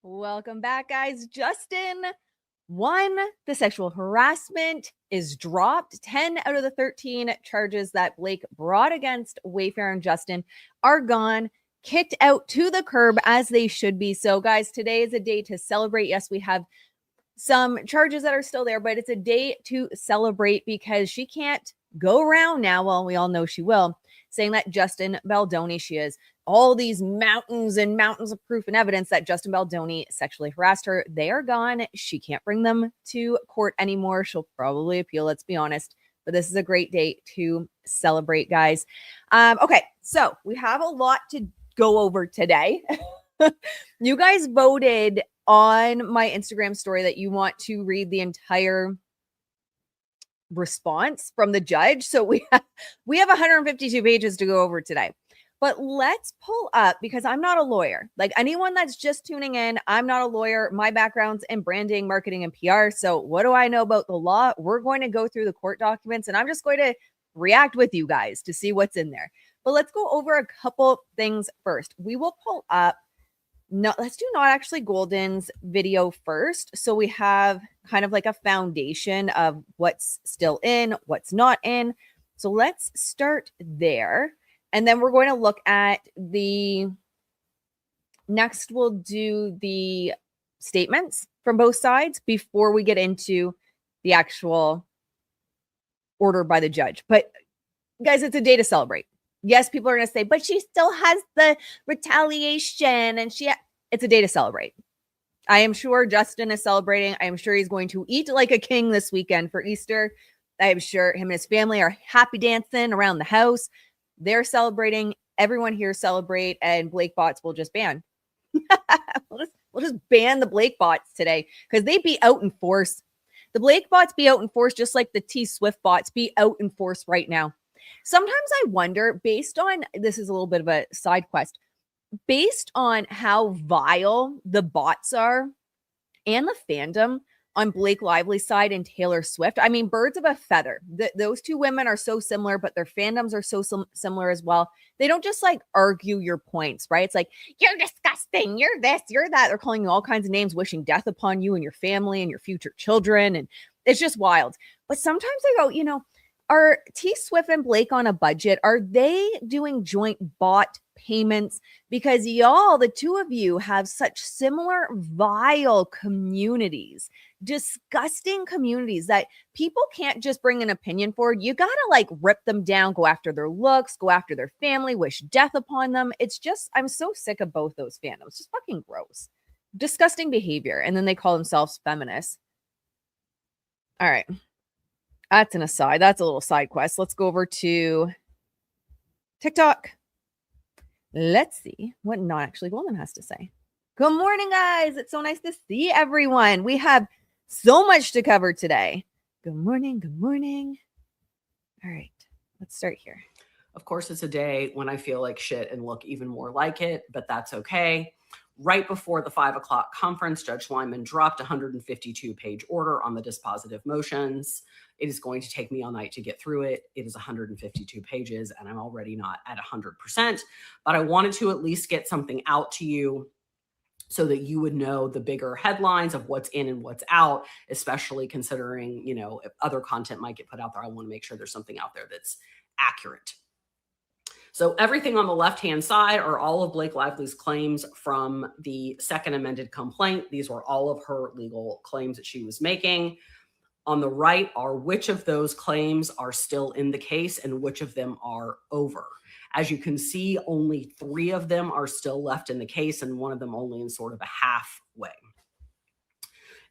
Welcome back, guys. Justin won. The sexual harassment is dropped. 10 out of the 13 charges that Blake brought against Wayfair and Justin are gone, kicked out to the curb as they should be. So, guys, today is a day to celebrate. Yes, we have some charges that are still there, but it's a day to celebrate because she can't go around now. Well, we all know she will, saying that Justin Baldoni, she is all these mountains and mountains of proof and evidence that Justin Baldoni sexually harassed her. They are gone. She can't bring them to court anymore. She'll probably appeal, let's be honest. But this is a great day to celebrate, guys. Okay, so we have a lot to go over today. You guys voted on my Instagram story that you want to read the entire response from the judge. So we have 152 pages to go over today. But let's pull up, because I'm not a lawyer. Like anyone that's just tuning in, I'm not a lawyer. My background's in branding, marketing, and PR. So what do I know about the law? We're going to go through the court documents, and I'm just going to react with you guys to see what's in there. But let's go over a couple things first. We will pull up. No, let's do Not Actually Golden's video first. So we have kind of like a foundation of what's still in, what's not in. So let's start there. And then we're going to look at the next, we'll do the statements from both sides before we get into the actual order by the judge. But guys, it's a day to celebrate. Yes, people are going to say, but she still has the retaliation and it's a day to celebrate. I am sure Justin is celebrating. I am sure he's going to eat like a king this weekend for Easter. I am sure him and his family are happy dancing around the house. They're celebrating. Everyone here celebrate, and Blake bots will just ban. we'll just ban the Blake bots today because they be out in force. The Blake bots be out in force just like the T Swift bots be out in force right now. Sometimes I wonder, based on, this is a little bit of a side quest, based on how vile the bots are and the fandom on Blake Lively's side and Taylor Swift. I mean, birds of a feather. Those two women are so similar, but their fandoms are so similar as well. They don't just like argue your points, right? It's like, you're disgusting, you're this, you're that. They're calling you all kinds of names, wishing death upon you and your family and your future children. And it's just wild. But sometimes I go, are T Swift and Blake on a budget? Are they doing joint bot payments? Because y'all, the two of you have such similar vile communities, disgusting communities that people can't just bring an opinion for. You got to like rip them down, go after their looks, go after their family, wish death upon them. It's just, I'm so sick of both those fandoms. Just fucking gross. Disgusting behavior. And then they call themselves feminists. All right. That's an aside. That's a little side quest. Let's go over to TikTok. Let's see what Not Actually Golden has to say. Good morning, guys. It's so nice to see everyone. We have so much to cover today. Good morning. Good morning. All right. Let's start here. Of course, it's a day when I feel like shit and look even more like it, but that's okay. Right before the 5 o'clock conference, Judge Lyman dropped a 152-page order on the dispositive motions. It is going to take me all night to get through it. It is 152 pages, and I'm already not at 100%. But I wanted to at least get something out to you so that you would know the bigger headlines of what's in and what's out, especially considering, if other content might get put out there. I want to make sure there's something out there that's accurate. So everything on the left-hand side are all of Blake Lively's claims from the second amended complaint. These were all of her legal claims that she was making. On the right are which of those claims are still in the case and which of them are over. As you can see, only 3 of them are still left in the case and one of them only in sort of a halfway.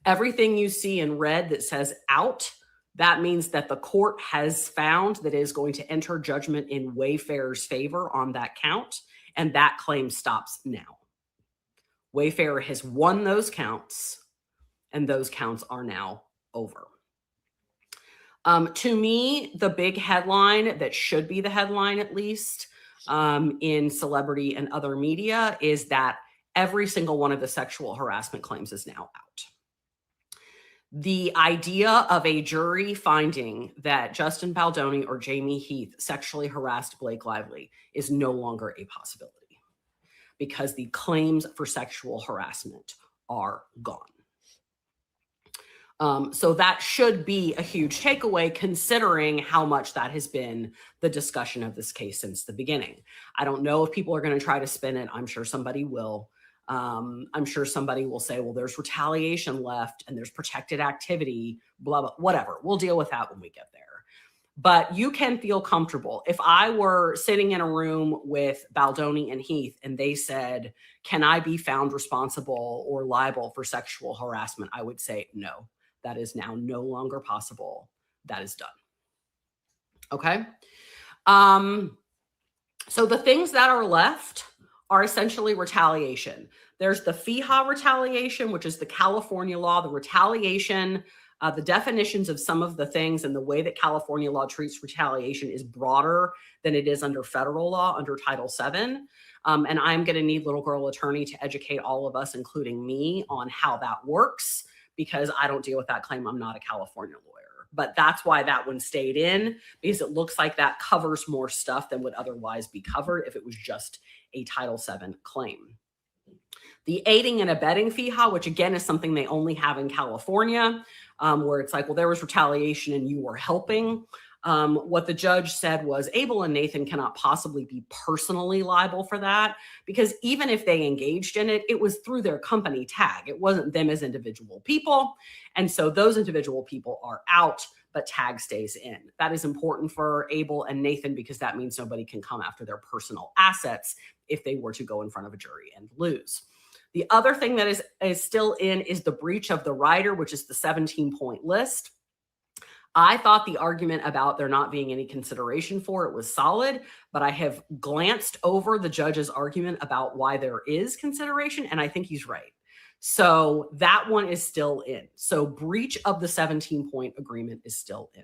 Everything you see in red that says out, that means that the court has found that it is going to enter judgment in Wayfair's favor on that count, and that claim stops now. Wayfair has won those counts, and those counts are now over. To me, the big headline that should be the headline, at least in celebrity and other media, is that every single one of the sexual harassment claims is now out. The idea of a jury finding that Justin Baldoni or Jamie Heath sexually harassed Blake Lively is no longer a possibility because the claims for sexual harassment are gone. So that should be a huge takeaway, considering how much that has been the discussion of this case since the beginning. I don't know if people are going to try to spin it. I'm sure somebody will. I'm sure somebody will say, well, there's retaliation left and there's protected activity, blah, blah, whatever. We'll deal with that when we get there. But you can feel comfortable. If I were sitting in a room with Baldoni and Heath and they said, can I be found responsible or liable for sexual harassment? I would say no. That is now no longer possible. That is done. Okay. So the things that are left are essentially retaliation. There's the FEHA retaliation, which is the California law, the retaliation, the definitions of some of the things and the way that California law treats retaliation is broader than it is under federal law, under Title VII. And I'm going to need little girl attorney to educate all of us, including me, on how that works, because I don't deal with that claim. I'm not a California lawyer, but that's why that one stayed in, because it looks like that covers more stuff than would otherwise be covered if it was just a Title VII claim. The aiding and abetting FEHA, which again is something they only have in California, where it's like, well, there was retaliation and you were helping. What the judge said was Abel and Nathan cannot possibly be personally liable for that, because even if they engaged in it, it was through their company tag. It wasn't them as individual people. And so those individual people are out, but tag stays in. That is important for Abel and Nathan because that means nobody can come after their personal assets if they were to go in front of a jury and lose. The other thing that is still in is the breach of the rider, which is the 17-point list. I thought the argument about there not being any consideration for it was solid, but I have glanced over the judge's argument about why there is consideration, and I think he's right. So that one is still in. So breach of the 17-point agreement is still in.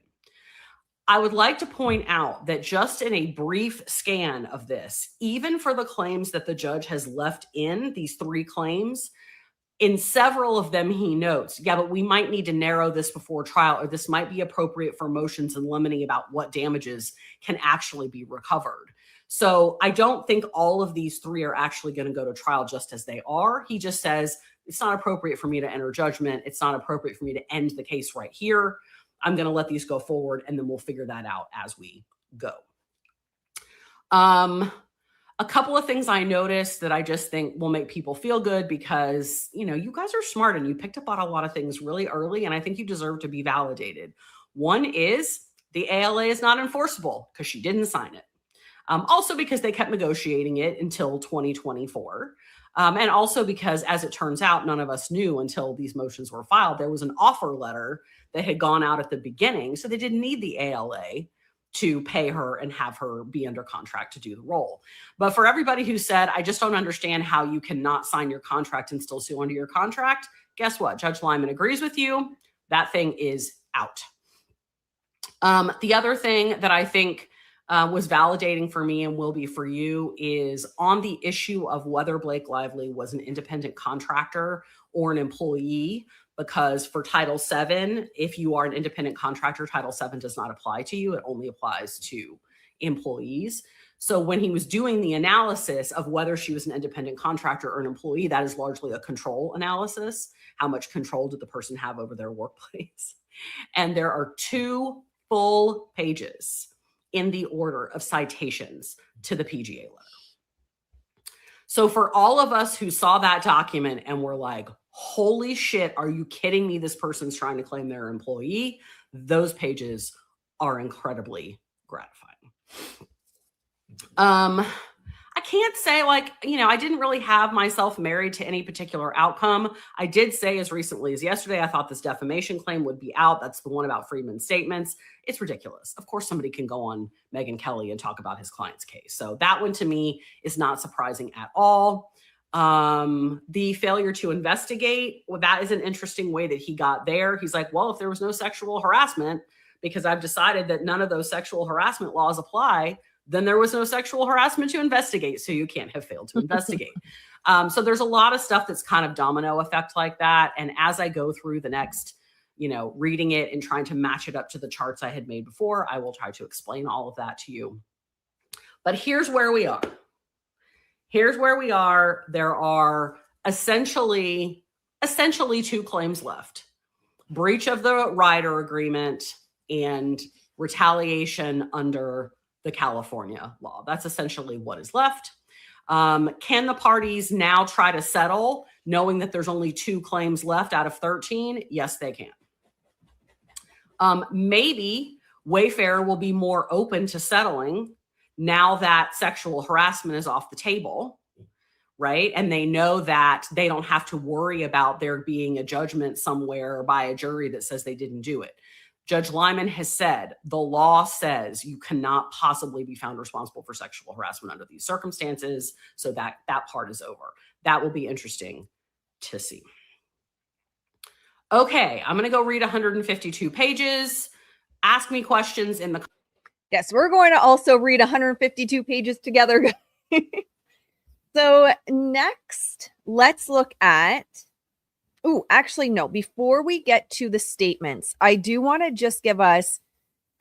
I would like to point out that just in a brief scan of this, even for the claims that the judge has left in, these 3 claims, in several of them, he notes, yeah, but we might need to narrow this before trial, or this might be appropriate for motions in limine about what damages can actually be recovered. So I don't think all of these 3 are actually going to go to trial just as they are. He just says, it's not appropriate for me to enter judgment. It's not appropriate for me to end the case right here. I'm going to let these go forward, and then we'll figure that out as we go. A couple of things I noticed that I just think will make people feel good because, you know, you guys are smart and you picked up on a lot of things really early, and I think you deserve to be validated. One is the ALA is not enforceable because she didn't sign it. Also because they kept negotiating it until 2024. And also because, as it turns out, none of us knew until these motions were filed, there was an offer letter that had gone out at the beginning. So they didn't need the ALA to pay her and have her be under contract to do the role. But for everybody who said, I just don't understand how you cannot sign your contract and still sue under your contract, guess what? Judge Lyman agrees with you. That thing is out. The other thing that I think was validating for me and will be for you is on the issue of whether Blake Lively was an independent contractor or an employee, because for Title VII, if you are an independent contractor, Title VII does not apply to you. It only applies to employees. So when he was doing the analysis of whether she was an independent contractor or an employee, that is largely a control analysis. How much control did the person have over their workplace? And there are 2 full pages in the order of citations to the PGA letter. So for all of us who saw that document and were like, holy shit, are you kidding me? This person's trying to claim they're an employee. Those pages are incredibly gratifying. I can't say I didn't really have myself married to any particular outcome. I did say as recently as yesterday, I thought this defamation claim would be out. That's the one about Freeman's statements. It's ridiculous. Of course, somebody can go on Megyn Kelly and talk about his client's case. So that one to me is not surprising at all. The failure to investigate, well, that is an interesting way that he got there. He's like, well, if there was no sexual harassment, because I've decided that none of those sexual harassment laws apply, then there was no sexual harassment to investigate. So you can't have failed to investigate. So there's a lot of stuff that's kind of domino effect like that. And as I go through the next, reading it and trying to match it up to the charts I had made before, I will try to explain all of that to you. But here's where we are. There are essentially essentially 2 claims left: breach of the rider agreement and retaliation under the California law. That's essentially what is left. Can the parties now try to settle knowing that there's only 2 claims left out of 13? Yes, they can. Maybe Wayfair will be more open to settling now that sexual harassment is off the table, right? And they know that they don't have to worry about there being a judgment somewhere by a jury that says they didn't do it. Judge Lyman has said the law says you cannot possibly be found responsible for sexual harassment under these circumstances. So that part is over. That will be interesting to see. Okay, I'm going to go read 152 pages. Ask me questions in the... Yes, we're going to also read 152 pages together. So next, let's look at... Oh, actually, no. Before we get to the statements, I do want to just give us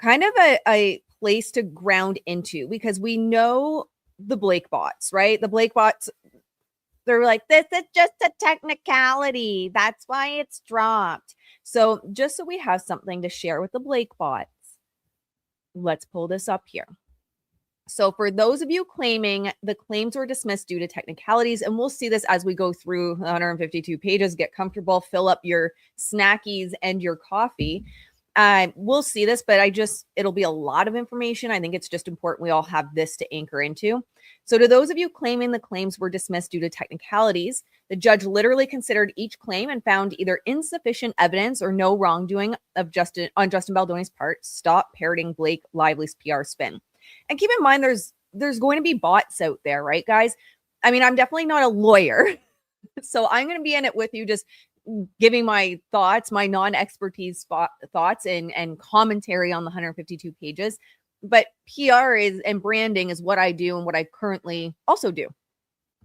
kind of a place to ground into, because we know the Blake bots, right? The Blake bots, they're like, this is just a technicality. That's why it's dropped. So just so we have something to share with the Blake bots, let's pull this up here. So for those of you claiming the claims were dismissed due to technicalities, and we'll see this as we go through 152 pages, get comfortable, fill up your snackies and your coffee. We'll see this, but it'll be a lot of information. I think it's just important we all have this to anchor into. So to those of you claiming the claims were dismissed due to technicalities, the judge literally considered each claim and found either insufficient evidence or no wrongdoing on Justin Baldoni's part. Stop parroting Blake Lively's PR spin. And keep in mind, there's going to be bots out there, right, guys? I mean, I'm definitely not a lawyer, so I'm going to be in it with you, just giving my thoughts, my non-expertise thoughts and commentary on the 152 pages. But PR and branding is what I do and what I currently also do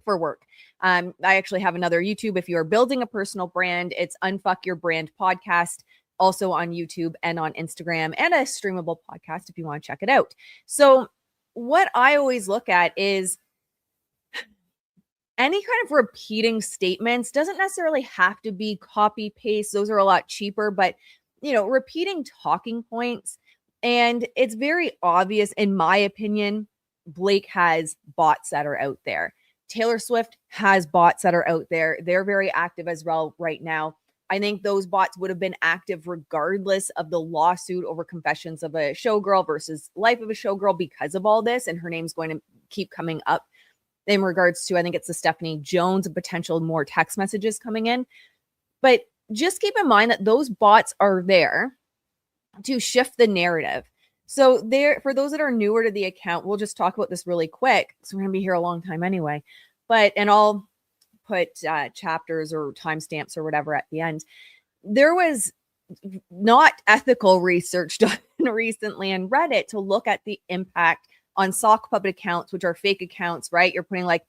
for work. I actually have another YouTube. If you are building a personal brand, it's Unfuck Your Brand podcast, also on YouTube and on Instagram, and a streamable podcast if you want to check it out. So what I always look at is any kind of repeating statements doesn't necessarily have to be copy paste. Those are a lot cheaper, but repeating talking points. And it's very obvious, in my opinion, Blake has bots that are out there. Taylor Swift has bots that are out there. They're very active as well right now. I think those bots would have been active regardless of the lawsuit over Confessions of a Showgirl versus Life of a Showgirl because of all this. And her name's going to keep coming up in regards to, I think it's the Stephanie Jones and potential more text messages coming in. But just keep in mind that those bots are there to shift the narrative. So for those that are newer to the account, we'll just talk about this really quick because we're going to be here a long time anyway. And I'll put chapters or timestamps or whatever at the end. There was not ethical research done recently in Reddit to look at the impact on sock puppet accounts, which are fake accounts, right? You're putting like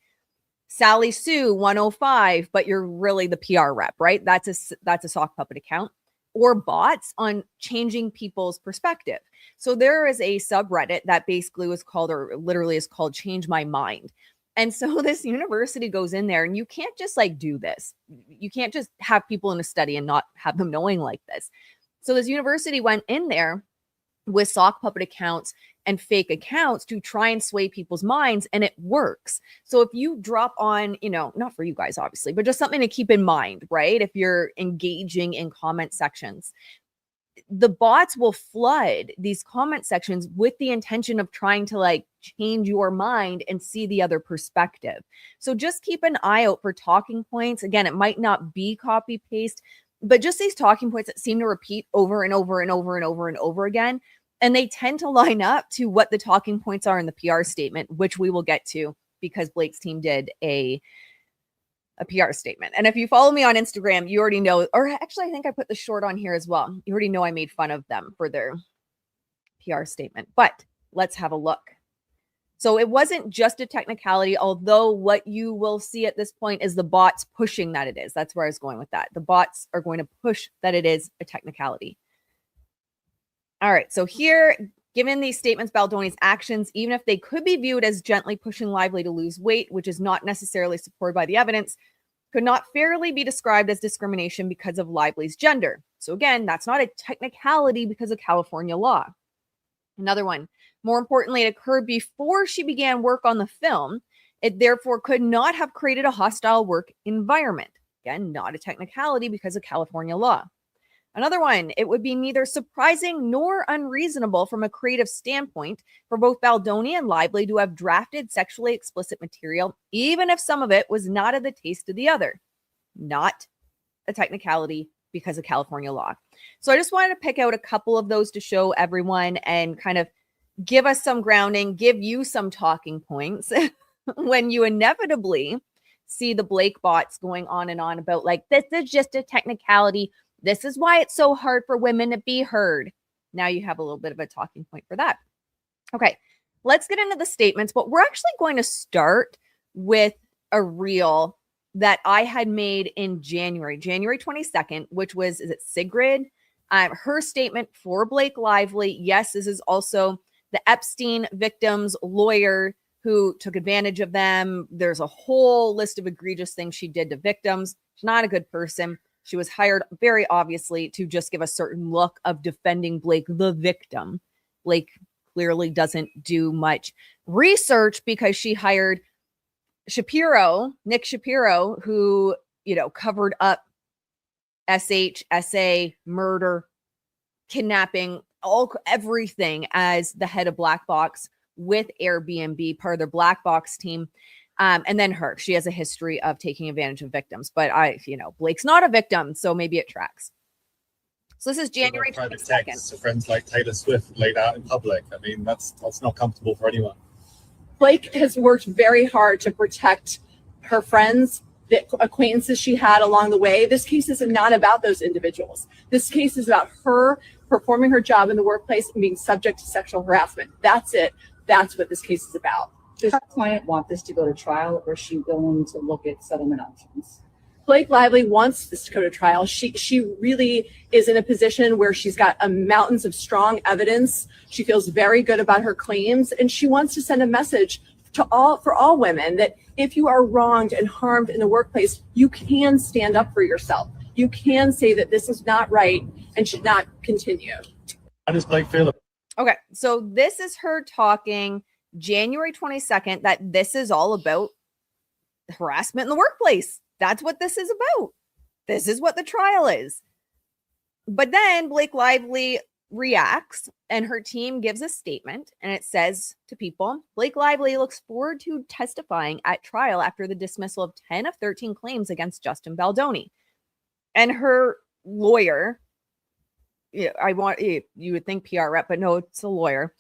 Sally Sue 105, but you're really the PR rep, right? That's a sock puppet account. Or bots on changing people's perspective. So there is a subreddit that basically was called, or literally is called, Change My Mind. And so this university goes in there, and you can't just like do this. You can't just have people in a study and not have them knowing like this. So this university went in there with sock puppet accounts and fake accounts to try and sway people's minds, and it works. So if you drop on, not for you guys, obviously, but just something to keep in mind, right? If you're engaging in comment sections, the bots will flood these comment sections with the intention of trying to like change your mind and see the other perspective. So just keep an eye out for talking points. Again, it might not be copy paste, but just these talking points that seem to repeat over and over and over and over and over again. And they tend to line up to what the talking points are in the PR statement, which we will get to because Blake's team did a PR statement. And if you follow me on Instagram, you already know, or actually, I think I put the short on here as well. You already know I made fun of them for their PR statement, but let's have a look. So it wasn't just a technicality, although what you will see at this point is the bots pushing that it is. That's where I was going with that. The bots are going to push that it is a technicality. All right, so here, given these statements, Baldoni's actions, even if they could be viewed as gently pushing Lively to lose weight, which is not necessarily supported by the evidence, could not fairly be described as discrimination because of Lively's gender. So again, that's not a technicality because of California law. Another one, more importantly, it occurred before she began work on the film. It therefore could not have created a hostile work environment. Again, not a technicality because of California law. Another one, it would be neither surprising nor unreasonable from a creative standpoint for both Baldoni and Lively to have drafted sexually explicit material, even if some of it was not of the taste of the other. Not a technicality because of California law. So I just wanted to pick out a couple of those to show everyone and kind of give us some grounding, give you some talking points when you inevitably see the Blake bots going on and on about like, this is just a technicality. This is why it's so hard for women to be heard. Now you have a little bit of a talking point for that. Okay, let's get into the statements, but we're actually going to start with a reel that I had made in January 22nd, which was, is it Sigrid? Her statement for Blake Lively. Yes, this is also the Epstein victim's lawyer who took advantage of them. There's a whole list of egregious things she did to victims. She's not a good person. She was hired very obviously to just give a certain look of defending Blake, the victim. Blake clearly doesn't do much research because she hired Nick Shapiro, who, covered up SA, murder, kidnapping, everything as the head of Black Box with Airbnb, part of their Black Box team. And then she has a history of taking advantage of victims, but Blake's not a victim, so maybe it tracks. So this is January 22nd. So friends like Taylor Swift laid out in public. I mean, that's not comfortable for anyone. Blake has worked very hard to protect her friends, the acquaintances she had along the way. This case is not about those individuals. This case is about her performing her job in the workplace and being subject to sexual harassment. That's it. That's what this case is about. Does our client want this to go to trial, or is she willing to look at settlement options? Blake Lively wants this to go to trial. She really is in a position where she's got mountains of strong evidence. She feels very good about her claims, and she wants to send a message for all women that if you are wronged and harmed in the workplace, you can stand up for yourself. You can say that this is not right and should not continue. How does Blake feel? Okay, so this is her talking January 22nd, that this is all about harassment in the workplace. That's what this is about. This is what the trial is. But then Blake Lively reacts and her team gives a statement, and it says to people, Blake Lively looks forward to testifying at trial after the dismissal of 10 of 13 claims against Justin Baldoni. And her lawyer, you would think PR rep, but no, it's a lawyer,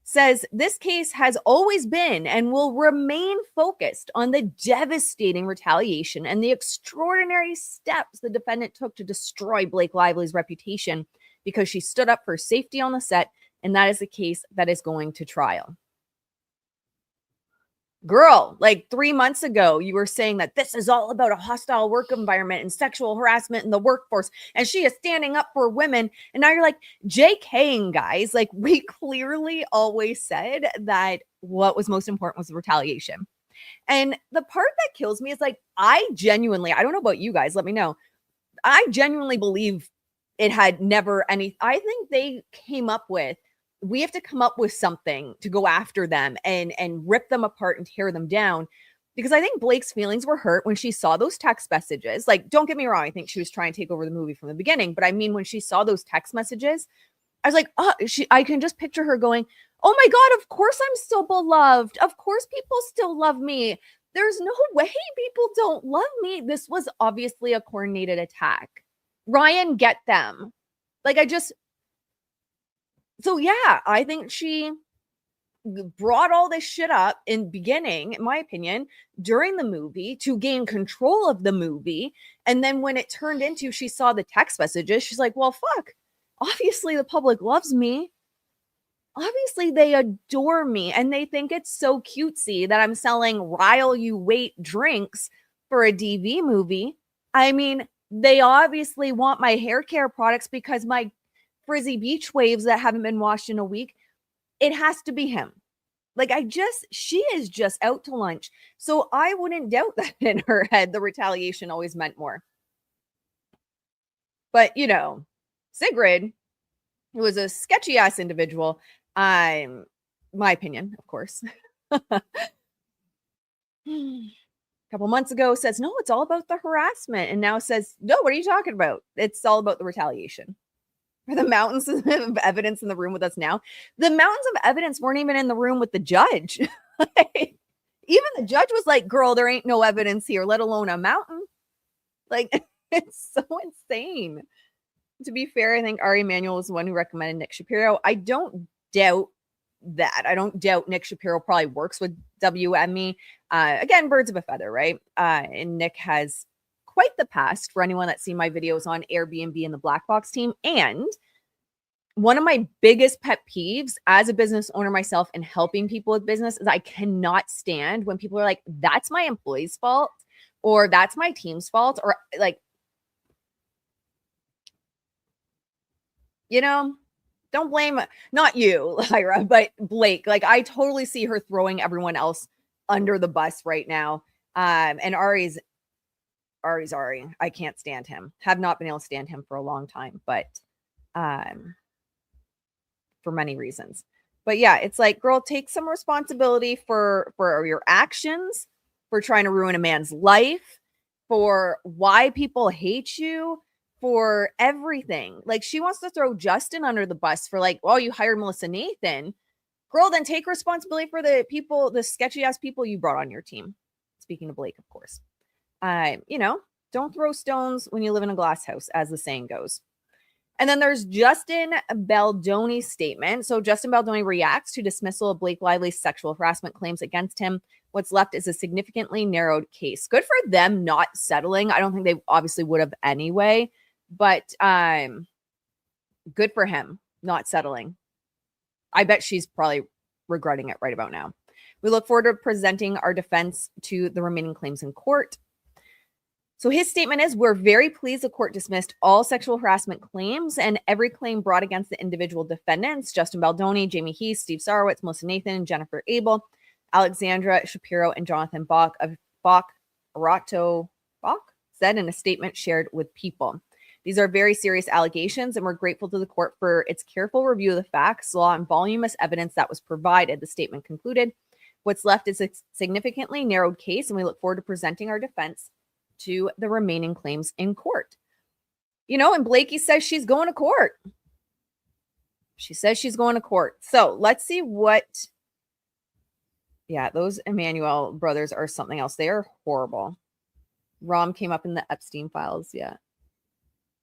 says this case has always been and will remain focused on the devastating retaliation and the extraordinary steps the defendant took to destroy Blake Lively's reputation because she stood up for safety on the set, and that is the case that is going to trial. Girl, like 3 months ago, you were saying that this is all about a hostile work environment and sexual harassment in the workforce, and she is standing up for women. And now you're like, JKing, guys. Like, we clearly always said that what was most important was the retaliation. And the part that kills me is like, I don't know about you guys, let me know. I genuinely believe it had never any, I think they came up with, we have to come up with something to go after them and rip them apart and tear them down. Because I think Blake's feelings were hurt when she saw those text messages. Like, don't get me wrong, I think she was trying to take over the movie from the beginning. But I mean, when she saw those text messages, I was like, I can just picture her going, oh my God, of course I'm still beloved. Of course people still love me. There's no way people don't love me. This was obviously a coordinated attack. Ryan, get them. So yeah, I think she brought all this shit up in beginning, in my opinion, during the movie to gain control of the movie. And then when it turned into, she saw the text messages, she's like, well, fuck, obviously the public loves me. Obviously they adore me. And they think it's so cutesy that I'm selling Rile You Wait drinks for a DV movie. I mean, they obviously want my hair care products because my frizzy beach waves that haven't been washed in a week, it has to be him. Like she is just out to lunch. So I wouldn't doubt that in her head, the retaliation always meant more. But, Sigrid, who was a sketchy ass individual, my opinion, of course. A couple months ago says, no, it's all about the harassment. And now says, no, what are you talking about? It's all about the retaliation. Are the mountains of evidence in the room with us now? The mountains of evidence weren't even in the room with the judge. Even the judge was like, girl, there ain't no evidence here, let alone a mountain. Like, it's so insane. To be fair, I think Ari Emanuel was the one who recommended Nick Shapiro. I don't doubt that. I don't doubt Nick Shapiro probably works with WME. Again, birds of a feather, right? And Nick has quite the past for anyone that's seen my videos on Airbnb and the Black Box team. And one of my biggest pet peeves as a business owner myself and helping people with business is I cannot stand when people are like, that's my employee's fault or that's my team's fault or like, don't blame, not you, Lyra, but Blake. Like, I totally see her throwing everyone else under the bus right now. And Ari's Ari. I can't stand him. Have not been able to stand him for a long time, but for many reasons. But yeah, it's like, girl, take some responsibility for your actions, for trying to ruin a man's life, for why people hate you, for everything. Like, she wants to throw Justin under the bus for like, well, you hired Melissa Nathan. Girl, then take responsibility for the people, the sketchy ass people you brought on your team. Speaking of Blake, of course. Don't throw stones when you live in a glass house, as the saying goes. And then there's Justin Baldoni's statement. So Justin Baldoni reacts to dismissal of Blake Lively's sexual harassment claims against him. What's left is a significantly narrowed case. Good for them not settling. I don't think they obviously would have anyway, but good for him not settling. I bet she's probably regretting it right about now. We look forward to presenting our defense to the remaining claims in court. So his statement is, we're very pleased the court dismissed all sexual harassment claims and every claim brought against the individual defendants, Justin Baldoni, Jamie Heath, Steve Sarowitz, Melissa Nathan, Jennifer Abel, Alexandra Shapiro, and Jonathan Bach of Bach said in a statement shared with People. These are very serious allegations, and we're grateful to the court for its careful review of the facts, law, and voluminous evidence that was provided. The statement concluded, what's left is a significantly narrowed case, and we look forward to presenting our defense to the remaining claims in court. And Blakey says she's going to court. She says she's going to court. So let's see what. Yeah, those Emanuel brothers are something else. They are horrible. Rom came up in the Epstein files. Yeah.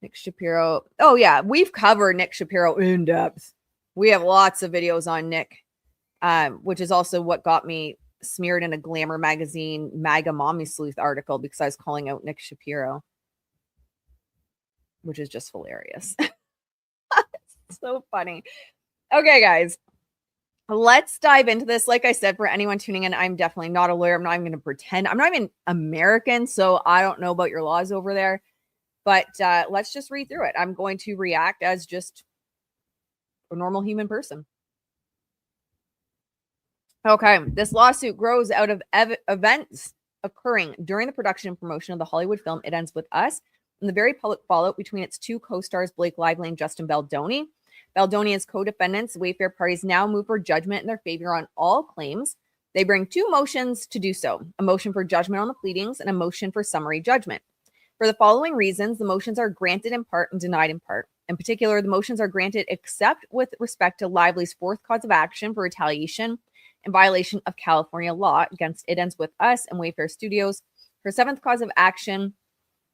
Nick Shapiro. Oh, yeah. We've covered Nick Shapiro in depth. We have lots of videos on Nick, which is also what got me smeared in a Glamour magazine MAGA Mommy Sleuth article because I was calling out Nick Shapiro, which is just hilarious. So funny. Okay, guys, let's dive into this. Like I said, for anyone tuning in, I'm definitely not a lawyer. I'm not even going to pretend. I'm not even American, so I don't know about your laws over there. But let's just read through it. I'm going to react as just a normal human person. Okay, this lawsuit grows out of events occurring during the production and promotion of the Hollywood film It Ends With Us and the very public fallout between its two co-stars, Blake Lively and Justin Baldoni. Baldoni as co-defendants, Wayfair parties now move for judgment in their favor on all claims. They bring two motions to do so, a motion for judgment on the pleadings and a motion for summary judgment. For the following reasons, the motions are granted in part and denied in part. In particular, the motions are granted except with respect to Lively's fourth cause of action for retaliation in violation of California law against It Ends With Us and Wayfair Studios, her seventh cause of action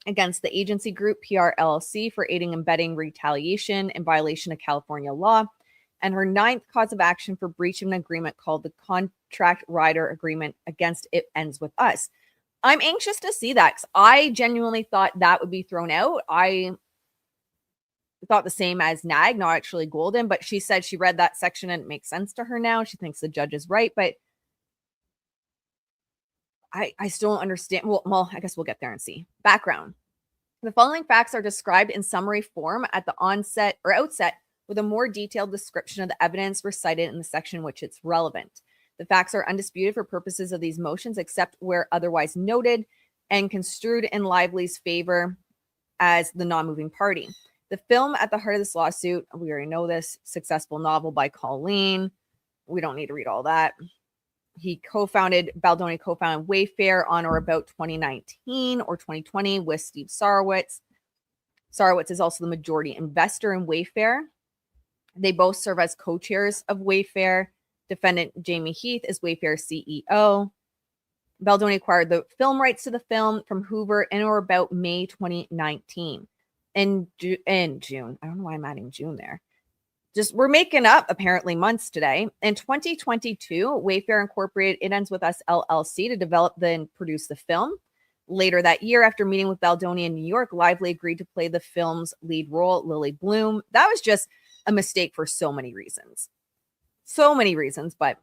against the agency group PR LLC for aiding and abetting retaliation in violation of California law, and her ninth cause of action for breach of an agreement called the Contract Rider Agreement against It Ends With Us. I'm anxious to see that because I genuinely thought that would be thrown out. I thought the same as Nag, not actually Golden, but she said she read that section and it makes sense to her now. She thinks the judge is right, but I still don't understand. Well, I guess we'll get there and see. Background. The following facts are described in summary form at the outset with a more detailed description of the evidence recited in the section in which it's relevant. The facts are undisputed for purposes of these motions, except where otherwise noted, and construed in Lively's favor as the non-moving party. The film at the heart of this lawsuit, we already know this, successful novel by Colleen. We don't need to read all that. Baldoni co-founded Wayfair on or about 2019 or 2020 with Steve Sarowitz. Sarowitz is also the majority investor in Wayfair. They both serve as co-chairs of Wayfair. Defendant Jamie Heath is Wayfair's CEO. Baldoni acquired the film rights to the film from Hoover in or about May 2019. In June. I don't know why I'm adding June there. We're making up apparently months today. In 2022, Wayfair incorporated It Ends With Us LLC to develop and produce the film. Later that year, after meeting with Baldoni in New York, Lively agreed to play the film's lead role, Lily Bloom. That was just a mistake for so many reasons. But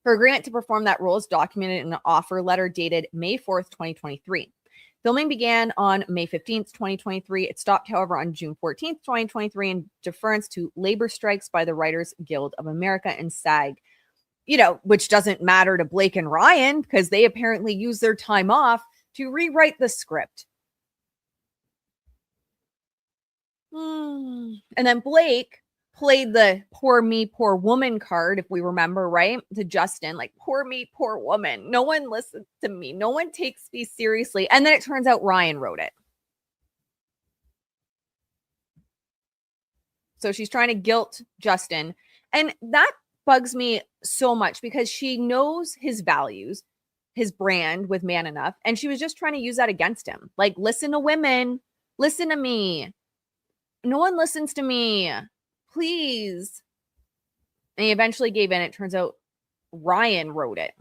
her agreement to perform that role is documented in an offer letter dated May 4th, 2023. Filming began on May 15th, 2023. It stopped, however, on June 14th, 2023, in deference to labor strikes by the Writers Guild of America and SAG, which doesn't matter to Blake and Ryan because they apparently used their time off to rewrite the script. And then Blake played the poor me, poor woman card, if we remember, right? To Justin, like, poor me, poor woman. No one listens to me. No one takes me seriously. And then it turns out Ryan wrote it. So she's trying to guilt Justin. And that bugs me so much because she knows his values, his brand with Man Enough. And she was just trying to use that against him. Like, listen to women. Listen to me. No one listens to me. Please. And he eventually gave in. It turns out Ryan wrote it.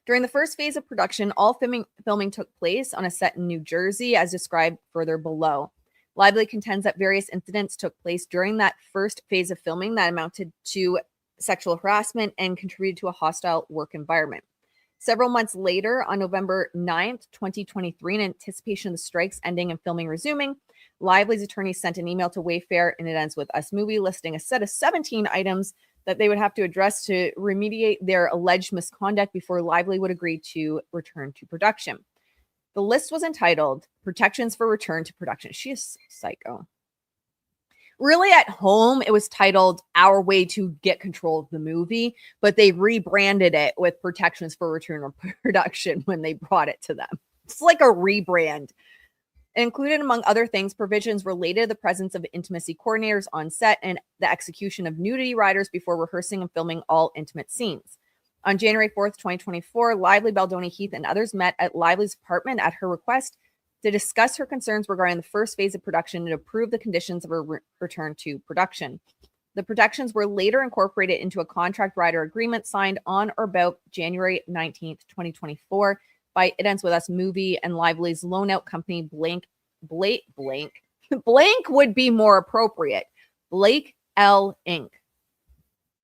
During the first phase of production, all filming took place on a set in New Jersey, as described further below. Lively contends that various incidents took place during that first phase of filming that amounted to sexual harassment and contributed to a hostile work environment. Several months later, on November 9th, 2023, in anticipation of the strikes ending and filming resuming, Lively's attorney sent an email to Wayfair and It Ends With Us movie listing a set of 17 items that they would have to address to remediate their alleged misconduct before Lively would agree to return to production. The list was entitled Protections for Return to Production. She is psycho. Really, at home, it was titled Our Way to Get Control of the Movie, but they rebranded it with Protections for Return to Production when they brought it to them. It's like a rebrand. It included, among other things, provisions related to the presence of intimacy coordinators on set and the execution of nudity riders before rehearsing and filming all intimate scenes. On January 4th, 2024, Lively, Baldoni, Heath, and others met at Lively's apartment at her request to discuss her concerns regarding the first phase of production and approve the conditions of her return to production. The protections were later incorporated into a contract rider agreement signed on or about January 19th, 2024, by It Ends With Us movie and Lively's loan-out company, Blank would be more appropriate, Blake L. Inc.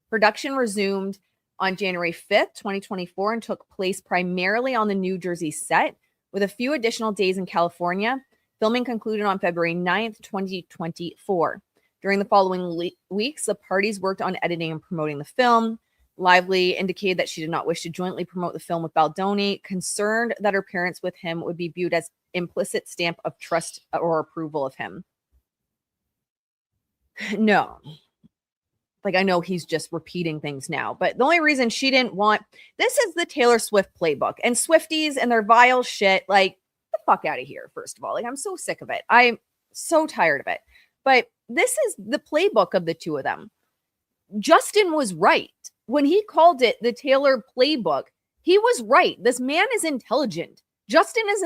Production resumed on January 5th, 2024, and took place primarily on the New Jersey set, with a few additional days in California. Filming concluded on February 9th, 2024. During the following weeks, the parties worked on editing and promoting the film. Lively indicated that she did not wish to jointly promote the film with Baldoni, concerned that her appearance with him would be viewed as implicit stamp of trust or approval of him. No. Like, I know he's just repeating things now, but the only reason she didn't want this is the Taylor Swift playbook and Swifties and their vile shit. Like, the fuck out of here, first of all. Like, I'm so sick of it. I'm so tired of it. But this is the playbook of the two of them. Justin was right. When he called it the Taylor playbook, he was right. This man is intelligent. Justin is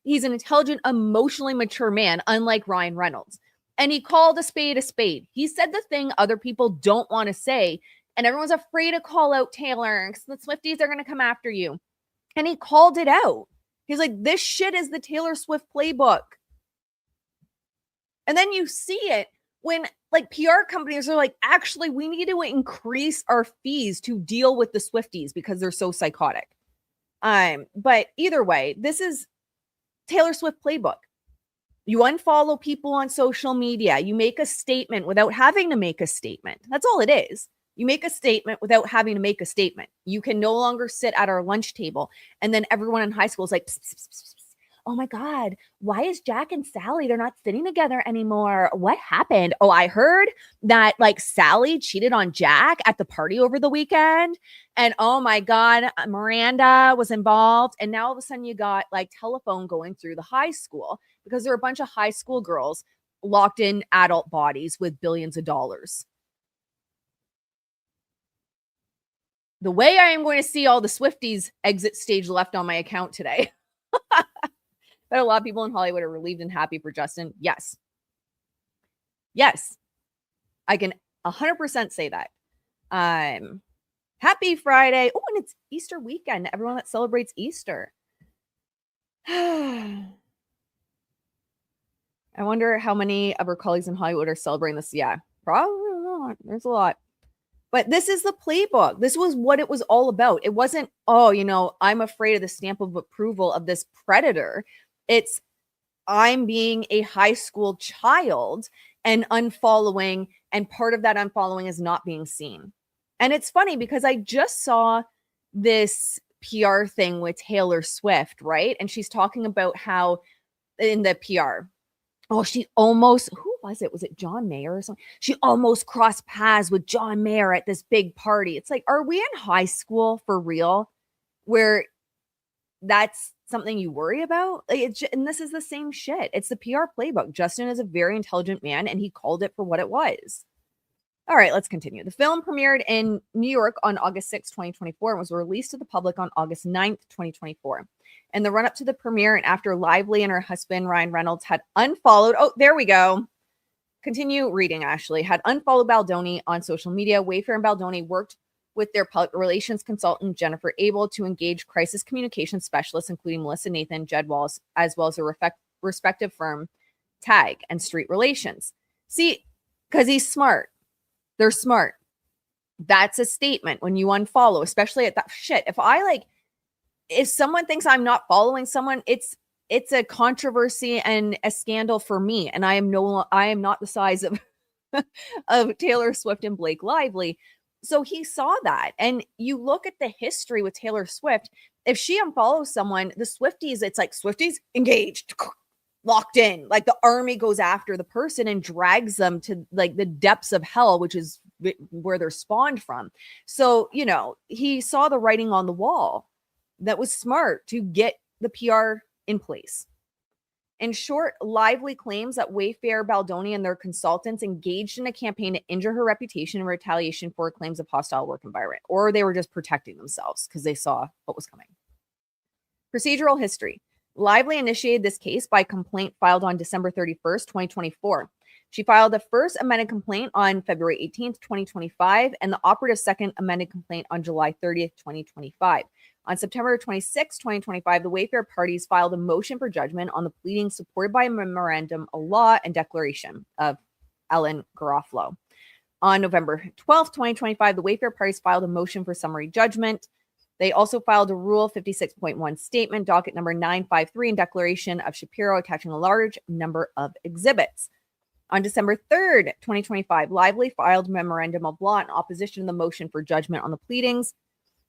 he's an intelligent, emotionally mature man, unlike Ryan Reynolds. And he called a spade a spade. He said the thing other people don't want to say. And everyone's afraid to call out Taylor because the Swifties are going to come after you. And he called it out. He's like, this shit is the Taylor Swift playbook. And then you see it when like PR companies are like, actually, we need to increase our fees to deal with the Swifties because they're so psychotic. But either way, this is Taylor Swift playbook. You unfollow people on social media. You make a statement without having to make a statement. That's all it is. You make a statement without having to make a statement. You can no longer sit at our lunch table and then everyone in high school is like, pss, pss, pss, pss. Oh my God, why is Jack and Sally, they're not sitting together anymore? What happened? Oh, I heard that like Sally cheated on Jack at the party over the weekend. And oh my God, Miranda was involved. And now all of a sudden you got like telephone going through the high school because there are a bunch of high school girls locked in adult bodies with billions of dollars. The way I am going to see all the Swifties exit stage left on my account today. But a lot of people in Hollywood are relieved and happy for Justin. Yes. Yes. I can 100% say that. Happy Friday. Oh, and it's Easter weekend. Everyone that celebrates Easter. I wonder how many of our colleagues in Hollywood are celebrating this. Yeah, probably not. There's a lot. But this is the playbook. This was what it was all about. It wasn't, oh, you know, I'm afraid of the stamp of approval of this predator. It's I'm being a high school child and unfollowing. And part of that unfollowing is not being seen. And it's funny because I just saw this PR thing with Taylor Swift, right? And she's talking about how in the PR, oh, she almost, who was it? Was it John Mayer or something? She almost crossed paths with John Mayer at this big party. It's like, are we in high school for real? Where that's something you worry about? Like and this is the same shit. It's the PR playbook. Justin is a very intelligent man and he called it for what it was. All right, let's continue. The film premiered in New York on August 6, 2024 and was released to the public on August 9th, 2024. In the run-up to the premiere and after Lively and her husband, Ryan Reynolds, had unfollowed... Oh, there we go. Continue reading, Ashley. Had unfollowed Baldoni on social media. Wayfair and Baldoni worked with their public relations consultant, Jennifer Abel, to engage crisis communication specialists, including Melissa Nathan, Jed Wallace, as well as a respective firm, Tag and Street Relations. See, because he's smart. They're smart. That's a statement when you unfollow, especially at that shit. If someone thinks I'm not following someone, it's a controversy and a scandal for me. And I am not the size of, of Taylor Swift and Blake Lively. So he saw that. And you look at the history with Taylor Swift. If she unfollows someone, the Swifties, it's like Swifties engaged, locked in, like the army goes after the person and drags them to like the depths of hell, which is where they're spawned from. So, you know, he saw the writing on the wall. That was smart to get the PR in place. In short, Lively claims that Wayfair, Baldoni, and their consultants engaged in a campaign to injure her reputation in retaliation for claims of hostile work environment, or they were just protecting themselves because they saw what was coming. Procedural history. Lively initiated this case by complaint filed on December 31st, 2024. She filed the first amended complaint on February 18th, 2025, and the operative second amended complaint on July 30th, 2025. On September 26, 2025, the Wayfair parties filed a motion for judgment on the pleadings supported by a memorandum of law and declaration of Ellen Garofalo. On November 12, 2025, the Wayfair parties filed a motion for summary judgment. They also filed a Rule 56.1 statement, docket number 953, and declaration of Shapiro attaching a large number of exhibits. On December 3rd, 2025, Lively filed a memorandum of law in opposition to the motion for judgment on the pleadings.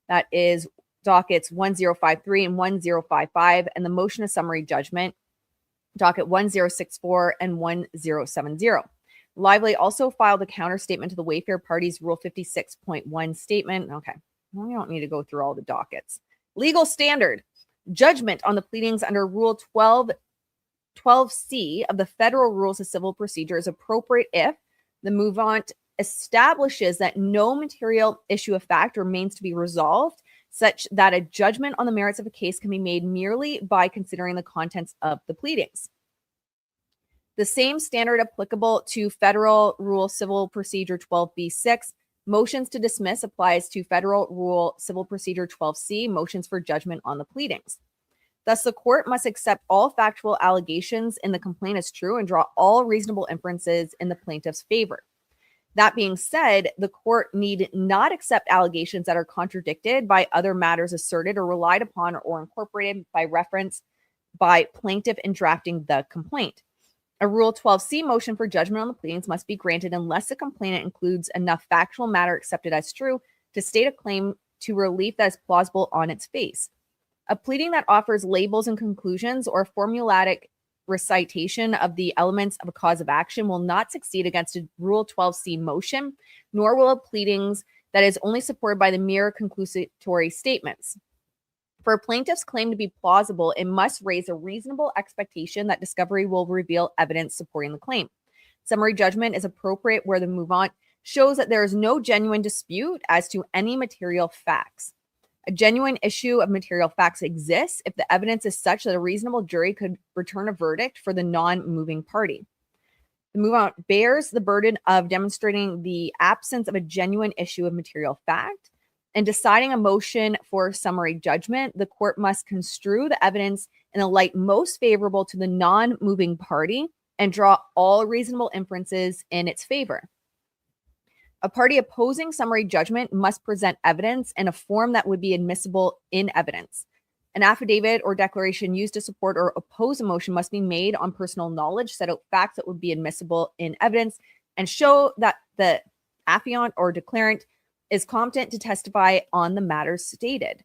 That is dockets 1053 and 1055, and the motion of summary judgment, docket 1064 and 1070. Lively also filed a counter statement to the Wayfair parties' Rule 56.1 statement. Okay, well, we don't need to go through all the dockets. Legal standard. Judgment on the pleadings under Rule 12C of the Federal Rules of Civil Procedure is appropriate if the movant establishes that no material issue of fact remains to be resolved, such that a judgment on the merits of a case can be made merely by considering the contents of the pleadings. The same standard applicable to Federal Rule Civil Procedure 12B6. Motions to dismiss applies to Federal Rule Civil Procedure 12C, motions for judgment on the pleadings. Thus, the court must accept all factual allegations in the complaint as true and draw all reasonable inferences in the plaintiff's favor. That being said, the court need not accept allegations that are contradicted by other matters asserted or relied upon or incorporated by reference by plaintiff in drafting the complaint. A Rule 12C motion for judgment on the pleadings must be granted unless the complainant includes enough factual matter accepted as true to state a claim to relief that is plausible on its face. A pleading that offers labels and conclusions or formulatic recitation of the elements of a cause of action will not succeed against a Rule 12C motion, nor will a pleadings that is only supported by the mere conclusory statements. For a plaintiff's claim to be plausible, it must raise a reasonable expectation that discovery will reveal evidence supporting the claim. Summary judgment is appropriate where the move-on shows that there is no genuine dispute as to any material facts. A genuine issue of material facts exists if the evidence is such that a reasonable jury could return a verdict for the non-moving party. The move-on bears the burden of demonstrating the absence of a genuine issue of material fact. In deciding a motion for summary judgment, the court must construe the evidence in a light most favorable to the non-moving party and draw all reasonable inferences in its favor. A party opposing summary judgment must present evidence in a form that would be admissible in evidence. An affidavit or declaration used to support or oppose a motion must be made on personal knowledge, set out facts that would be admissible in evidence, and show that the affiant or declarant is competent to testify on the matters stated.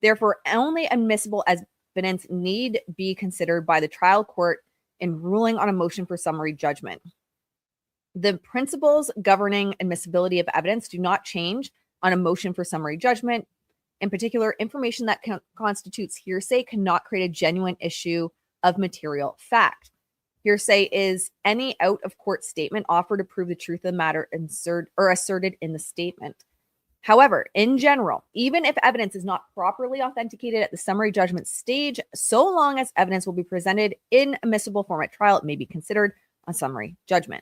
Therefore, only admissible evidence need be considered by the trial court in ruling on a motion for summary judgment. The principles governing admissibility of evidence do not change on a motion for summary judgment. In particular, information that constitutes hearsay cannot create a genuine issue of material fact. Hearsay is any out-of-court statement offered to prove the truth of the matter asserted in the statement. However, in general, even if evidence is not properly authenticated at the summary judgment stage, so long as evidence will be presented in admissible form at trial, it may be considered on summary judgment.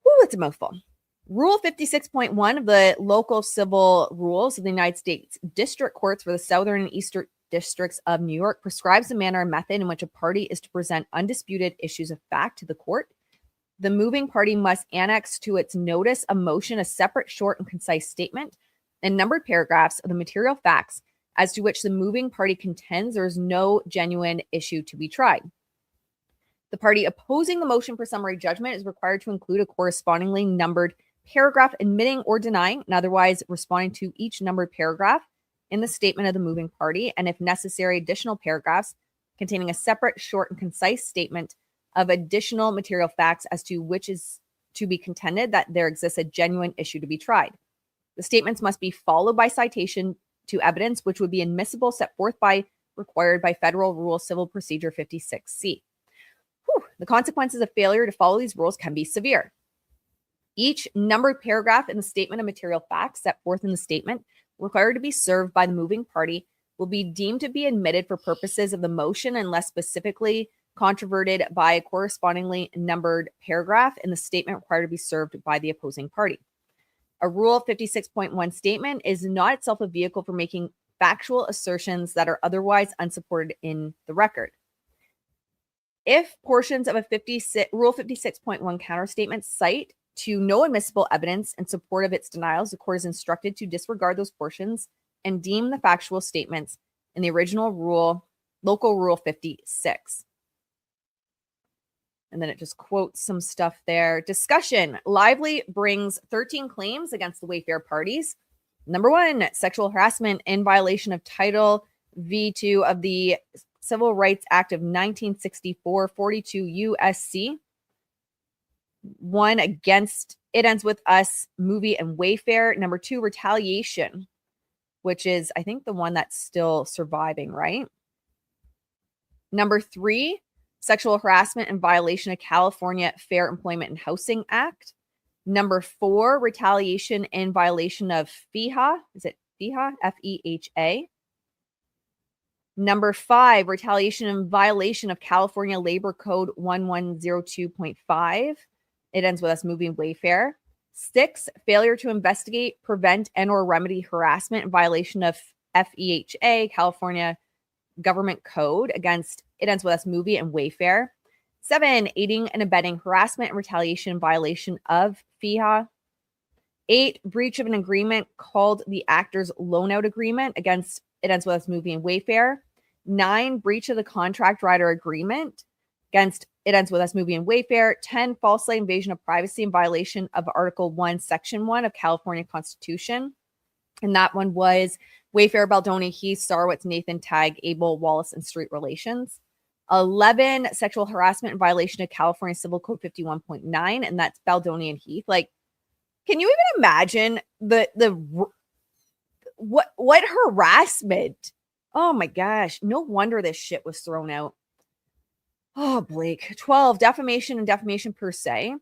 Whew, that's a mouthful. Rule 56.1 of the Local Civil Rules of the United States District Courts for the Southern and Eastern Districts of New York prescribes the manner and method in which a party is to present undisputed issues of fact to the court. The moving party must annex to its notice of motion a separate, short, and concise statement and numbered paragraphs of the material facts as to which the moving party contends there is no genuine issue to be tried. The party opposing the motion for summary judgment is required to include a correspondingly numbered paragraph admitting or denying and otherwise responding to each numbered paragraph in the statement of the moving party, and if necessary, additional paragraphs containing a separate, short, and concise statement of additional material facts as to which is to be contended that there exists a genuine issue to be tried. The statements must be followed by citation to evidence which would be admissible set forth by required by Federal Rule Civil Procedure 56C. The consequences of failure to follow these rules can be severe. Each numbered paragraph in the statement of material facts set forth in the statement required to be served by the moving party will be deemed to be admitted for purposes of the motion unless specifically controverted by a correspondingly numbered paragraph in the statement required to be served by the opposing party. A Rule 56.1 statement is not itself a vehicle for making factual assertions that are otherwise unsupported in the record. If portions of a Rule 56.1 counterstatement cite to no admissible evidence in support of its denials, the court is instructed to disregard those portions and deem the factual statements in the original rule, Local Rule 56. And then it just quotes some stuff there. Discussion. Lively brings 13 claims against the Wayfair parties. Number 1, sexual harassment in violation of Title V2 of the Civil Rights Act of 1964, 42 U.S.C. 1 against It Ends With Us movie and Wayfair. Number 2, retaliation, which is, I think, the one that's still surviving, right? Number 3, sexual harassment in violation of California Fair Employment and Housing Act. Number 4, retaliation in violation of FEHA. Is it FEHA? F-E-H-A. Number 5, retaliation in violation of California Labor Code 1102.5. It Ends With Us movie and Wayfair. 6, failure to investigate, prevent, and or remedy harassment in violation of FEHA, California Government Code against It Ends With Us movie and Wayfair. 7, aiding and abetting harassment and retaliation in violation of FEHA. 8, breach of an agreement called the Actors Loan-Out Agreement against It Ends With Us movie and Wayfair. 9, breach of the contract rider agreement against it ends with us moving in Wayfair. 10, false light invasion of privacy in violation of Article 1, Section 1 of California Constitution. And that one was Wayfair, Baldoni, Heath, Sarwitz, Nathan, Tag, Abel, Wallace, and Street Relations. 11, sexual harassment in violation of California Civil Code 51.9, and that's Baldoni and Heath. Like, can you even imagine what harassment? Oh my gosh, no wonder this shit was thrown out. Oh, Blake. 12, defamation and defamation per se.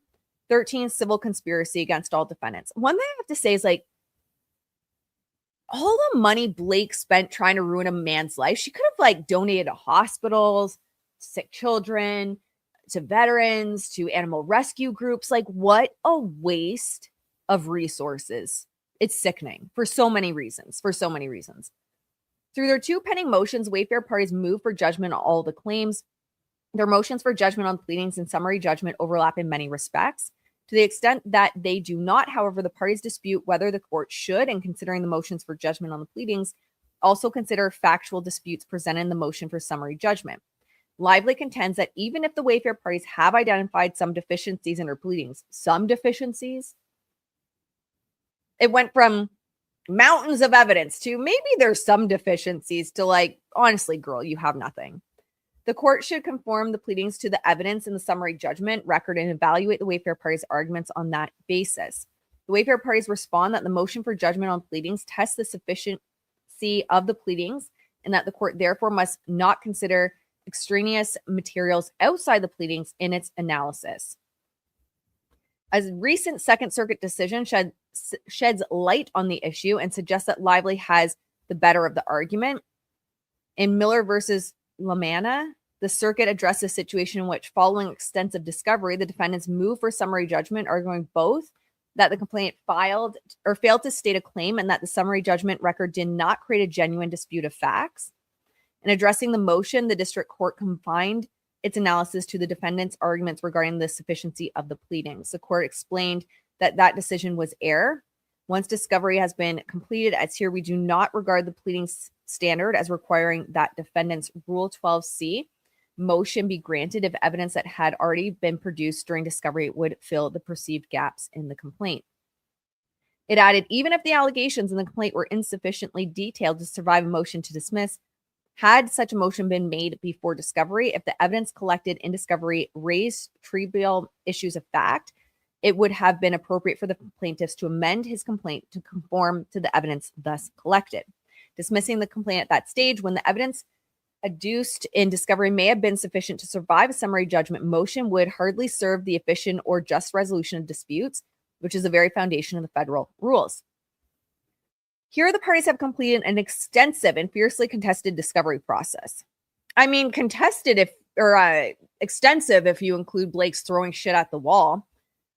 13, civil conspiracy against all defendants. One thing I have to say is, like, all the money Blake spent trying to ruin a man's life, she could have, like, donated to hospitals, sick children, to veterans, to animal rescue groups. Like, what a waste of resources. It's sickening for so many reasons. Through their 2 pending motions, Wayfair parties move for judgment on all the claims. Their motions for judgment on pleadings and summary judgment overlap in many respects. To the extent that they do not, however, the parties dispute whether the court should, in considering the motions for judgment on the pleadings, also consider factual disputes presented in the motion for summary judgment. Lively contends that even if the Wayfair parties have identified some deficiencies in her pleadings, it went from mountains of evidence to maybe there's some deficiencies to, like, honestly, girl, you have nothing. The court should conform the pleadings to the evidence in the summary judgment record and evaluate the Wayfair parties' arguments on that basis. The Wayfair parties respond that the motion for judgment on pleadings tests the sufficiency of the pleadings and that the court therefore must not consider extraneous materials outside the pleadings in its analysis. A recent Second Circuit decision sheds light on the issue and suggests that Lively has the better of the argument. In Miller versus Lamanna, the circuit addressed a situation in which, following extensive discovery, the defendants moved for summary judgment, arguing both that the complaint failed to state a claim and that the summary judgment record did not create a genuine dispute of facts. In addressing the motion, the district court confined its analysis to the defendant's arguments regarding the sufficiency of the pleadings. The court explained that that decision was error. Once discovery has been completed, as here, we do not regard the pleadings standard as requiring that defendant's Rule 12C motion be granted if evidence that had already been produced during discovery would fill the perceived gaps in the complaint. It added, even if the allegations in the complaint were insufficiently detailed to survive a motion to dismiss, had such a motion been made before discovery, if the evidence collected in discovery raised trivial issues of fact, it would have been appropriate for the plaintiffs to amend his complaint to conform to the evidence thus collected. Dismissing the complaint at that stage, when the evidence adduced in discovery may have been sufficient to survive a summary judgment motion, would hardly serve the efficient or just resolution of disputes, which is the very foundation of the federal rules. Here, the parties have completed an extensive and fiercely contested discovery process. I mean, extensive if you include Blake's throwing shit at the wall.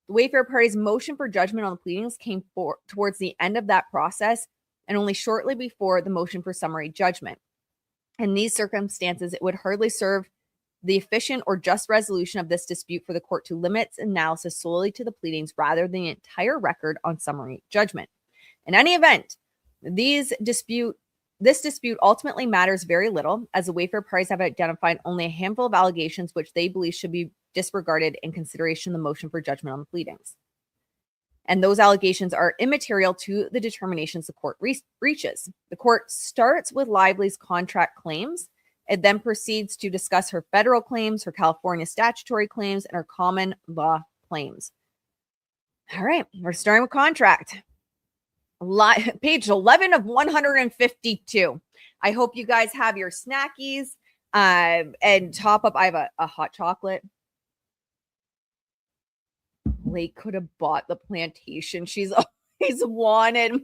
The Wayfair parties' motion for judgment on the pleadings came towards the end of that process and only shortly before the motion for summary judgment. In these circumstances, it would hardly serve the efficient or just resolution of this dispute for the court to limit its analysis solely to the pleadings rather than the entire record on summary judgment. In any event, this dispute ultimately matters very little, as the Wayfair parties have identified only a handful of allegations which they believe should be disregarded in consideration of the motion for judgment on the pleadings. And those allegations are immaterial to the determinations the court reaches. The court starts with Lively's contract claims. It then proceeds to discuss her federal claims, her California statutory claims, and her common law claims. All right, we're starting with contract. Page 11 of 152. I hope you guys have your snackies and top up. I have a hot chocolate. Blake could have bought the plantation she's always wanted.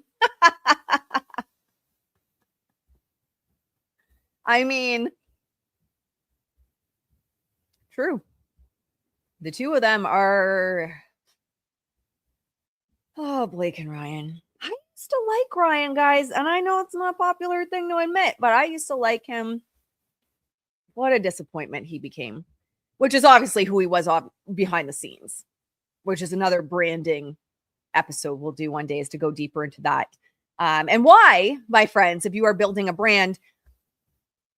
I mean, true. The two of them are, Blake and Ryan. I used to like Ryan, guys, and I know it's not a popular thing to admit, but I used to like him. What a disappointment he became, which is obviously who he was behind the scenes, which is another branding episode we'll do one day, is to go deeper into that. And why, my friends, if you are building a brand,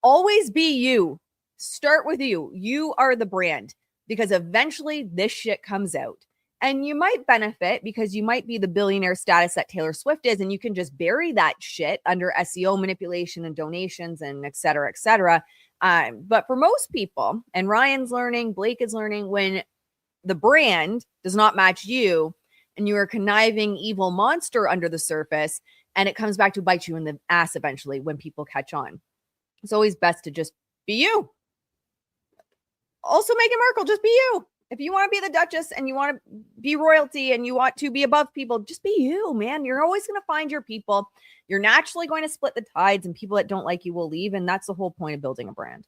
always be you. Start with you. You are the brand. because eventually this shit comes out. And you might benefit because you might be the billionaire status that Taylor Swift is, and you can just bury that shit under SEO manipulation and donations and et cetera, et cetera. But for most people, and Ryan's learning, Blake is learning, when the brand does not match you and you're a conniving evil monster under the surface, and it comes back to bite you in the ass eventually when people catch on. It's always best to just be you. Also, Meghan Markle, just be you. If you want to be the Duchess and you want to be royalty and you want to be above people, just be you, man. You're always going to find your people. You're naturally going to split the tides, and people that don't like you will leave. And that's the whole point of building a brand.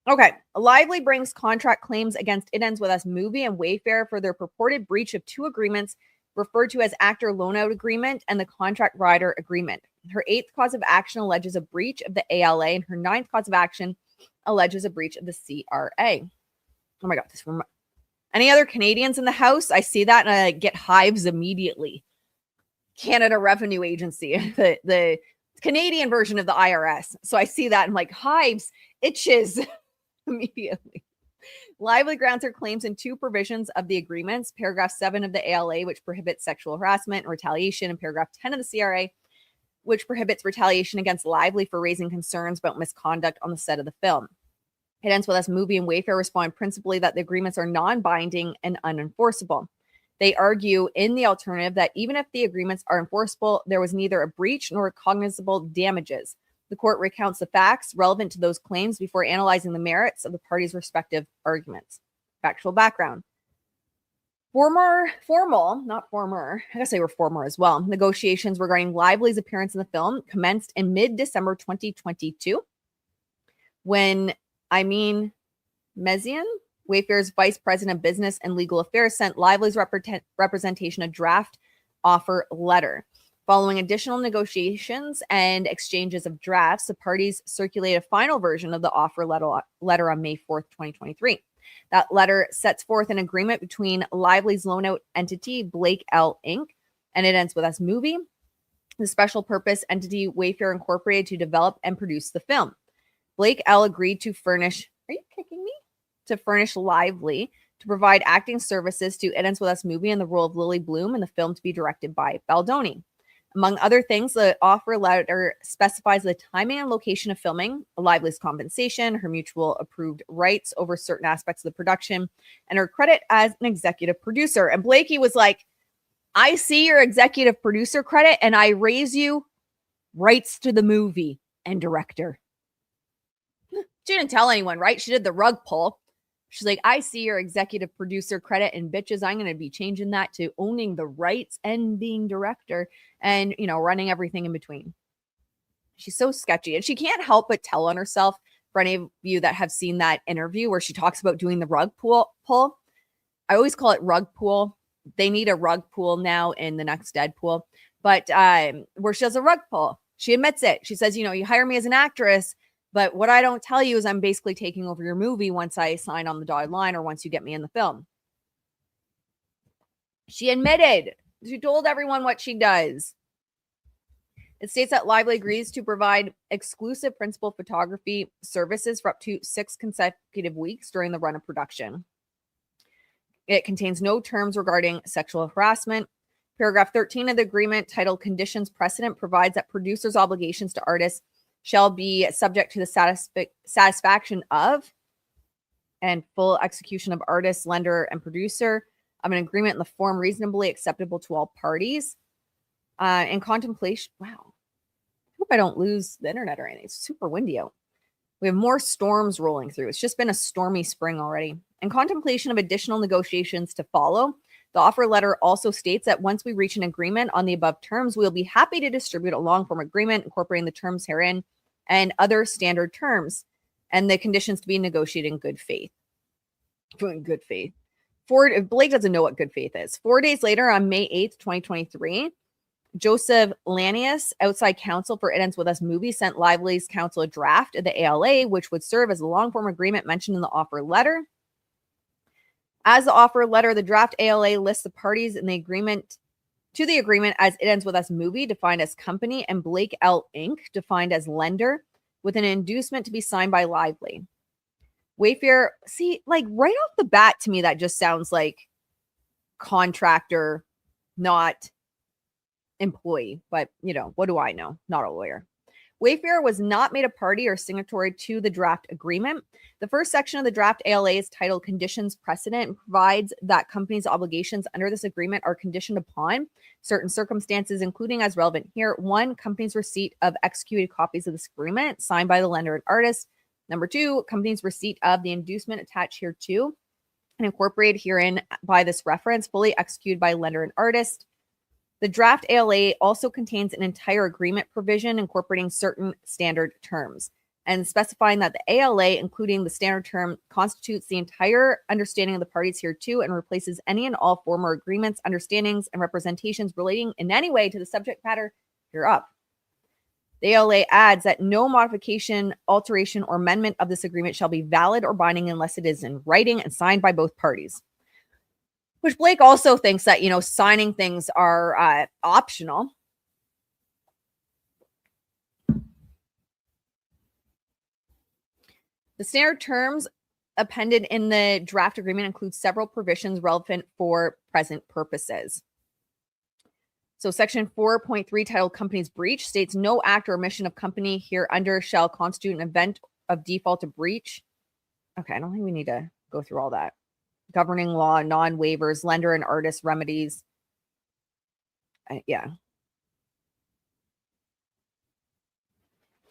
Okay. Lively brings contract claims against It Ends With Us movie and Wayfair for their purported breach of two agreements referred to as actor loan-out agreement and the contract rider agreement. Her 8th cause of action alleges a breach of the ALA, and her 9th cause of action alleges a breach of the CRA. Oh my God. Any other Canadians in the house? I see that and I get hives immediately. Canada Revenue Agency, the Canadian version of the IRS. So I see that and I'm like, hives, itches immediately. Lively grounds her claims in 2 provisions of the agreements, paragraph 7 of the ALA, which prohibits sexual harassment and retaliation, and paragraph 10 of the CRA, which prohibits retaliation against Lively for raising concerns about misconduct on the set of the film. It Ends With Us movie and Wayfair respond principally that the agreements are non-binding and unenforceable. They argue in the alternative that even if the agreements are enforceable, there was neither a breach nor cognizable damages. The court recounts the facts relevant to those claims before analyzing the merits of the parties' respective arguments. Factual background. Former negotiations regarding Lively's appearance in the film commenced in mid-December 2022 when Mezian, Wayfair's vice president of business and legal affairs, sent Lively's representation a draft offer letter. Following additional negotiations and exchanges of drafts, the parties circulated a final version of the offer letter on May 4th, 2023. That letter sets forth an agreement between Lively's loan-out entity, Blake L. Inc., and It Ends With Us movie, the special purpose entity Wayfair Incorporated, to develop and produce the film. Blake L. agreed to furnish, to furnish Lively to provide acting services to It Ends With Us movie in the role of Lily Bloom, and the film to be directed by Baldoni. Among other things, the offer letter specifies the timing and location of filming, Lively's compensation, her mutual approved rights over certain aspects of the production, and her credit as an executive producer. And Blakey was like, I see your executive producer credit and I raise you rights to the movie and director. She didn't tell anyone, right? She did the rug pull. She's like, I see your executive producer credit, and bitches, I'm going to be changing that to owning the rights and being director and, running everything in between. She's so sketchy, and she can't help but tell on herself. For any of you that have seen that interview where she talks about doing the rug pull, I always call it rug pull. They need a rug pull now in the next Deadpool, but where she does a rug pull, she admits it. She says, you hire me as an actress, but what I don't tell you is I'm basically taking over your movie once I sign on the dotted line or once you get me in the film. She admitted. She told everyone what she does. It states that Lively agrees to provide exclusive principal photography services for up to 6 consecutive weeks during the run of production. It contains no terms regarding sexual harassment. Paragraph 13 of the agreement, titled Conditions Precedent, provides that producers' obligations to artists shall be subject to the satisfaction of and full execution of artist, lender, and producer of an agreement in the form reasonably acceptable to all parties. In contemplation, wow. I hope I don't lose the internet or anything. It's super windy out. We have more storms rolling through. It's just been a stormy spring already. In contemplation of additional negotiations to follow, the offer letter also states that once we reach an agreement on the above terms, we'll be happy to distribute a long-form agreement incorporating the terms herein and other standard terms and the conditions to be negotiated in good faith. In good faith. Blake doesn't know what good faith is. 4 days later, on May 8th, 2023, Joseph Lanius, outside counsel for It Ends With Us movie, sent Lively's counsel a draft of the ALA, which would serve as a long-form agreement mentioned in the offer letter. As the offer letter, the draft ALA lists the parties in the agreement to the agreement as It Ends With Us movie, defined as company, and Blake L. Inc., defined as lender, with an inducement to be signed by Lively. Wayfair, see, like right off the bat, to me, that just sounds like contractor, not employee. But, what do I know? Not a lawyer. Wayfair was not made a party or signatory to the draft agreement. The first section of the draft ALA is titled Conditions Precedent and provides that companies' obligations under this agreement are conditioned upon certain circumstances, including as relevant here. 1, companies' receipt of executed copies of this agreement signed by the lender and artist. Number 2, companies' receipt of the inducement attached here to and incorporated herein by this reference, fully executed by lender and artist. The draft ALA also contains an entire agreement provision incorporating certain standard terms and specifying that the ALA, including the standard term, constitutes the entire understanding of the parties hereto and replaces any and all former agreements, understandings, and representations relating in any way to the subject matter hereof. The ALA adds that no modification, alteration, or amendment of this agreement shall be valid or binding unless it is in writing and signed by both parties. Which Blake also thinks that, signing things are optional. The standard terms appended in the draft agreement include several provisions relevant for present purposes. So section 4.3 titled Companies Breach states no act or omission of company here under shall constitute an event of default to breach. Okay, I don't think we need to go through all that. Governing law, non-waivers, lender and artist remedies. Yeah.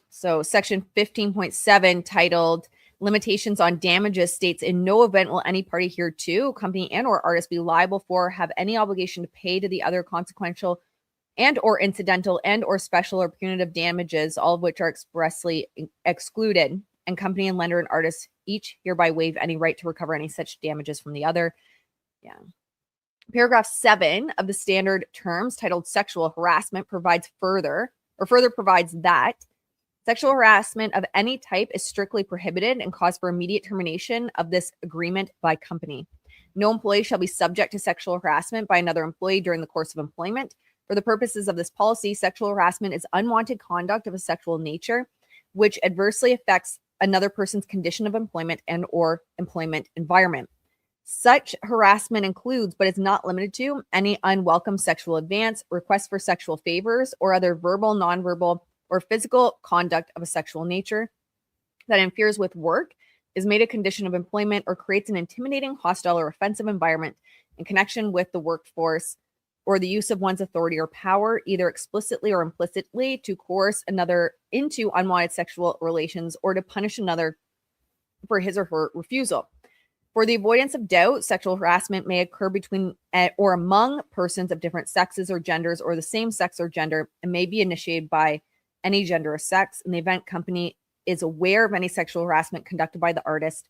So section 15.7 titled Limitations on Damages states in no event will any party hereto, company and or artist, be liable for, have any obligation to pay to the other consequential and or incidental and or special or punitive damages, all of which are expressly excluded, and company and lender and artist each hereby waive any right to recover any such damages from the other. Yeah. Paragraph 7 of the standard terms titled Sexual Harassment provides further provides that sexual harassment of any type is strictly prohibited and cause for immediate termination of this agreement by company. No employee shall be subject to sexual harassment by another employee during the course of employment. For the purposes of this policy, sexual harassment is unwanted conduct of a sexual nature, which adversely affects another person's condition of employment and or employment environment. Such harassment includes, but is not limited to, any unwelcome sexual advance, requests for sexual favors, or other verbal, nonverbal, or physical conduct of a sexual nature that interferes with work, is made a condition of employment, or creates an intimidating, hostile, or offensive environment in connection with the workforce, or the use of one's authority or power, either explicitly or implicitly, to coerce another into unwanted sexual relations or to punish another for his or her refusal. For the avoidance of doubt, sexual harassment may occur between or among persons of different sexes or genders or the same sex or gender and may be initiated by any gender or sex. In the event company is aware of any sexual harassment conducted by the artist,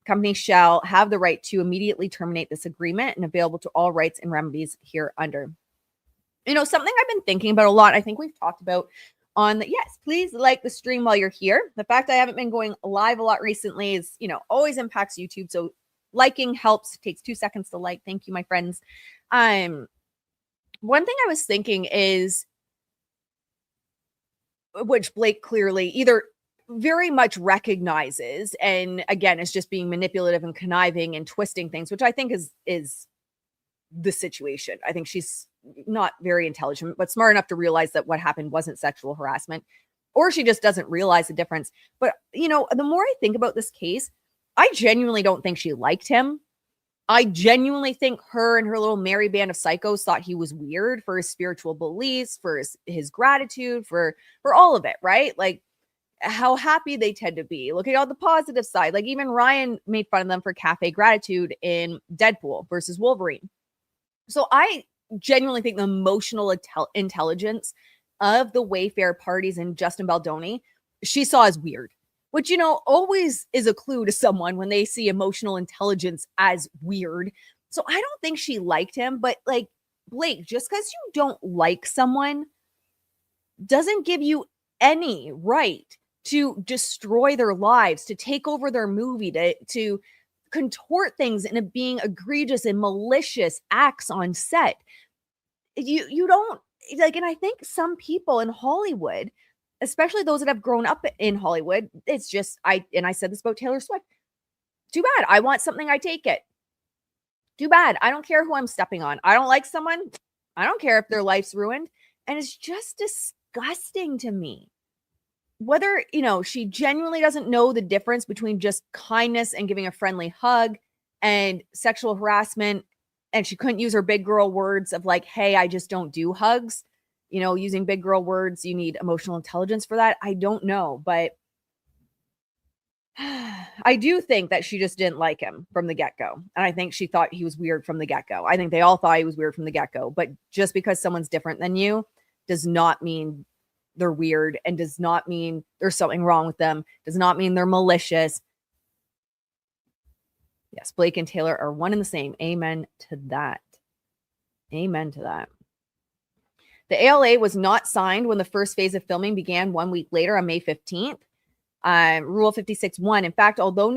company shall have the right to immediately terminate this agreement and available to all rights and remedies here under. Something I've been thinking about a lot, I think we've talked about on the, yes, please like the stream while you're here. The fact I haven't been going live a lot recently is, always impacts YouTube. So liking helps. It takes 2 seconds to like. Thank you, my friends. One thing I was thinking is, which Blake clearly either very much recognizes, and again, is just being manipulative and conniving and twisting things, which I think is the situation. I think she's not very intelligent, but smart enough to realize that what happened wasn't sexual harassment, or she just doesn't realize the difference. But, the more I think about this case, I genuinely don't think she liked him. I genuinely think her and her little merry band of psychos thought he was weird for his spiritual beliefs, for his gratitude, for all of it, right? Like, how happy they tend to be. Look at all the positive side. Like, even Ryan made fun of them for cafe gratitude in Deadpool versus Wolverine. So I genuinely think the emotional intelligence of the Wayfair parties and Justin Baldoni, she saw as weird, which, always is a clue to someone when they see emotional intelligence as weird. So I don't think she liked him, but like, Blake, just because you don't like someone doesn't give you any right to destroy their lives, to take over their movie, to contort things into being egregious and malicious acts on set. You don't like, and I think some people in Hollywood, especially those that have grown up in Hollywood, it's just, I said this about Taylor Swift, Too bad. I want something, I take it. Too bad. I don't care who I'm stepping on. I don't like someone. I don't care if their life's ruined. And it's just disgusting to me. Whether, she genuinely doesn't know the difference between just kindness and giving a friendly hug and sexual harassment. And she couldn't use her big girl words of like, hey, I just don't do hugs. Using big girl words, you need emotional intelligence for that. I don't know, but I do think that she just didn't like him from the get-go. And I think she thought he was weird from the get-go. I think they all thought he was weird from the get-go. But just because someone's different than you does not mean they're weird, and does not mean there's something wrong with them, does not mean they're malicious. Yes, Blake and Taylor are one and the same. Amen to that. Amen to that. The ALA was not signed when the first phase of filming began 1 week later on May 15th. Rule 56.1. In fact, although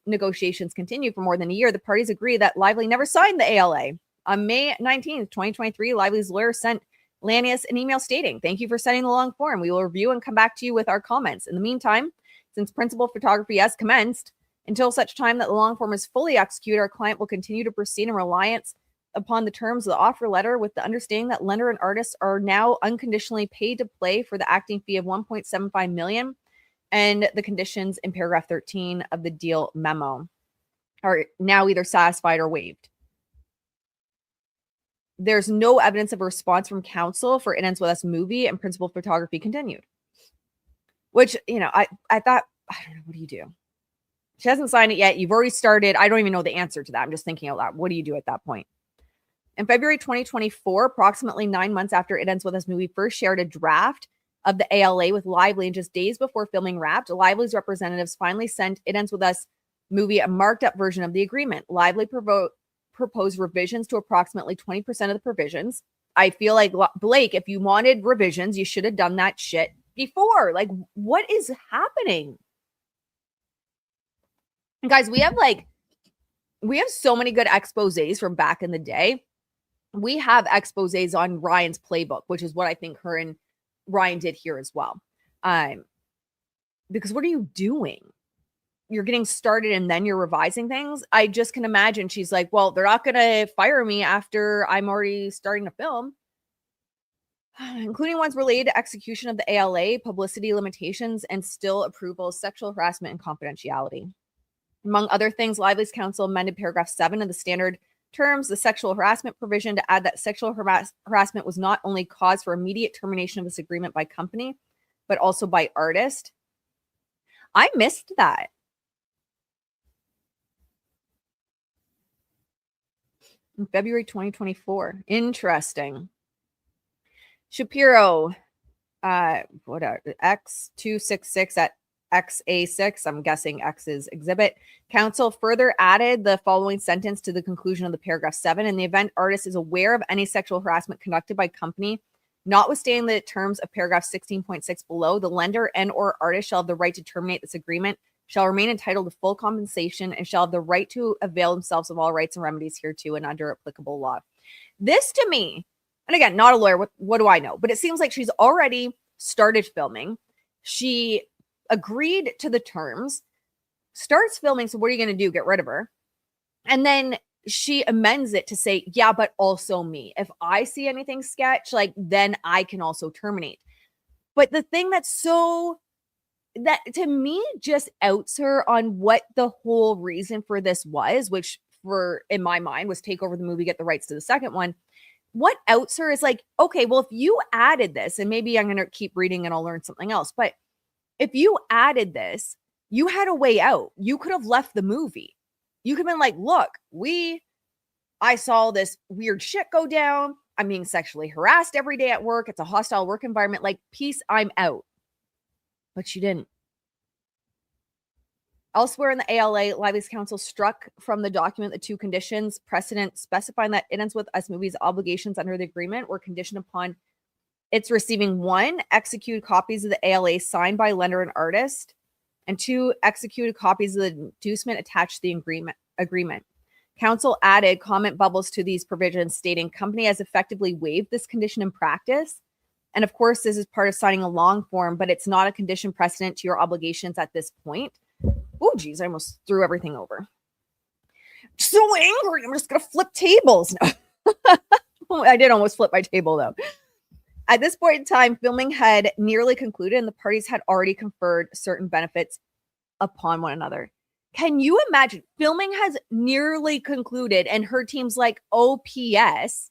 negotiations continued for more than a year, the parties agree that Lively never signed the ALA. On May 19th, 2023, Lively's lawyer sent Lanius an email stating, "Thank you for sending the long form. We will review and come back to you with our comments. In the meantime, since principal photography has commenced, until such time that the long form is fully executed, our client will continue to proceed in reliance upon the terms of the offer letter, with the understanding that lender and artists are now unconditionally paid to play for the acting fee of $1.75 million, and the conditions in paragraph 13 of the deal memo are now either satisfied or waived." There's no evidence of a response from counsel for It Ends With Us movie, and principal photography continued. Which, I thought, I don't know, what do you do? She hasn't signed it yet. You've already started. I don't even know the answer to that. I'm just thinking out loud. What do you do at that point? In February 2024, approximately 9 months after It Ends With Us movie first shared a draft of the ALA with Lively, and just days before filming wrapped, Lively's representatives finally sent It Ends With Us movie a marked up version of the agreement. Lively proposed revisions to approximately 20% of the provisions. I feel like, Blake, if you wanted revisions, you should have done that shit before. Like, what is happening? And guys, we have so many good exposés from back in the day. We have exposés on Ryan's playbook, which is what I think her and Ryan did here as well. Because what are you doing? You're getting started and then you're revising things. I just can imagine she's like, well, they're not going to fire me after I'm already starting to film. Including ones related to execution of the ALA, publicity limitations, and still approvals, sexual harassment, and confidentiality. Among other things, Lively's counsel amended paragraph 7 of the standard terms, the sexual harassment provision, to add that sexual harassment was not only cause for immediate termination of this agreement by company, but also by artist. I missed that. In February 2024. Interesting. Shapiro, X266 at XA6, I'm guessing X is exhibit. Counsel further added the following sentence to the conclusion of the paragraph 7. In the event artist is aware of any sexual harassment conducted by company, notwithstanding the terms of paragraph 16.6 below, the lender and or artist shall have the right to terminate this agreement, shall remain entitled to full compensation, and shall have the right to avail themselves of all rights and remedies hereto and under applicable law. This to me, and again, not a lawyer, what do I know? But it seems like she's already started filming. She agreed to the terms, starts filming. So what are you going to do? Get rid of her? And then she amends it to say, yeah, but also me. If I see anything sketch, then I can also terminate. But the thing that to me just outs her on what the whole reason for this was, which in my mind was take over the movie, get the rights to the second one. What outs her is okay, well, if you added this, and maybe I'm going to keep reading and I'll learn something else, but if you added this, you had a way out. You could have left the movie. You could have been look, I saw this weird shit go down. I'm being sexually harassed every day at work. It's a hostile work environment. Peace, I'm out. But she didn't. Elsewhere in the ALA, Lively's counsel struck from the document the two conditions precedent specifying that It Ends With Us movie's obligations under the agreement were conditioned upon it's receiving 1, executed copies of the ALA signed by lender and artist, and 2, executed copies of the inducement attached to the agreement. Counsel added comment bubbles to these provisions stating company has effectively waived this condition in practice. And of course, this is part of signing a long form, but it's not a condition precedent to your obligations at this point. Oh, geez, I almost threw everything over. So angry. I'm just going to flip tables. No. I did almost flip my table, though. At this point in time, filming had nearly concluded and the parties had already conferred certain benefits upon one another. Can you imagine? Filming has nearly concluded and her team's like, oh, P.S.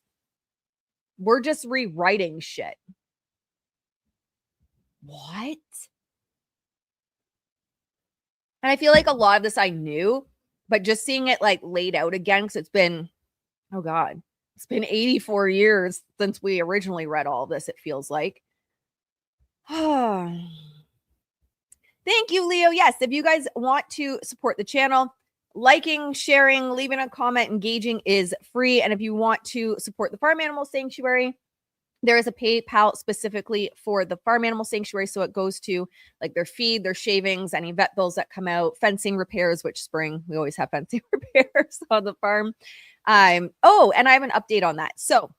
We're just rewriting shit. What? And I feel like a lot of this I knew, but just seeing it like laid out again, because it's been, oh God, it's been 84 years since we originally read all this, it feels like. Thank you, Leo. Yes, if you guys want to support the channel, liking, sharing, leaving a comment, engaging is free. And if you want to support the Farm Animal Sanctuary, there is a PayPal specifically for the Farm Animal Sanctuary. So it goes to like their feed, their shavings, any vet bills that come out, fencing repairs, which spring, we always have fencing repairs on the farm. Oh, and I have an update on that. So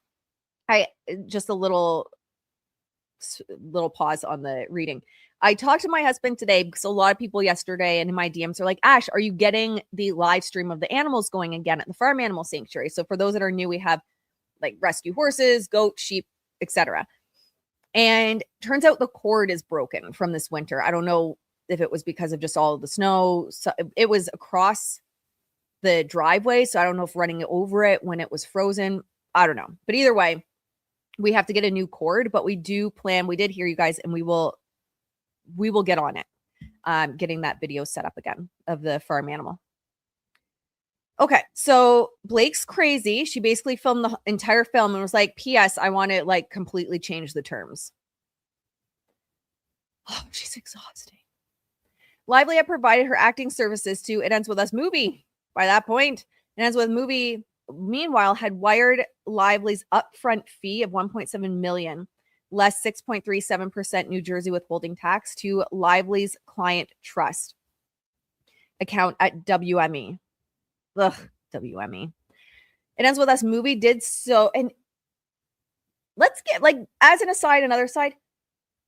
just a little pause on the reading. I talked to my husband today because a lot of people yesterday and in my DMs are like, Ash, are you getting the live stream of the animals going again at the Farm Animal Sanctuary? So for those that are new, we have like rescue horses, goats, sheep, etc. And turns out the cord is broken from this winter. I don't know if it was because of just all of the snow. So it was across the driveway. So I don't know if running over it when it was frozen. I don't know. But either way, we have to get a new cord, but we do plan, we did hear you guys, and we will get on it. Getting that video set up again of the farm animal. Okay, so Blake's crazy. She basically filmed the entire film and was like, P.S. I want to like completely change the terms. Oh, she's exhausting. Lively had provided her acting services to It Ends With Us movie. By that point, It Ends With movie, meanwhile, had wired Lively's upfront fee of $1.7 million, less 6.37% New Jersey withholding tax to Lively's client trust account at WME. Ugh, WME. It Ends With Us movie did so. And let's get like, as an aside, another side,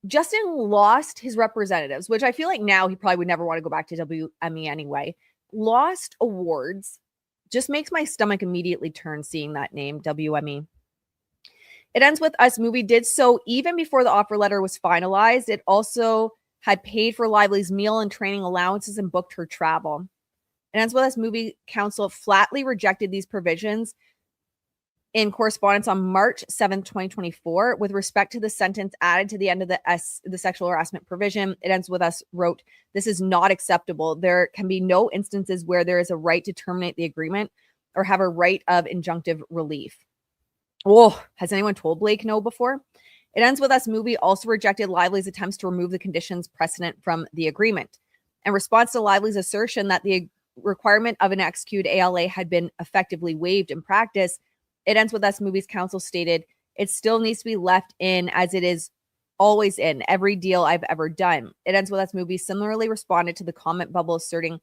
Justin lost his representatives, which I feel like now he probably would never want to go back to WME anyway. Lost awards just makes my stomach immediately turn seeing that name, WME. It Ends With Us movie did so even before the offer letter was finalized. It also had paid for Lively's meal and training allowances and booked her travel. It Ends With Us movie council flatly rejected these provisions in correspondence on March 7th, 2024, with respect to the sentence added to the end of the sexual harassment provision. It Ends With Us wrote, "This is not acceptable. There can be no instances where there is a right to terminate the agreement or have a right of injunctive relief." Oh, has anyone told Blake no before? It Ends With Us movie also rejected Lively's attempts to remove the conditions precedent from the agreement. In response to Lively's assertion that the requirement of an executed ALA had been effectively waived in practice, It Ends With Us movie's counsel stated, "It still needs to be left in as it is always in every deal I've ever done." It Ends With Us movie similarly responded to the comment bubble, asserting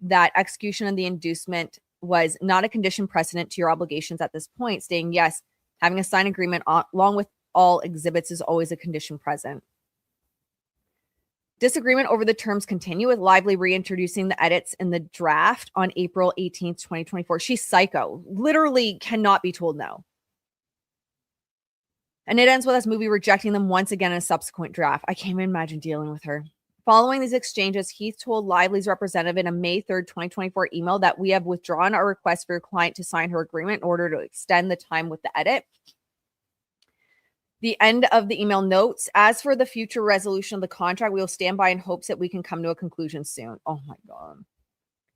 that execution of the inducement was not a condition precedent to your obligations at this point, stating, "Yes, having a signed agreement along with all exhibits is always a condition present." Disagreement over the terms continue, with Lively reintroducing the edits in the draft on April 18th, 2024. She's psycho. Literally cannot be told no. And It Ends With Us movie rejecting them once again in a subsequent draft. I can't even imagine dealing with her. Following these exchanges, Heath told Lively's representative in a May 3rd, 2024 email that we have withdrawn our request for your client to sign her agreement in order to extend the time with the edit. The end of the email notes, "As for the future resolution of the contract, we will stand by in hopes that we can come to a conclusion soon." Oh my God.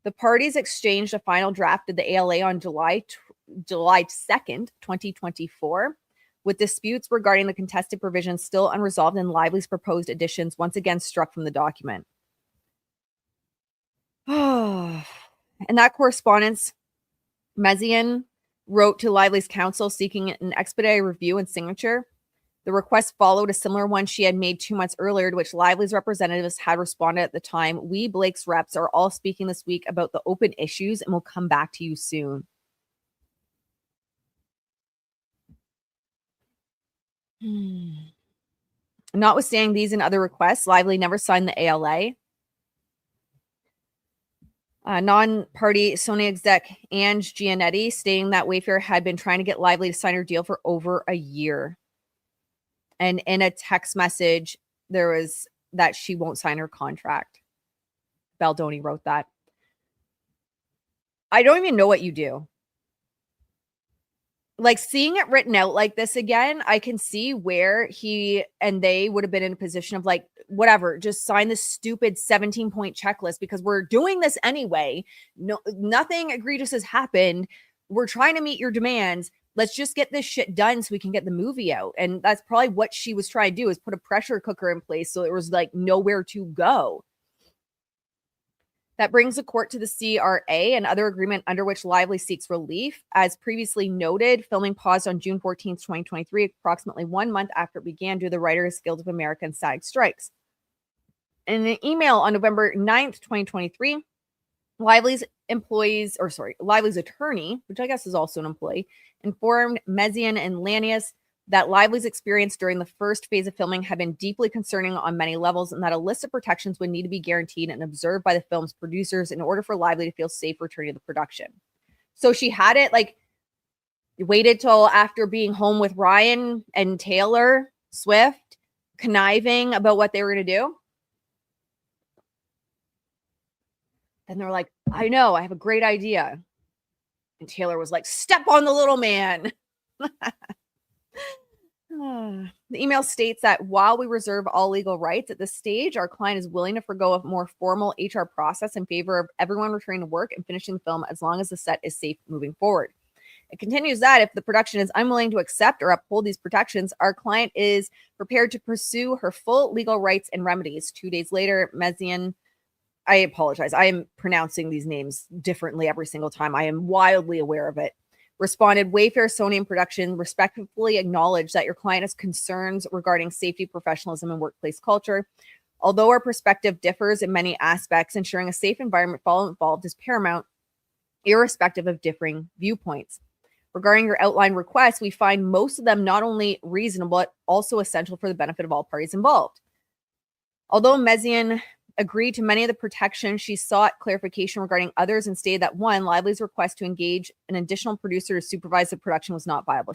The parties exchanged a final draft of the ALA on July 2nd, 2024, with disputes regarding the contested provisions still unresolved and Lively's proposed additions once again struck from the document. In that correspondence, Mezian wrote to Lively's counsel seeking an expedited review and signature. The request followed a similar one she had made 2 months earlier, to which Lively's representatives had responded at the time, "We, Blake's reps, are all speaking this week about the open issues and will come back to you soon." Notwithstanding these and other requests, Lively never signed the ALA. Non-party Sony exec Ange Gianetti stating that Wayfair had been trying to get Lively to sign her deal for over a year. And in a text message, there was that she won't sign her contract. Baldoni wrote that. I don't even know what you do. Like, seeing it written out like this again, I can see where he and they would have been in a position of like, whatever, just sign this stupid 17-point checklist because we're doing this anyway. No, nothing egregious has happened. We're trying to meet your demands. Let's just get this shit done so we can get the movie out. And that's probably what she was trying to do, is put a pressure cooker in place so there was like nowhere to go. That brings the court to the CRA, another agreement under which Lively seeks relief. As previously noted, filming paused on June 14th, 2023, approximately 1 month after it began due to the Writers Guild of America and SAG strikes. In an email on November 9th, 2023, Lively's attorney, which I guess is also an employee, informed Mezian and Lanius that Lively's experience during the first phase of filming had been deeply concerning on many levels, and that a list of protections would need to be guaranteed and observed by the film's producers in order for Lively to feel safe returning to the production. So she had it like waited till after being home with Ryan and Taylor Swift, conniving about what they were going to do. Then they're like, I know, I have a great idea. And Taylor was like, step on the little man. The email states that while we reserve all legal rights at this stage, our client is willing to forgo a more formal HR process in favor of everyone returning to work and finishing the film as long as the set is safe moving forward. It continues that if the production is unwilling to accept or uphold these protections, our client is prepared to pursue her full legal rights and remedies. 2 days later, Mezian, I apologize, I am pronouncing these names differently every single time. I am wildly aware of it. Responded, Wayfair, Sony, and production respectfully acknowledge that your client has concerns regarding safety, professionalism, and workplace culture. Although our perspective differs in many aspects, ensuring a safe environment for all involved is paramount, irrespective of differing viewpoints. Regarding your outlined requests, we find most of them not only reasonable, but also essential for the benefit of all parties involved. Although Mezian agreed to many of the protections, she sought clarification regarding others and stated that, one, Lively's request to engage an additional producer to supervise the production was not viable.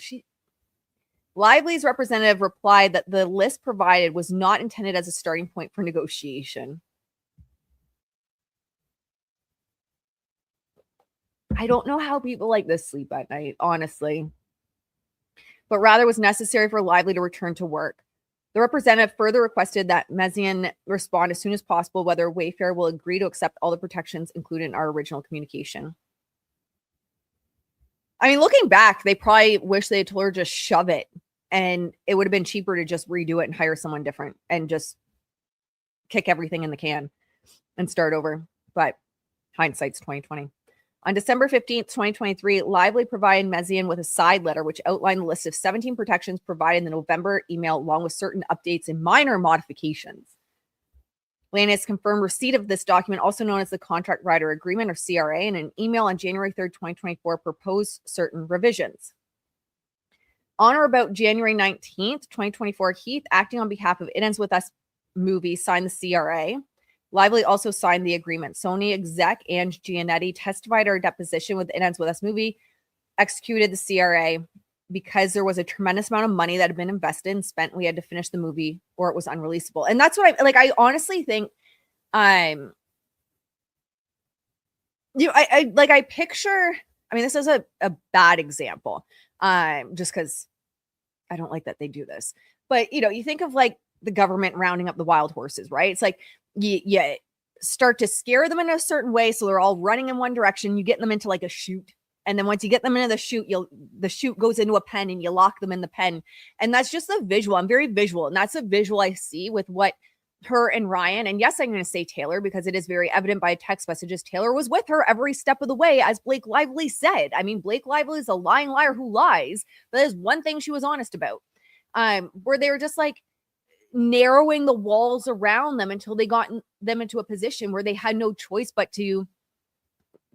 Lively's representative replied that the list provided was not intended as a starting point for negotiation. I don't know how people like this sleep at night, honestly, but rather was necessary for Lively to return to work. The representative further requested that Mezian respond as soon as possible whether Wayfair will agree to accept all the protections included in our original communication. I mean, looking back, they probably wish they had told her just shove it, and it would have been cheaper to just redo it and hire someone different and just kick everything in the can and start over. But hindsight's 2020. On December 15th, 2023, Lively provided Mezian with a side letter which outlined the list of 17 protections provided in the November email, along with certain updates and minor modifications. Lannis confirmed receipt of this document, also known as the Contract Writer Agreement, or CRA, and an email on January 3rd, 2024 proposed certain revisions. On or about January 19th, 2024, Heath, acting on behalf of It Ends With Us movie, signed the CRA. Lively also signed the agreement. Sony exec Ange Gianetti testified at our deposition with It Ends With Us movie, executed the CRA because there was a tremendous amount of money that had been invested and spent. We had to finish the movie or it was unreleasable. And that's what I honestly think, I picture, I mean, this is a bad example, just because I don't like that they do this. But, you think of like the government rounding up the wild horses, right? It's like, you start to scare them in a certain way so they're all running in one direction. You get them into like a chute, and then once you get them into the chute, the chute goes into a pen and you lock them in the pen. And that's just a visual. I'm very visual, and that's a visual I see with what her and Ryan, and yes, I'm going to say Taylor because it is very evident by text messages, Taylor was with her every step of the way, as Blake Lively said. I mean, Blake Lively is a lying liar who lies, but there's one thing she was honest about, where they were just like narrowing the walls around them until they got them into a position where they had no choice but to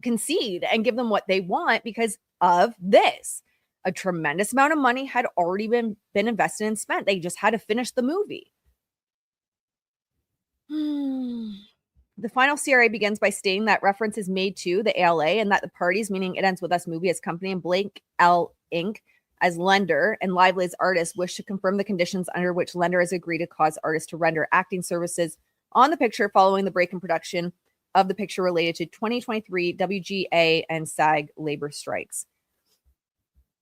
concede and give them what they want because of this. A tremendous amount of money had already been invested and spent. They just had to finish the movie. The final CRA begins by stating that reference is made to the ALA and that the parties, meaning It Ends With Us movie as company and Blake L. Inc. as lender and Lively as artist, wish to confirm the conditions under which lender has agreed to cause artist to render acting services on the picture following the break in production of the picture related to 2023 WGA and SAG labor strikes.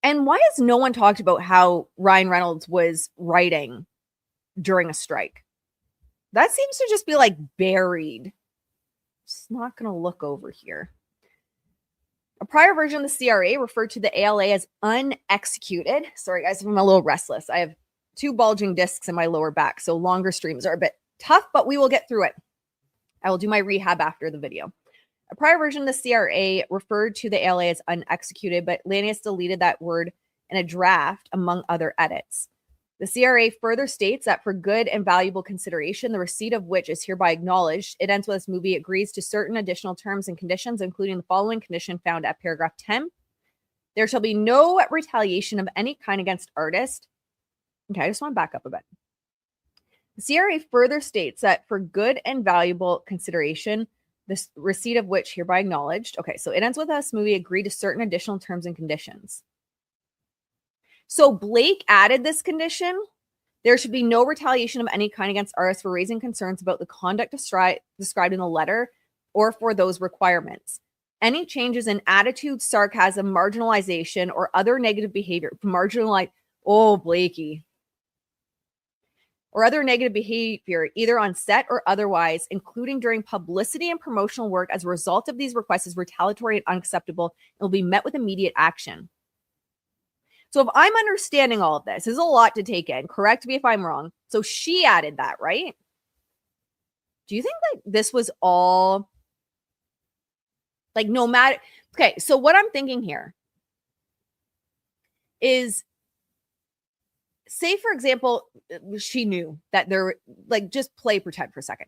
And why has no one talked about how Ryan Reynolds was writing during a strike? That seems to just be like buried. Just not going to look over here. A prior version of the CRA referred to the ALA as unexecuted. Sorry, guys, I'm a little restless. I have 2 bulging discs in my lower back, so longer streams are a bit tough, but we will get through it. I will do my rehab after the video. A prior version of the CRA referred to the ALA as unexecuted, but Lanius deleted that word in a draft, among other edits. The CRA further states that for good and valuable consideration, the receipt of which is hereby acknowledged, It Ends With Us movie agrees to certain additional terms and conditions, including the following condition found at paragraph 10. There shall be no retaliation of any kind against artist. Okay, I just want to back up a bit. The CRA further states that for good and valuable consideration, the receipt of which hereby acknowledged. Okay, so It Ends With Us movie agreed to certain additional terms and conditions. So Blake added this condition. There should be no retaliation of any kind against artists for raising concerns about the conduct described in the letter or for those requirements. Any changes in attitude, sarcasm, marginalization, or other negative behavior, Blakey. Or other negative behavior, either on set or otherwise, including during publicity and promotional work as a result of these requests is retaliatory and unacceptable and will be met with immediate action. So if I'm understanding all of this is a lot to take in. Correct me if I'm wrong. So she added that, right? Do you think like this was all like no matter? Okay, so what I'm thinking here is, say, for example, she knew that there, like, just play pretend for a second.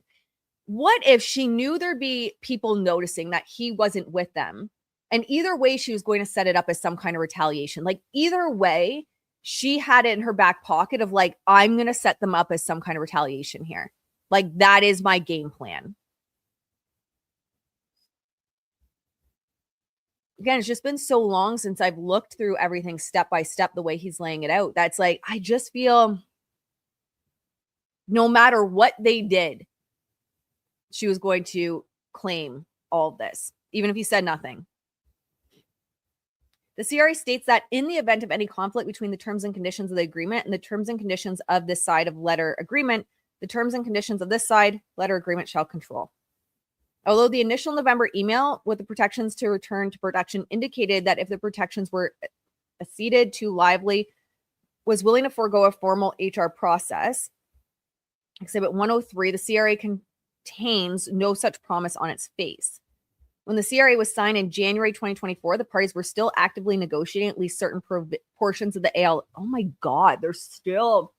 What if she knew there'd be people noticing that he wasn't with them? And either way, she was going to set it up as some kind of retaliation. Like either way, she had it in her back pocket of like, I'm going to set them up as some kind of retaliation here. Like that is my game plan. Again, it's just been so long since I've looked through everything step by step, the way he's laying it out. That's like, I just feel no matter what they did, she was going to claim all of this, even if he said nothing. The CRA states that in the event of any conflict between the terms and conditions of the agreement and the terms and conditions of this side of letter agreement, the terms and conditions of this side letter agreement shall control. Although the initial November email with the protections to return to production indicated that if the protections were acceded to, Lively was willing to forego a formal HR process. Exhibit 103, the CRA contains no such promise on its face. When the CRA was signed in January 2024, the parties were still actively negotiating at least certain portions of the AL. Oh my God, they're still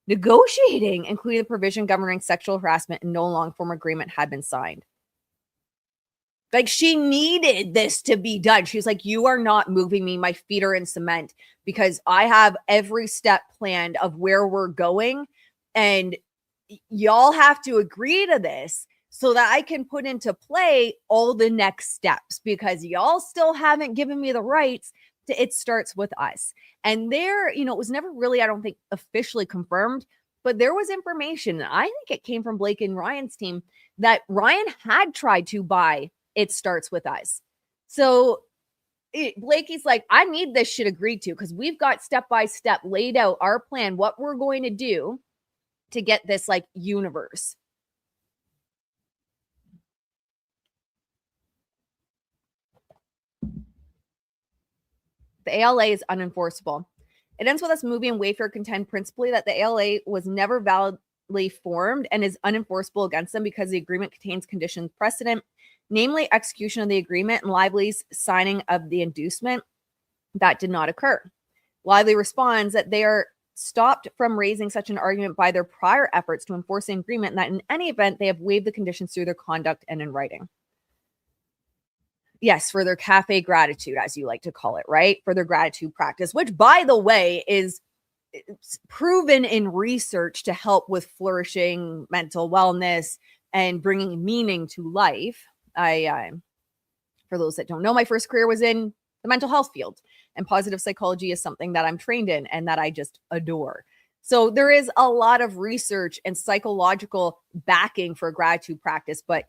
negotiating, including the provision governing sexual harassment, and no long form agreement had been signed. Like she needed this to be done. She's like, you are not moving me. My feet are in cement because I have every step planned of where we're going. And y'all have to agree to this so that I can put into play all the next steps because y'all still haven't given me the rights to It Starts With Us. And there, it was never really, I don't think, officially confirmed, but there was information. I think it came from Blake and Ryan's team that Ryan had tried to buy It Starts With Us. So Blakey's like, I need this shit agreed to because we've got step by step laid out our plan, what we're going to do to get this like universe. The ALA is unenforceable. It Ends With Us movie and Wayfair contend principally that the ALA was never validly formed and is unenforceable against them because the agreement contains conditions precedent, namely execution of the agreement and Lively's signing of the inducement. That did not occur. Lively responds that they are stopped from raising such an argument by their prior efforts to enforce the agreement and that in any event, they have waived the conditions through their conduct and in writing. Yes, for their cafe gratitude, as you like to call it, right? For their gratitude practice, which, by the way, is proven in research to help with flourishing mental wellness and bringing meaning to life. For those that don't know, my first career was in the mental health field, and positive psychology is something that I'm trained in and that I just adore. So there is a lot of research and psychological backing for gratitude practice, but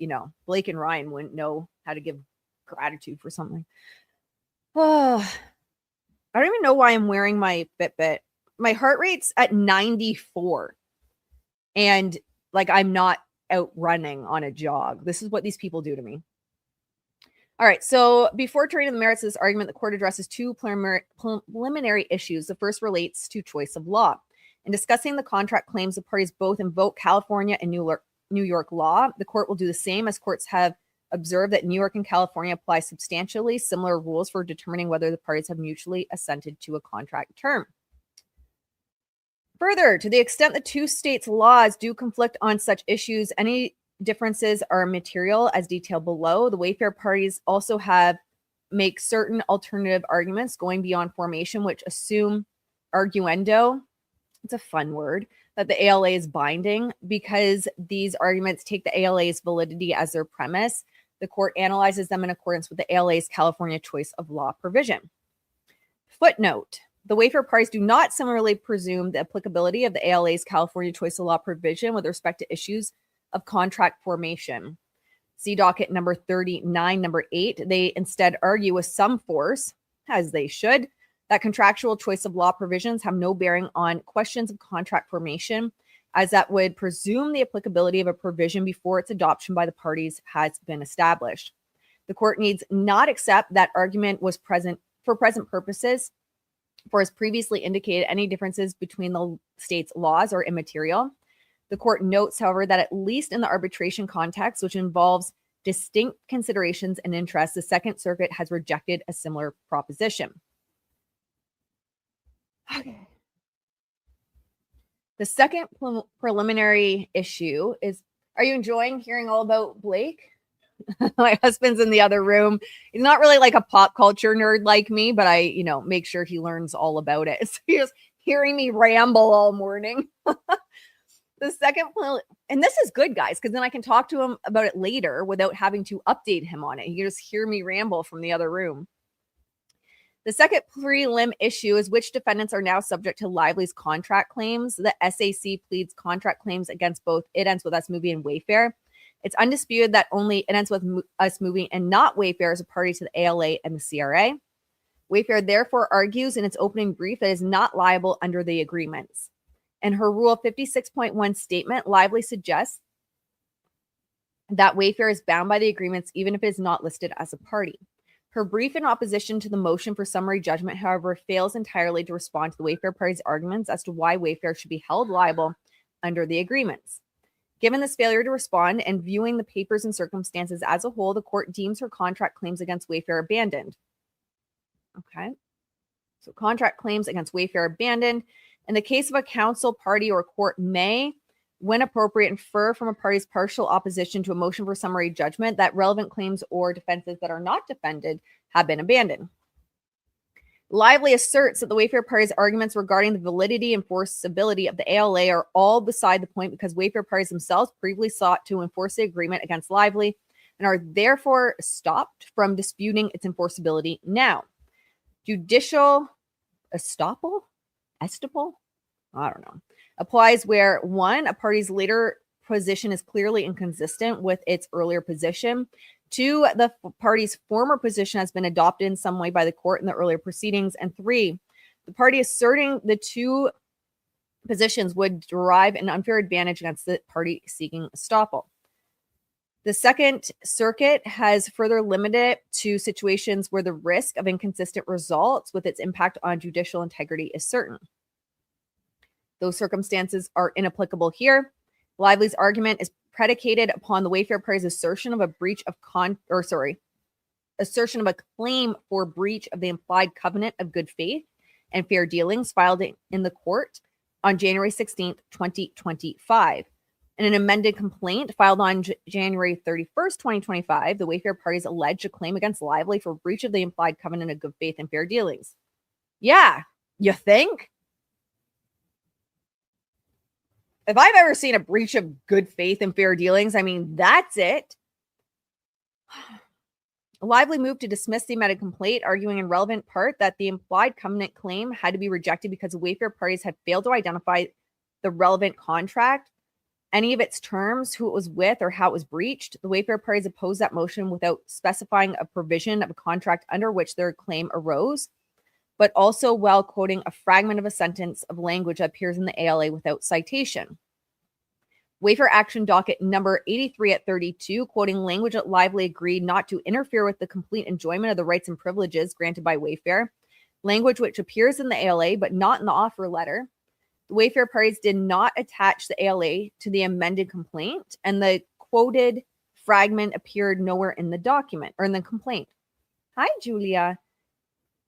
Blake and Ryan wouldn't know how to give gratitude for something. Oh, I don't even know why I'm wearing my Fitbit. My heart rate's at 94 and like I'm not out running on a jog. This is what these people do to me. All right. So before turning to the merits of this argument, the court addresses two preliminary issues. The first relates to choice of law. In discussing the contract claims, the parties both invoke California and New York law. The court will do the same, as courts have observed that New York and California apply substantially similar rules for determining whether the parties have mutually assented to a contract term. Further, to the extent the two states' laws do conflict on such issues, any differences are material as detailed below. The Wayfair parties also make certain alternative arguments going beyond formation, which assume arguendo. It's a fun word, that the ALA is binding. Because these arguments take the ALA's validity as their premise, the court analyzes them in accordance with the ALA's California choice of law provision. Footnote: the Wayfair parties do not similarly presume the applicability of the ALA's California choice of law provision with respect to issues of contract formation. See docket number 39, number 8. They instead argue with some force, as they should, that contractual choice of law provisions have no bearing on questions of contract formation, as that would presume the applicability of a provision before its adoption by the parties has been established. The court needs not accept that argument was present for present purposes, for as previously indicated, any differences between the states' laws are immaterial. The court notes, however, that at least in the arbitration context, which involves distinct considerations and interests, the Second Circuit has rejected a similar proposition. Okay. The second preliminary issue is, are you enjoying hearing all about Blake? My husband's in the other room. He's not really like a pop culture nerd like me, but I, make sure he learns all about it. So he's hearing me ramble all morning. The second, and this is good, guys, because then I can talk to him about it later without having to update him on it. You can just hear me ramble from the other room. The second prelim issue is which defendants are now subject to Lively's contract claims. The SAC pleads contract claims against both It Ends With Us movie and Wayfair. It's undisputed that only It Ends With Us movie and not Wayfair is a party to the ALA and the CRA. Wayfair therefore argues in its opening brief that it is not liable under the agreements. In her Rule 56.1 statement, Lively suggests that Wayfair is bound by the agreements even if it is not listed as a party. Her brief in opposition to the motion for summary judgment, however, fails entirely to respond to the Wayfair party's arguments as to why Wayfair should be held liable under the agreements. Given this failure to respond and viewing the papers and circumstances as a whole, the court deems her contract claims against Wayfair abandoned. Okay. So contract claims against Wayfair abandoned. In the case of a counsel, party, or court may, when appropriate, infer from a party's partial opposition to a motion for summary judgment that relevant claims or defenses that are not defended have been abandoned. Lively asserts that the Wayfair party's arguments regarding the validity and enforceability of the ALA are all beside the point because Wayfair parties themselves previously sought to enforce the agreement against Lively and are therefore stopped from disputing its enforceability now. Judicial estoppel? I don't know. Applies where, 1, a party's later position is clearly inconsistent with its earlier position. 2, the party's former position has been adopted in some way by the court in the earlier proceedings. And 3, the party asserting the two positions would derive an unfair advantage against the party seeking estoppel. The Second Circuit has further limited it to situations where the risk of inconsistent results with its impact on judicial integrity is certain. Those circumstances are inapplicable here. Lively's argument is predicated upon the Wayfair party's assertion of a assertion of a claim for breach of the implied covenant of good faith and fair dealings filed in the court on January 16th, 2025. In an amended complaint filed on January 31st, 2025, the Wayfair parties alleged a claim against Lively for breach of the implied covenant of good faith and fair dealings. Yeah, you think? if I've ever seen a breach of good faith and fair dealings, I mean, that's it. Lively moved to dismiss the amended complaint, arguing in relevant part that the implied covenant claim had to be rejected because the Wayfair parties had failed to identify the relevant contract, any of its terms, who it was with, or how it was breached. The Wayfair parties opposed that motion without specifying a provision of a contract under which their claim arose, but also while quoting a fragment of a sentence of language that appears in the ALA without citation. Wayfair action docket number 83 at 32, quoting language that Lively agreed not to interfere with the complete enjoyment of the rights and privileges granted by Wayfair, language which appears in the ALA but not in the offer letter. The Wayfair parties did not attach the ALA to the amended complaint, and the quoted fragment appeared nowhere in the document or in the complaint. Hi, Julia.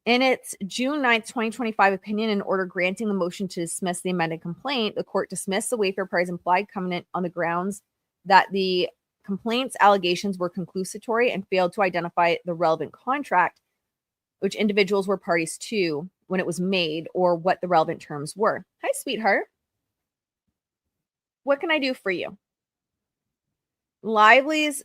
In its June 9th, 2025 opinion and order granting the motion to dismiss the amended complaint, the court dismissed the Wayfair parties' implied covenant on the grounds that the complaint's allegations were conclusatory and failed to identify the relevant contract, which individuals were parties to when it was made, or what the relevant terms were. Hi, sweetheart. What can I do for you? Lively's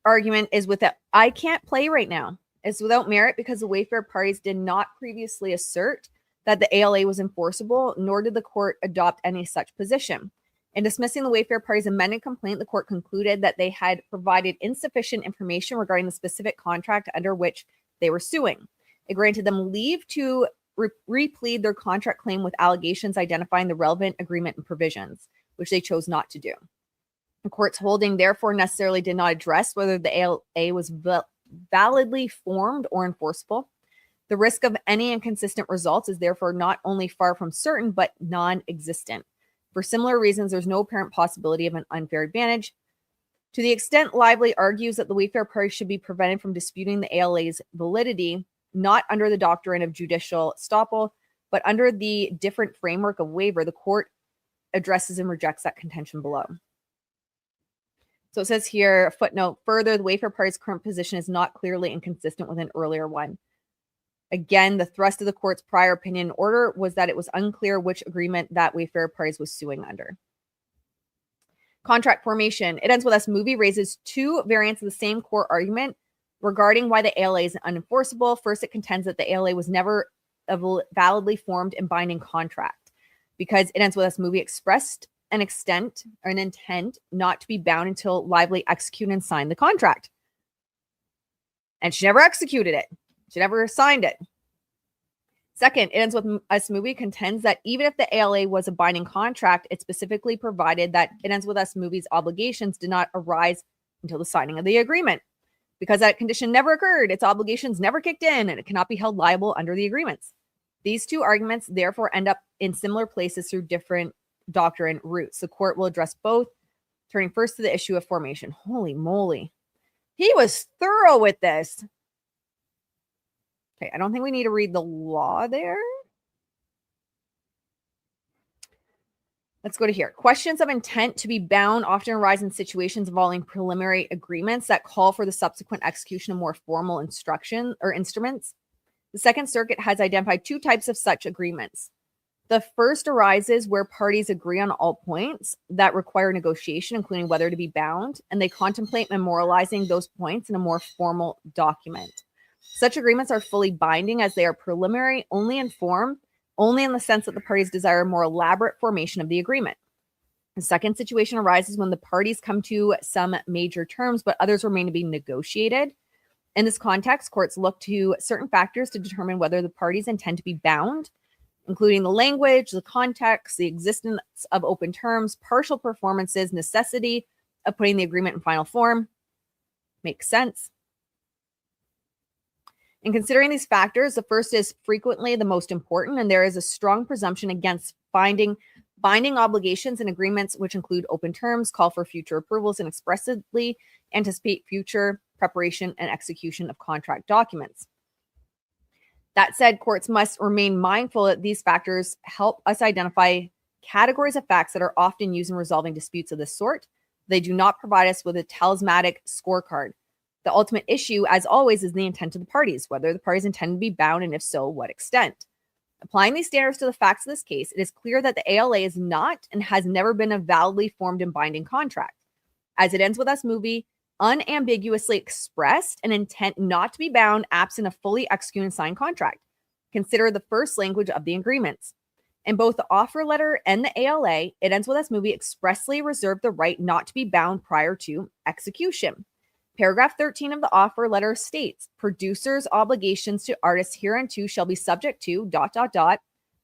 argument is without, I can't play right now. It's without merit because the Wayfair parties did not previously assert that the ALA was enforceable, nor did the court adopt any such position. In dismissing the Wayfair parties' amended complaint, the court concluded that they had provided insufficient information regarding the specific contract under which they were suing. It granted them leave to replead their contract claim with allegations identifying the relevant agreement and provisions, which they chose not to do. The court's holding therefore necessarily did not address whether the ALA was validly formed or enforceable. The risk of any inconsistent results is therefore not only far from certain, but non-existent. For similar reasons, there's no apparent possibility of an unfair advantage. To the extent Lively argues that the Wayfair parties should be prevented from disputing the ALA's validity, not under the doctrine of judicial estoppel, but under the different framework of waiver, the court addresses and rejects that contention below. So it says here, footnote, further, the Wayfair parties' current position is not clearly inconsistent with an earlier one. Again, the thrust of the court's prior opinion and order was that it was unclear which agreement that Wayfair parties was suing under. Contract formation. It Ends With Us movie raises two variants of the same core argument regarding why the ALA is unenforceable. First, it contends that the ALA was never a validly formed and binding contract because It Ends With Us movie expressed an intent not to be bound until Lively executed and signed the contract. And she never executed it. She never signed it. Second, It Ends With Us movie contends that even if the ALA was a binding contract, it specifically provided that It Ends With Us movie's obligations did not arise until the signing of the agreement. Because that condition never occurred, its obligations never kicked in, and it cannot be held liable under the agreements. These two arguments therefore end up in similar places through different doctrine routes. The court will address both, turning first to the issue of formation. Holy moly. He was thorough with this. Okay, I don't think we need to read the law there. Let's go to here. Questions of intent to be bound often arise in situations involving preliminary agreements that call for the subsequent execution of more formal instruction or instruments. The Second Circuit has identified two types of such agreements. The first arises where parties agree on all points that require negotiation, including whether to be bound, and they contemplate memorializing those points in a more formal document. Such agreements are fully binding as they are preliminary only in form, only in the sense that the parties desire a more elaborate formation of the agreement. The second situation arises when the parties come to some major terms, but others remain to be negotiated. In this context, courts look to certain factors to determine whether the parties intend to be bound, including the language, the context, the existence of open terms, partial performances, necessity of putting the agreement in final form. Makes sense. In considering these factors, the first is frequently the most important, and there is a strong presumption against binding obligations and agreements which include open terms, call for future approvals, and expressly anticipate future preparation and execution of contract documents. That said, courts must remain mindful that these factors help us identify categories of facts that are often used in resolving disputes of this sort. They do not provide us with a talismanic scorecard. The ultimate issue, as always, is the intent of the parties, whether the parties intend to be bound, and if so, what extent. Applying these standards to the facts of this case, it is clear that the ALA is not and has never been a validly formed and binding contract. As It Ends With Us movie unambiguously expressed an intent not to be bound absent a fully executed and signed contract. Consider the first language of the agreements. In both the offer letter and the ALA, It Ends With Us movie expressly reserved the right not to be bound prior to execution. Paragraph 13 of the offer letter states, producers' obligations to artists hereunto shall be subject to ...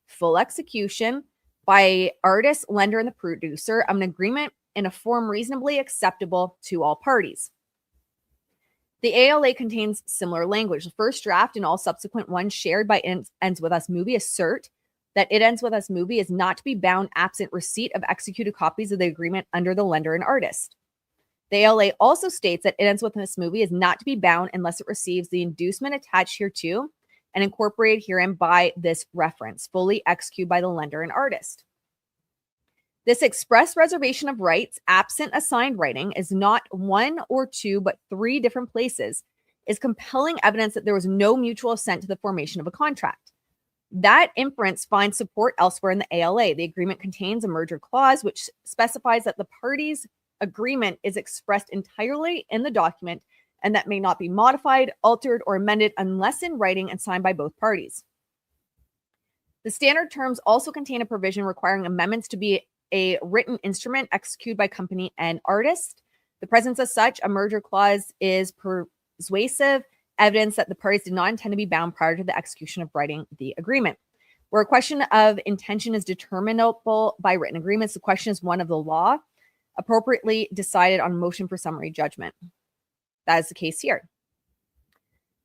full execution by artist, lender, and the producer of an agreement in a form reasonably acceptable to all parties. The ALA contains similar language. The first draft and all subsequent ones shared by Ends With Us movie assert that It Ends With Us movie is not to be bound absent receipt of executed copies of the agreement under the lender and artist. The ALA also states that It Ends With Us movie is not to be bound unless it receives the inducement attached hereto and incorporated herein by this reference, fully executed by the lender and artist. This express reservation of rights, absent assigned writing, is not one or two, but three different places, is compelling evidence that there was no mutual assent to the formation of a contract. That inference finds support elsewhere in the ALA. The agreement contains a merger clause, which specifies that the parties' agreement is expressed entirely in the document and that may not be modified, altered, or amended unless in writing and signed by both parties. The standard terms also contain a provision requiring amendments to be a written instrument executed by company and artist. The presence of such a merger clause is persuasive evidence that the parties did not intend to be bound prior to the execution of writing the agreement. Where a question of intention is determinable by written agreements, the question is one of the law, appropriately decided on motion for summary judgment. That is the case here.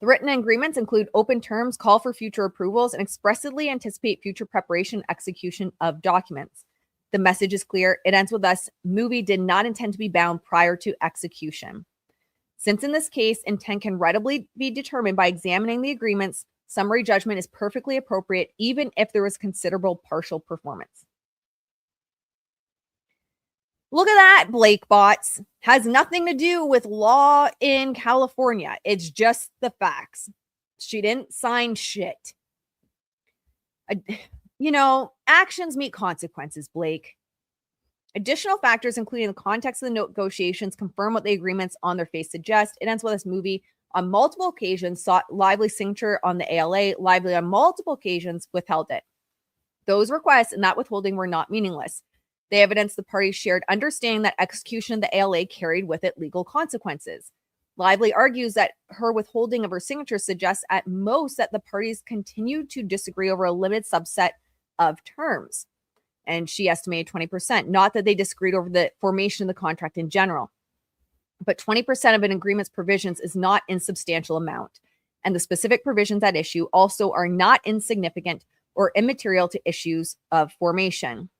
The written agreements include open terms, call for future approvals, and expressly anticipate future preparation and execution of documents. The message is clear. It Ends With Us movie did not intend to be bound prior to execution. Since in this case, intent can readily be determined by examining the agreements, summary judgment is perfectly appropriate, even if there was considerable partial performance. Look at that, Blake Bots. Has nothing to do with law in California. It's just the facts. She didn't sign shit. Actions meet consequences, Blake. Additional factors, including the context of the negotiations, confirm what the agreements on their face suggest. It Ends With Us movie on multiple occasions sought lively signature on the ALA, lively on multiple occasions withheld it. Those requests and that withholding were not meaningless. They evidence the parties' shared understanding that execution of the ALA carried with it legal consequences. Lively argues that her withholding of her signature suggests at most that the parties continued to disagree over a limited subset of terms. And she estimated 20%. Not that they disagreed over the formation of the contract in general, but 20% of an agreement's provisions is not an insubstantial amount. And the specific provisions at issue also are not insignificant or immaterial to issues of formation.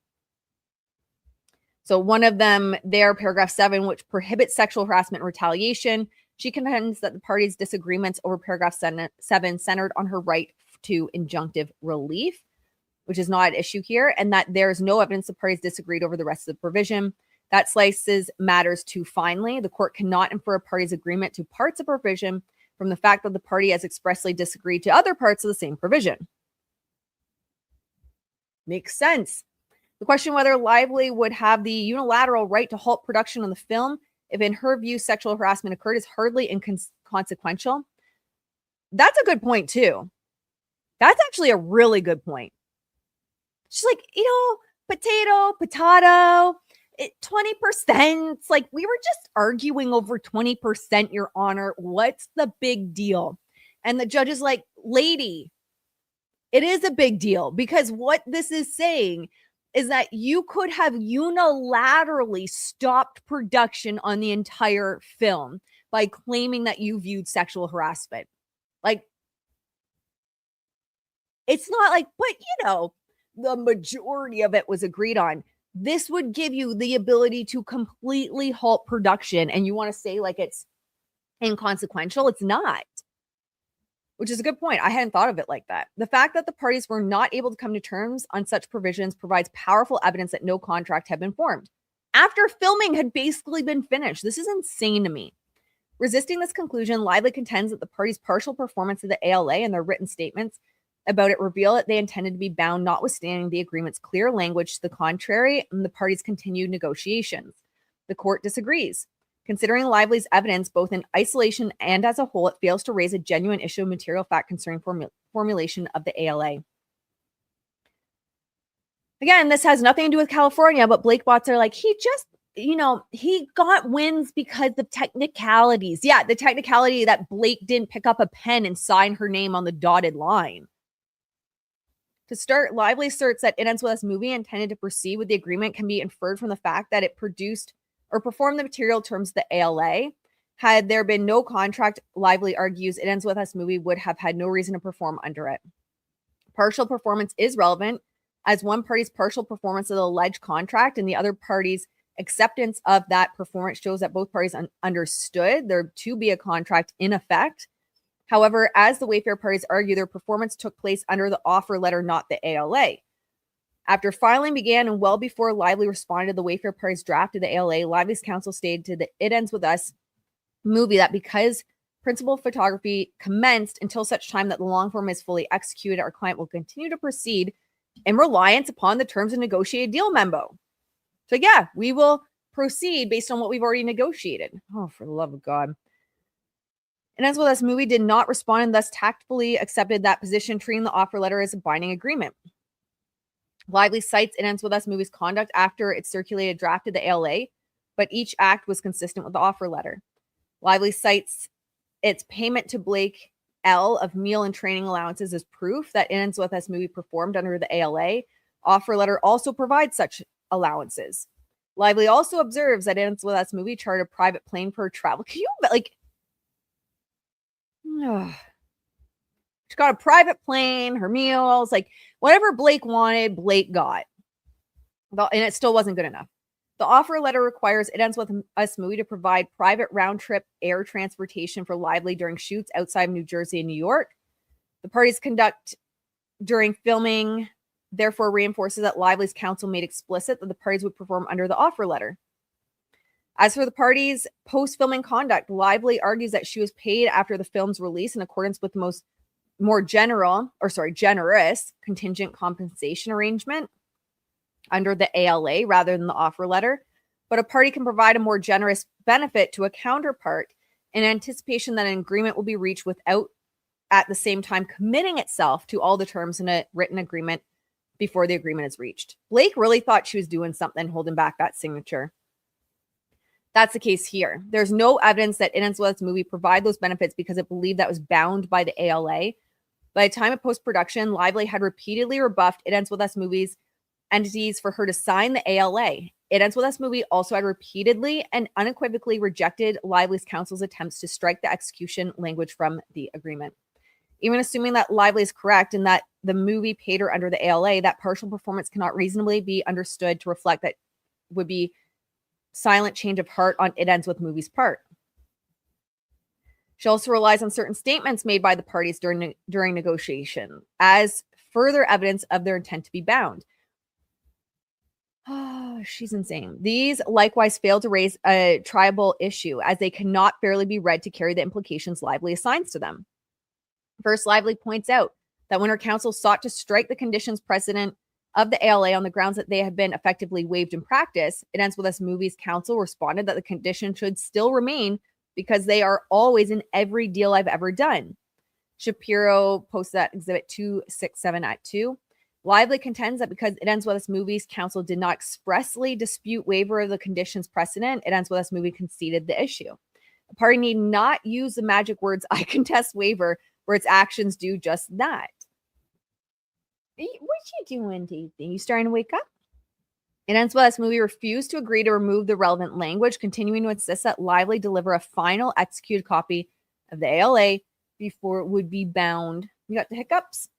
So one of them there, paragraph 7, which prohibits sexual harassment and retaliation. She contends that the parties' disagreements over paragraph 7 centered on her right to injunctive relief, which is not at issue here, and that there is no evidence the parties disagreed over the rest of the provision. That slices matters too finely. The court cannot infer a party's agreement to parts of provision from the fact that the party has expressly disagreed to other parts of the same provision. Makes sense. The question whether Lively would have the unilateral right to halt production on the film if, in her view, sexual harassment occurred is hardly inconsequential. That's a good point, too. That's actually a really good point. She's like, potato, 20%. It's like, we were just arguing over 20%, Your Honor. What's the big deal? And the judge is like, lady, it is a big deal, because what this is saying is that you could have unilaterally stopped production on the entire film by claiming that you viewed sexual harassment. Like, it's not like, but the majority of it was agreed on. This would give you the ability to completely halt production, and you want to say like it's inconsequential. It's not. Which is a good point. I hadn't thought of it like that. The fact that the parties were not able to come to terms on such provisions provides powerful evidence that no contract had been formed after filming had basically been finished. This is insane to me. Resisting this conclusion, Lively contends that the parties' partial performance of the ALA and their written statements about it reveal that they intended to be bound, notwithstanding the agreement's clear language to the contrary and the parties' continued negotiations. The court disagrees. Considering Lively's evidence, both in isolation and as a whole, it fails to raise a genuine issue of material fact concerning formulation of the ALA. Again, this has nothing to do with California, but Blake bots are like, he just, he got wins because of technicalities. Yeah, the technicality that Blake didn't pick up a pen and sign her name on the dotted line. To start, Lively asserts that It Ends With Us movie intended to proceed with the agreement can be inferred from the fact that it produced or performed the material terms of the ALA. Had there been no contract, Lively argues It Ends With Us movie would have had no reason to perform under it. Partial performance is relevant, as one party's partial performance of the alleged contract and the other party's acceptance of that performance shows that both parties understood there to be a contract in effect. However, as the Wayfair parties argue, their performance took place under the offer letter, not the ALA. After filing began and well before Lively responded to the Wayfair parties' draft of the ALA, Lively's counsel stated to the It Ends With Us movie that because principal photography commenced until such time that the long form is fully executed, our client will continue to proceed in reliance upon the terms of negotiated deal memo. So yeah, we will proceed based on what we've already negotiated. Oh, for the love of God. It Ends With Us movie did not respond and thus tactfully accepted that position, treating the offer letter as a binding agreement. Lively cites It Ends With Us movie's conduct after it circulated draft of the ALA, but each act was consistent with the offer letter. Lively cites its payment to Blake L of meal and training allowances as proof that It Ends With Us movie performed under the ALA. Offer letter also provides such allowances. Lively also observes that It Ends With Us movie chartered a private plane for travel. Can you she got a private plane, her meals, like whatever Blake wanted, Blake got. And it still wasn't good enough. The offer letter requires It Ends With Us movie to provide private round-trip air transportation for Lively during shoots outside of New Jersey and New York. The parties conduct during filming therefore reinforces that Lively's counsel made explicit that the parties would perform under the offer letter. As for the parties' post-filming conduct, Lively argues that she was paid after the film's release in accordance with the generous contingent compensation arrangement under the ALA rather than the offer letter. But a party can provide a more generous benefit to a counterpart in anticipation that an agreement will be reached without at the same time committing itself to all the terms in a written agreement before the agreement is reached. Blake really thought she was doing something holding back that signature. That's the case here. There's no evidence that It Ends With Us movie provide those benefits because it believed that was bound by the ALA. By the time of post-production, Lively had repeatedly rebuffed It Ends With Us movie's entities for her to sign the ALA. It Ends With Us movie also had repeatedly and unequivocally rejected Lively's counsel's attempts to strike the execution language from the agreement. Even assuming that Lively is correct and that the movie paid her under the ALA, that partial performance cannot reasonably be understood to reflect that would be silent change of heart on It Ends With movie's part. She also relies on certain statements made by the parties during negotiation as further evidence of their intent to be bound. Oh, she's insane. These likewise fail to raise a triable issue as they cannot fairly be read to carry the implications Lively assigns to them. First, Lively points out that when her counsel sought to strike the conditions precedent of the ALA on the grounds that they have been effectively waived in practice, It Ends With Us movie's counsel responded that the condition should still remain because they are always in every deal I've ever done. Shapiro posted that exhibit 267 at 2. Lively contends that because It Ends With Us movie's counsel did not expressly dispute waiver of the conditions precedent, It Ends With Us movie conceded the issue. A party need not use the magic words, I contest waiver, where its actions do just that. What you doing, do you think? You starting to wake up? It Ends With Us movie refused to agree to remove the relevant language, continuing to insist that Lively deliver a final executed copy of the ALA before it would be bound. You got the hiccups?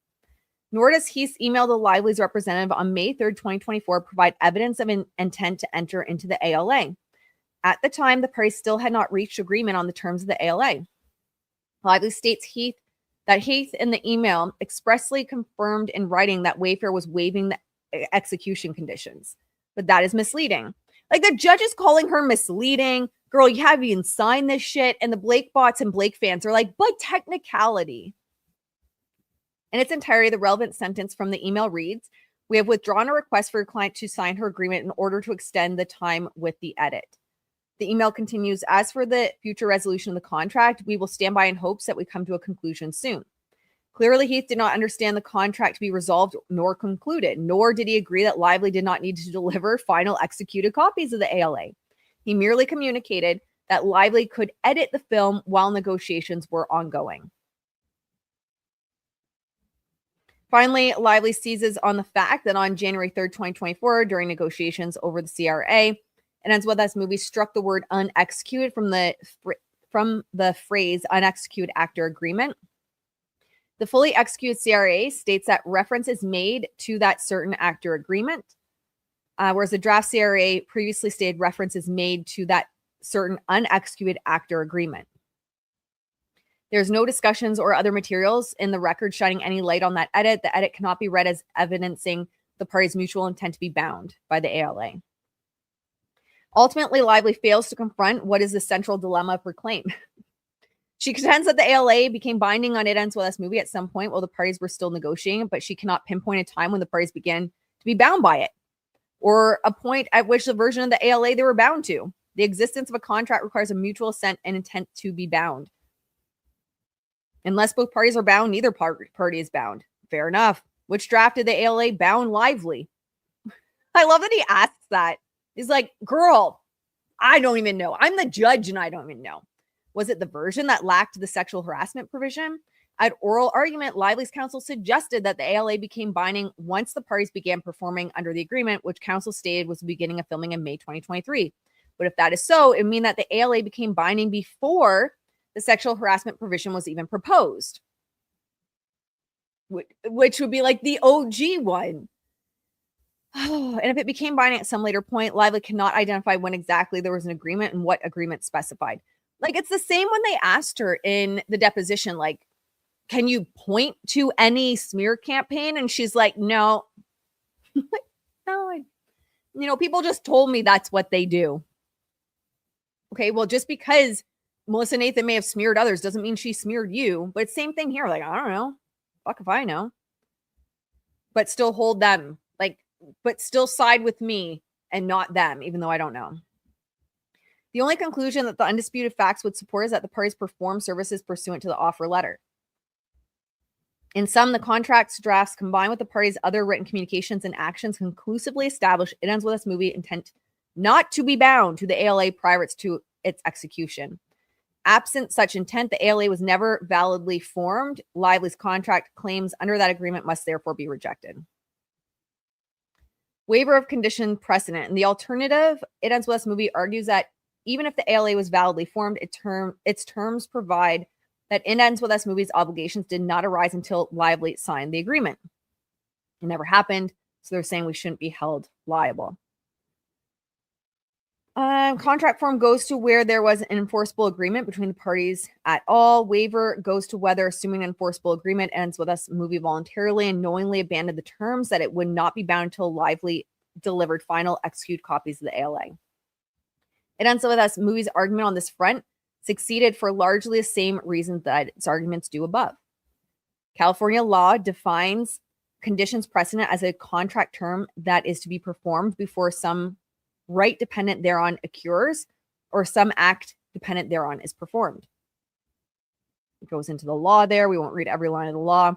Nor does Heath's email to Lively's representative on May 3rd, 2024 provide evidence of an intent to enter into the ALA. At the time, the parties still had not reached agreement on the terms of the ALA. Lively states that Heath in the email expressly confirmed in writing that Wayfair was waiving the execution conditions. But that is misleading. Like, the judge is calling her misleading. Girl, you haven't even signed this shit. And the Blake bots and Blake fans are like, but technicality. In its entirety, the relevant sentence from the email reads, "We have withdrawn a request for your client to sign her agreement in order to extend the time with the edit." The email continues, "As for the future resolution of the contract, we will stand by in hopes that we come to a conclusion soon." Clearly, Heath did not understand the contract to be resolved nor concluded, nor did he agree that Lively did not need to deliver final executed copies of the ALA. He merely communicated that Lively could edit the film while negotiations were ongoing. Finally, Lively seizes on the fact that on January 3rd, 2024, during negotiations over the CRA, It Ends With Us movie struck the word unexecuted from the phrase unexecuted actor agreement. The fully executed CRA states that reference is made to that certain actor agreement, whereas the draft CRA previously stated reference is made to that certain unexecuted actor agreement. There's no discussions or other materials in the record shining any light on that edit. The edit cannot be read as evidencing the parties' mutual intent to be bound by the ALA. Ultimately, Lively fails to confront what is the central dilemma of her claim. She contends that the ALA became binding on It Ends With Us movie at some point while the parties were still negotiating, but she cannot pinpoint a time when the parties began to be bound by it, or a point at which the version of the ALA they were bound to. The existence of a contract requires a mutual assent and intent to be bound. Unless both parties are bound, neither party is bound. Fair enough. Which draft did the ALA bound Lively? I love that he asks that. He's like, girl, I don't even know. I'm the judge and I don't even know. Was it the version that lacked the sexual harassment provision? At oral argument, Lively's counsel suggested that the ALA became binding once the parties began performing under the agreement, which counsel stated was the beginning of filming in May 2023. But if that is so, it would mean that the ALA became binding before the sexual harassment provision was even proposed, which would be like the OG one. Oh, and if it became binding at some later point, Lively cannot identify when exactly there was an agreement and what agreement specified. Like, it's the same when they asked her in the deposition, like, can you point to any smear campaign? And she's like, no. No, people just told me that's what they do. Okay, well, just because Melissa Nathan may have smeared others doesn't mean she smeared you. But same thing here. Like, I don't know. Fuck if I know. But still hold them. Like, but still side with me and not them, even though I don't know. The only conclusion that the undisputed facts would support is that the parties perform services pursuant to the offer letter. In sum, the contract's drafts combined with the parties' other written communications and actions conclusively establish It Ends With Us movie intent not to be bound to the ALA prior to its execution. Absent such intent, the ALA was never validly formed. Lively's contract claims under that agreement must therefore be rejected. Waiver of condition precedent. In the alternative, It Ends With Us movie argues that even if the ALA was validly formed, its terms provide that It Ends With Us movie's obligations did not arise until Lively signed the agreement. It never happened, so they're saying we shouldn't be held liable. Contract form goes to where there was an enforceable agreement between the parties at all. Waiver goes to whether, assuming an enforceable agreement, Ends With Us movie voluntarily and knowingly abandoned the terms that it would not be bound until Lively delivered final executed copies of the ALA. It Ends With Us movie's argument on this front succeeded for largely the same reasons that its arguments do above. California law defines conditions precedent as a contract term that is to be performed before some right dependent thereon occurs or some act dependent thereon is performed. It goes into the law there. We won't read every line of the law.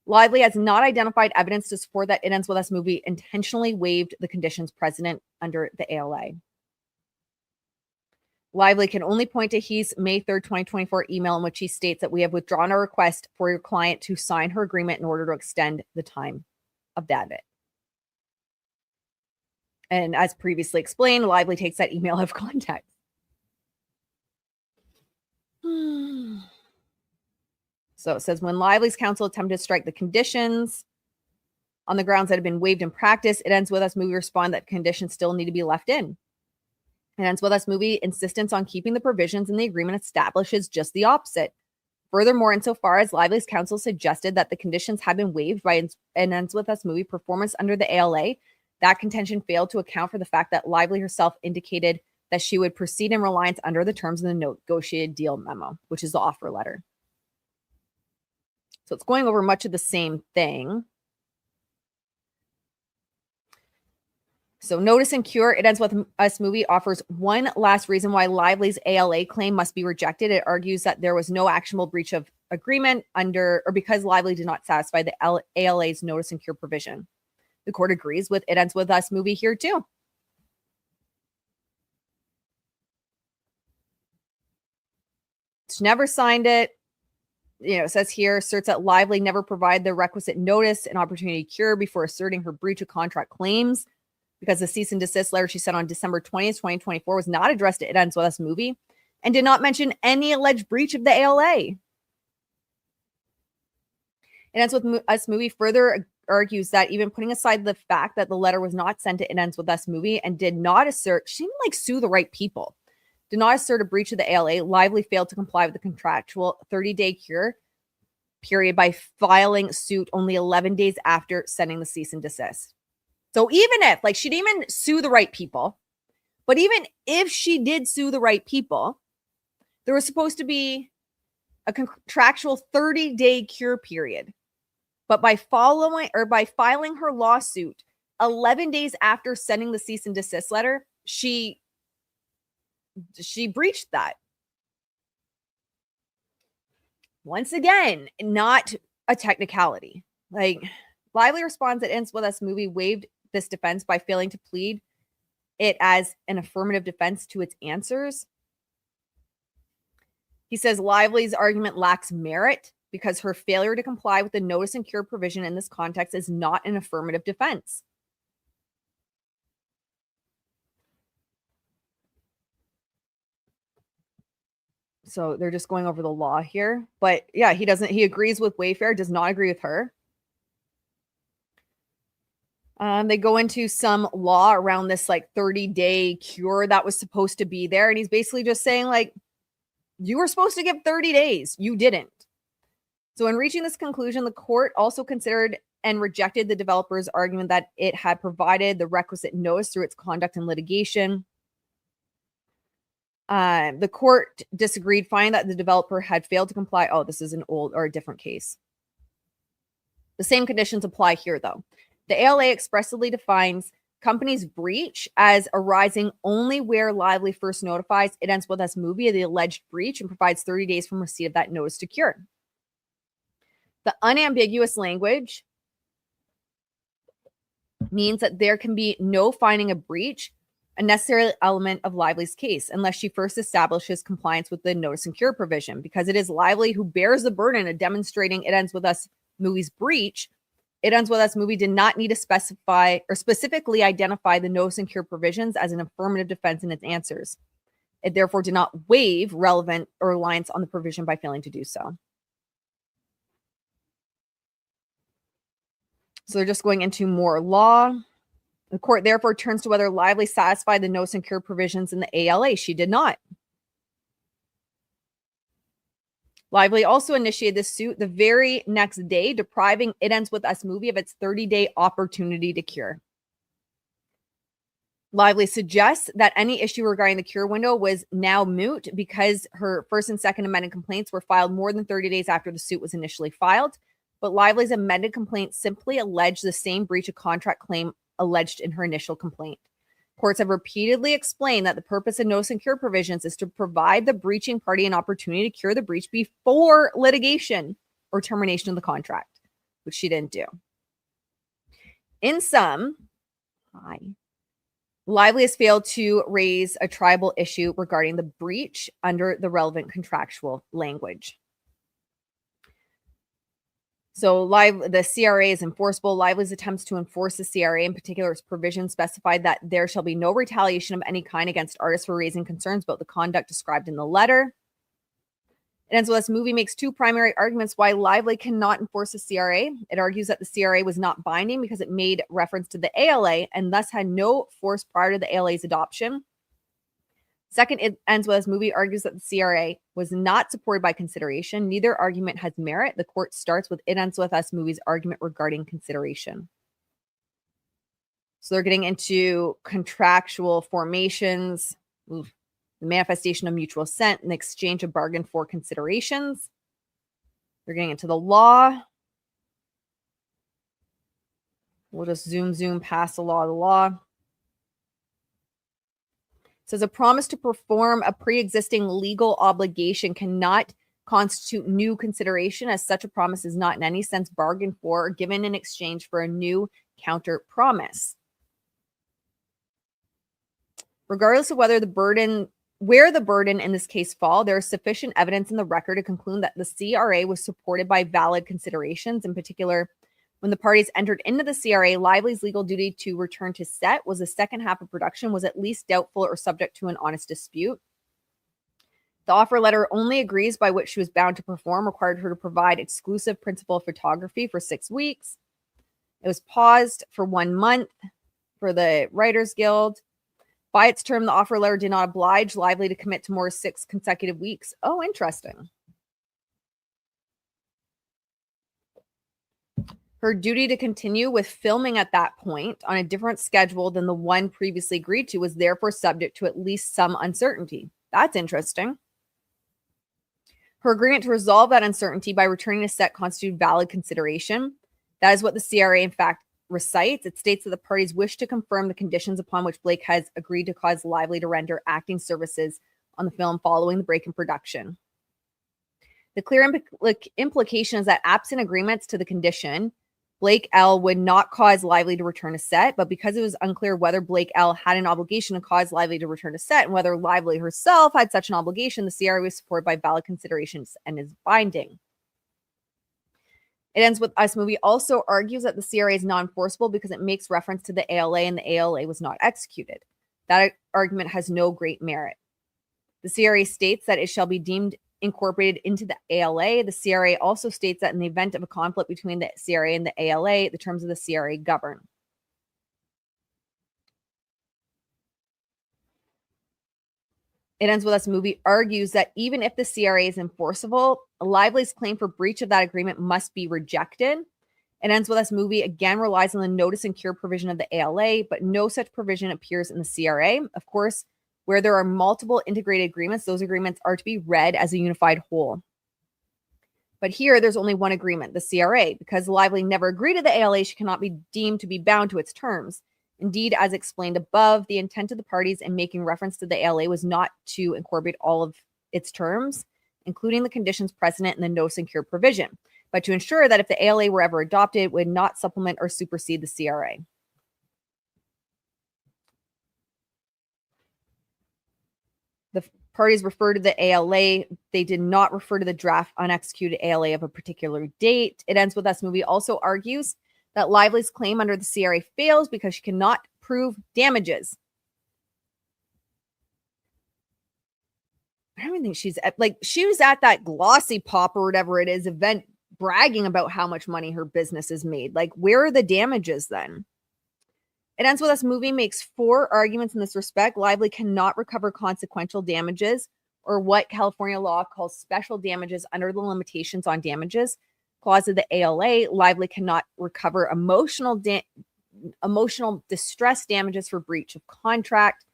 Lively has not identified evidence to support that It Ends With Us movie intentionally waived the conditions precedent under the ALA. Lively can only point to Heath's May 3rd, 2024 email in which he states that we have withdrawn our request for your client to sign her agreement in order to extend the time of that bit. And as previously explained, Lively takes that email out of context. So it says, when Lively's counsel attempted to strike the conditions on the grounds that have been waived in practice, It Ends With Us movie respond that conditions still need to be left in. It Ends With Us movie insistence on keeping the provisions in the agreement establishes just the opposite. Furthermore, insofar as Lively's counsel suggested that the conditions had been waived by It Ends With Us movie performance under the ALA, that contention failed to account for the fact that Lively herself indicated that she would proceed in reliance under the terms of the negotiated deal memo, which is the offer letter. So it's going over much of the same thing. So Notice and Cure, It Ends With Us movie offers one last reason why Lively's ALA claim must be rejected. It argues that there was no actionable breach of agreement under or because Lively did not satisfy the ALA's Notice and Cure provision. The court agrees with It Ends With Us movie here too. She never signed it. It says here, asserts that Lively never provided the requisite notice and opportunity to cure before asserting her breach of contract claims, because the cease and desist letter she sent on December 20th, 2024 was not addressed to It Ends With Us movie and did not mention any alleged breach of the ALA. It Ends With Us movie further argues that even putting aside the fact that the letter was not sent to It Ends With Us movie and did not assert, she didn't like sue the right people, did not assert a breach of the ALA, Lively failed to comply with the contractual 30-day cure period by filing suit only 11 days after sending the cease and desist. So even if, like, she didn't even sue the right people, but even if she did sue the right people, there was supposed to be a contractual 30-day cure period. But by filing her lawsuit 11 days after sending the cease and desist letter, she breached that. Once again, not a technicality. Like, Lively responds that Ends With Us movie waived this defense by failing to plead it as an affirmative defense to its answers. He says Lively's argument lacks merit because her failure to comply with the notice and cure provision in this context is not an affirmative defense. So they're just going over the law here. But yeah, he agrees with Wayfair, does not agree with her. They go into some law around this like 30-day cure that was supposed to be there. And he's basically just saying, like, you were supposed to give 30 days. You didn't. So in reaching this conclusion, the court also considered and rejected the developer's argument that it had provided the requisite notice through its conduct in litigation. The court disagreed, finding that the developer had failed to comply. Oh, this is an old or a different case. The same conditions apply here, though. The ALA expressly defines company's breach as arising only where Lively first notifies It Ends With Us movie of the alleged breach and provides 30 days from receipt of that notice to cure. The unambiguous language means that there can be no finding of breach, a necessary element of Lively's case, unless she first establishes compliance with the notice and cure provision, because it is Lively who bears the burden of demonstrating It Ends With Us movie's breach. It Ends With Us movie did not need to specify or specifically identify the notice and cure provisions as an affirmative defense in its answers. It therefore did not waive relevant or reliance on the provision by failing to do so. So they're just going into more law. The court therefore turns to whether Lively satisfied the notice and cure provisions in the ALA. She did not. Lively also initiated this suit the very next day, depriving It Ends With Us movie of its 30-day opportunity to cure. Lively suggests that any issue regarding the cure window was now moot because her first and second amended complaints were filed more than 30 days after the suit was initially filed. But Lively's amended complaint simply alleged the same breach of contract claim alleged in her initial complaint. Courts have repeatedly explained that the purpose of notice and cure provisions is to provide the breaching party an opportunity to cure the breach before litigation or termination of the contract, which she didn't do. In sum, Lively has failed to raise a tribal issue regarding the breach under the relevant contractual language. So the CRA is enforceable. Lively's attempts to enforce the CRA, in particular its provisions, specified that there shall be no retaliation of any kind against artists for raising concerns about the conduct described in the letter. It Ends With Us movie makes two primary arguments why Lively cannot enforce the CRA. It argues that the CRA was not binding because it made reference to the ALA and thus had no force prior to the ALA's adoption. Second, It Ends With Us movie argues that the CRA was not supported by consideration. Neither argument has merit. The court starts with It Ends With Us movie's argument regarding consideration. So they're getting into contractual formations, the manifestation of mutual assent, and exchange of bargain for considerations. They're getting into the law. We'll just zoom past the law. It says a promise to perform a pre-existing legal obligation cannot constitute new consideration, as such a promise is not in any sense bargained for or given in exchange for a new counter promise. Regardless of where the burden in this case fall, there is sufficient evidence in the record to conclude that the CRA was supported by valid considerations. In particular, when the parties entered into the CRA, Lively's legal duty to return to set was the second half of production was at least doubtful or subject to an honest dispute. The offer letter only agrees by which she was bound to perform, required her to provide exclusive principal photography for 6 weeks. It was paused for 1 month for the Writers Guild. By its term, the offer letter did not oblige Lively to commit to more 6 consecutive weeks. Oh, interesting. Her duty to continue with filming at that point on a different schedule than the one previously agreed to was therefore subject to at least some uncertainty. That's interesting. Her agreement to resolve that uncertainty by returning to set constituted valid consideration. That is what the CRA, in fact, recites. It states that the parties wish to confirm the conditions upon which Blake has agreed to cause Lively to render acting services on the film following the break in production. The clear implication is that absent agreements to the condition, Blake L. would not cause Lively to return to set, but because it was unclear whether Blake L. had an obligation to cause Lively to return to set and whether Lively herself had such an obligation, the CRA was supported by valid considerations and is binding. It ends with Us Movie also argues that the CRA is non-enforceable because it makes reference to the ALA and the ALA was not executed. That argument has no great merit. The CRA states that it shall be deemed incorporated into the ALA. The CRA also states that in the event of a conflict between the CRA and the ALA, the terms of the CRA govern. It ends with Us Movie argues that even if the CRA is enforceable, Lively's claim for breach of that agreement must be rejected. It ends with Us Movie again relies on the notice and cure provision of the ALA, but no such provision appears in the CRA. Of course, where there are multiple integrated agreements, those agreements are to be read as a unified whole. But here, there's only one agreement, the CRA. Because Lively never agreed to the ALA, she cannot be deemed to be bound to its terms. Indeed, as explained above, the intent of the parties in making reference to the ALA was not to incorporate all of its terms, including the conditions precedent in the notice and cure provision, but to ensure that if the ALA were ever adopted, it would not supplement or supersede the CRA. The parties refer to the ALA. They did not refer to the draft unexecuted ALA of a particular date. It ends with Us Movie also argues that Lively's claim under the CRA fails because she cannot prove damages. I don't even think she's she was at that Glossy Pop or whatever it is event bragging about how much money her business has made. Like, where are the damages then? It ends with Us Movie makes 4 arguments in this respect. Lively cannot recover consequential damages or what California law calls special damages under the limitations on damages clause of the ALA. Lively cannot recover emotional distress damages for breach of contract.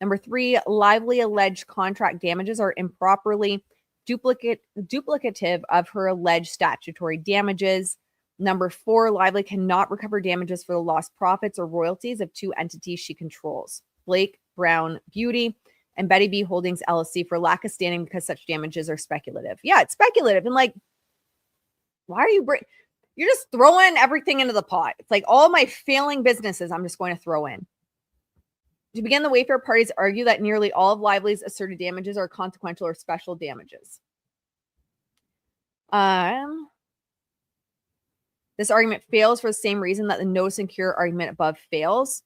Number 3, Lively alleged contract damages are improperly duplicative of her alleged statutory damages. Number 4, Lively cannot recover damages for the lost profits or royalties of 2 entities she controls, Blake Brown Beauty and Betty B Holdings LLC, for lack of standing because such damages are speculative. Yeah, it's speculative. And why are you're just throwing everything into the pot. It's like all my failing businesses I'm just going to throw in. To begin, the Wayfair parties argue that nearly all of Lively's asserted damages are consequential or special damages. This argument fails for the same reason that the notice and cure argument above fails.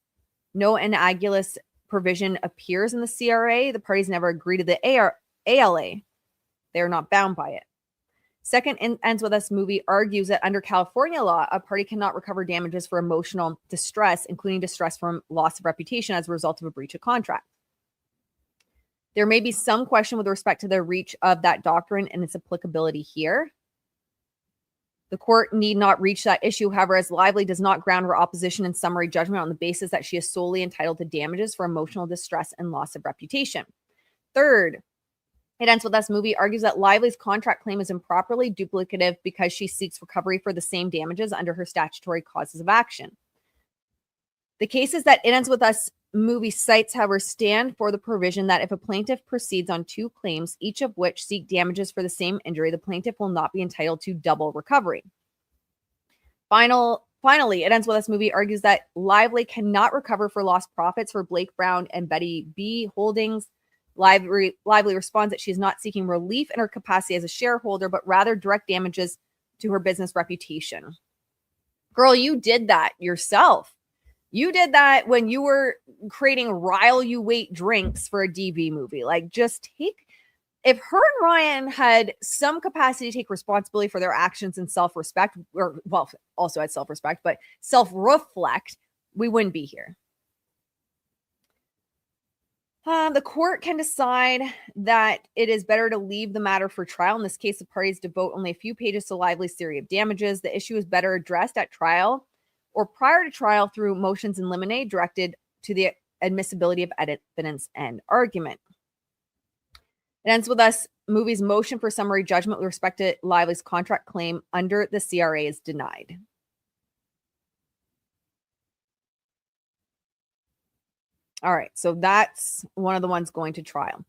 No analogous provision appears in the CRA. The parties never agree to the ALA. They are not bound by it. Second, ends with Us Movie argues that under California law, a party cannot recover damages for emotional distress, including distress from loss of reputation as a result of a breach of contract. There may be some question with respect to the reach of that doctrine and its applicability here. The court need not reach that issue, however, as Lively does not ground her opposition in summary judgment on the basis that she is solely entitled to damages for emotional distress and loss of reputation. Third, It Ends With Us movie argues that Lively's contract claim is improperly duplicative because she seeks recovery for the same damages under her statutory causes of action. The cases that It Ends With Us movie cites, however, stand for the provision that if a plaintiff proceeds on two claims, each of which seek damages for the same injury, the plaintiff will not be entitled to double recovery. Finally, It Ends With Us movie argues that Lively cannot recover for lost profits for Blake Brown and Betty B. Holdings. Lively responds that she is not seeking relief in her capacity as a shareholder, but rather direct damages to her business reputation. Girl, you did that yourself. You did that when you were creating Rile You Wait drinks for a DV movie. Like, just take, if her and Ryan had some capacity to take responsibility for their actions and self-respect, or, well, also had self-respect, but self-reflect, we wouldn't be here. The court can decide that it is better to leave the matter for trial. In this case, the parties devote only a few pages to Lively's theory of damages. The issue is better addressed at trial or prior to trial through motions in limine directed to the admissibility of evidence and argument. It Ends With Us movie's motion for summary judgment with respect to Lively's contract claim under the CRA is denied. All right, so that's one of the ones going to trial.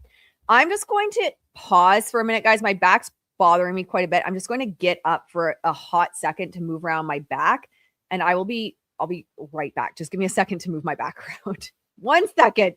I'm just going to pause for a minute, guys. My back's bothering me quite a bit. I'm just going to get up for a hot second to move around my back, and I'll be right back. Just give me a second to move my back around. 1 second.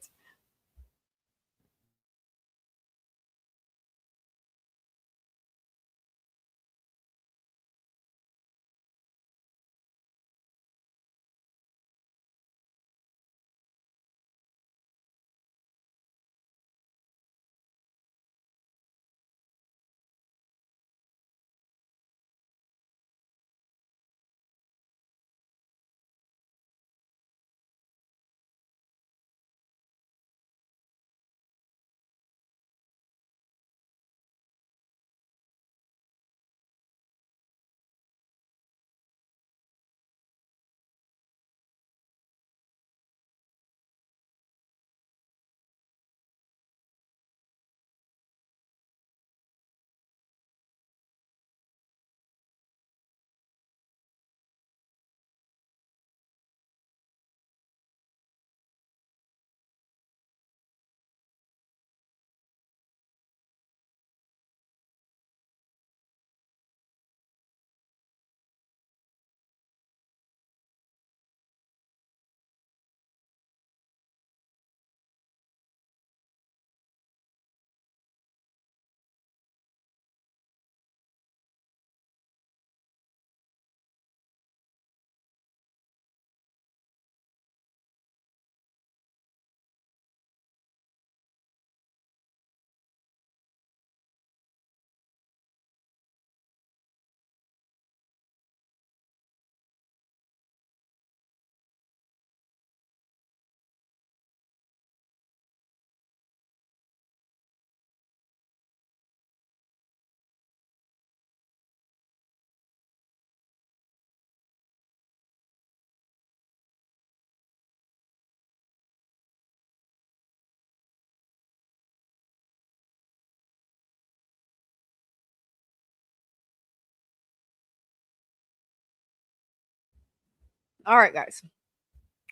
All right, guys.